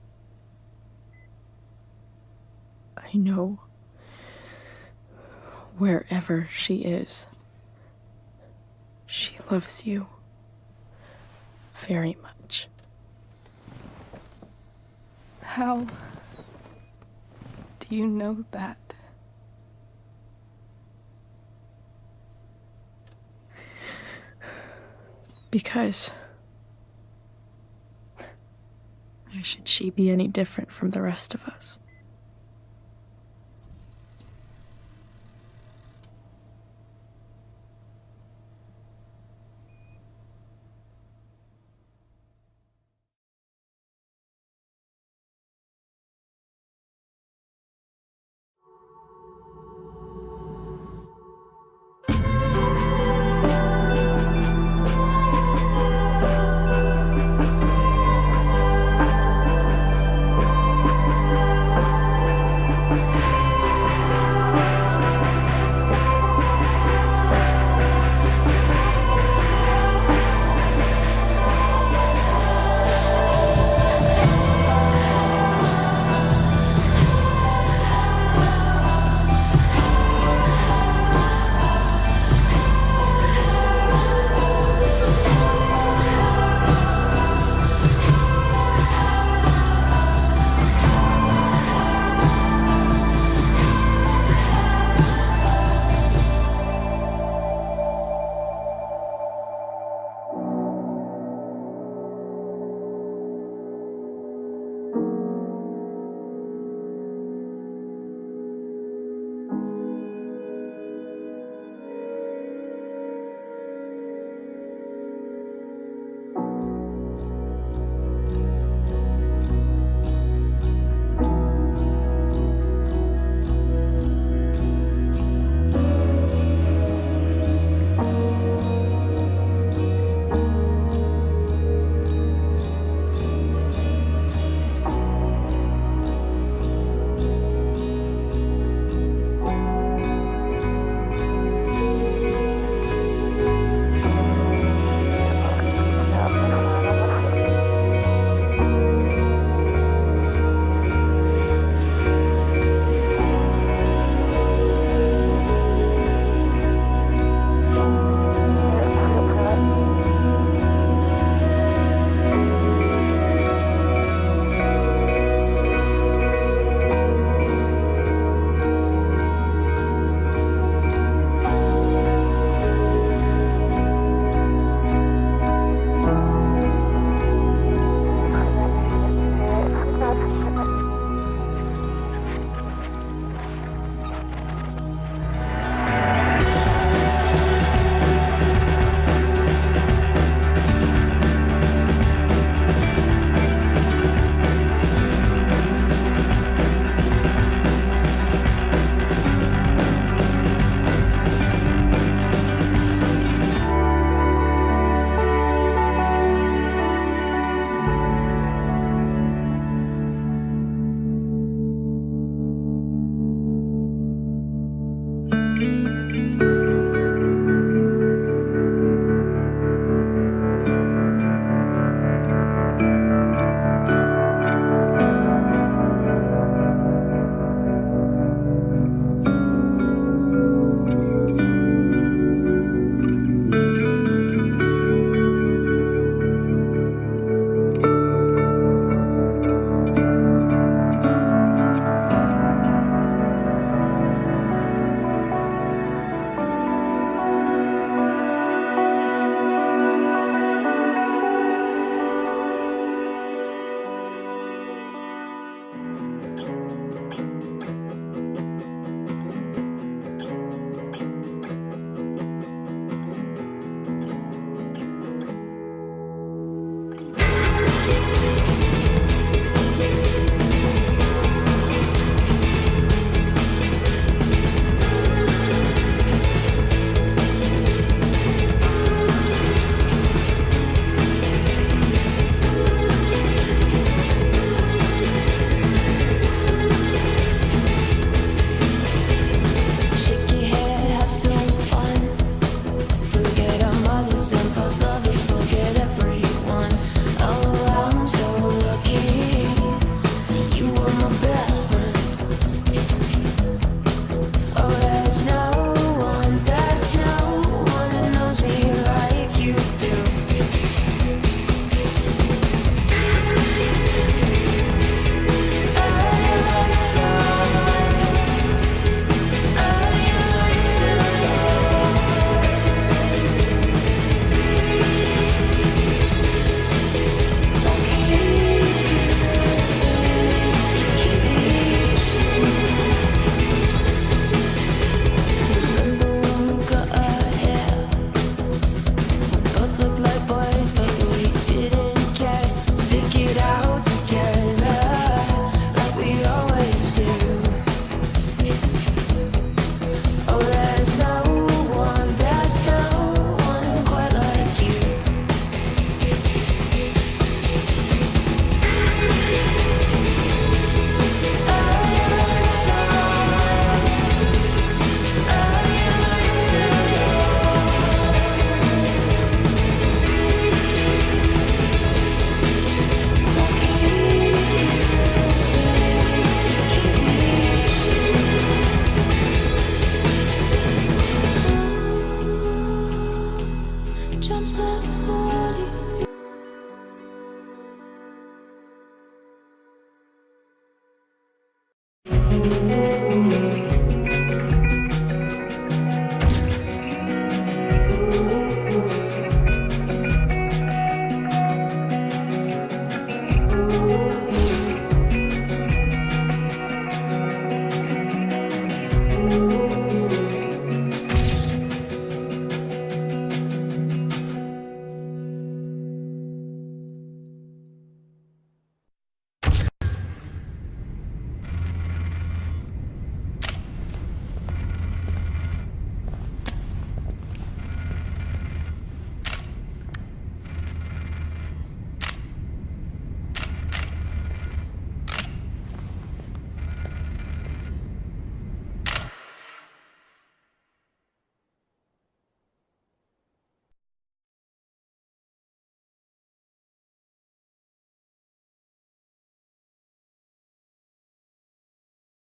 I know wherever she is, she loves you very much. How do you know that? Because why should she be any different from the rest of us?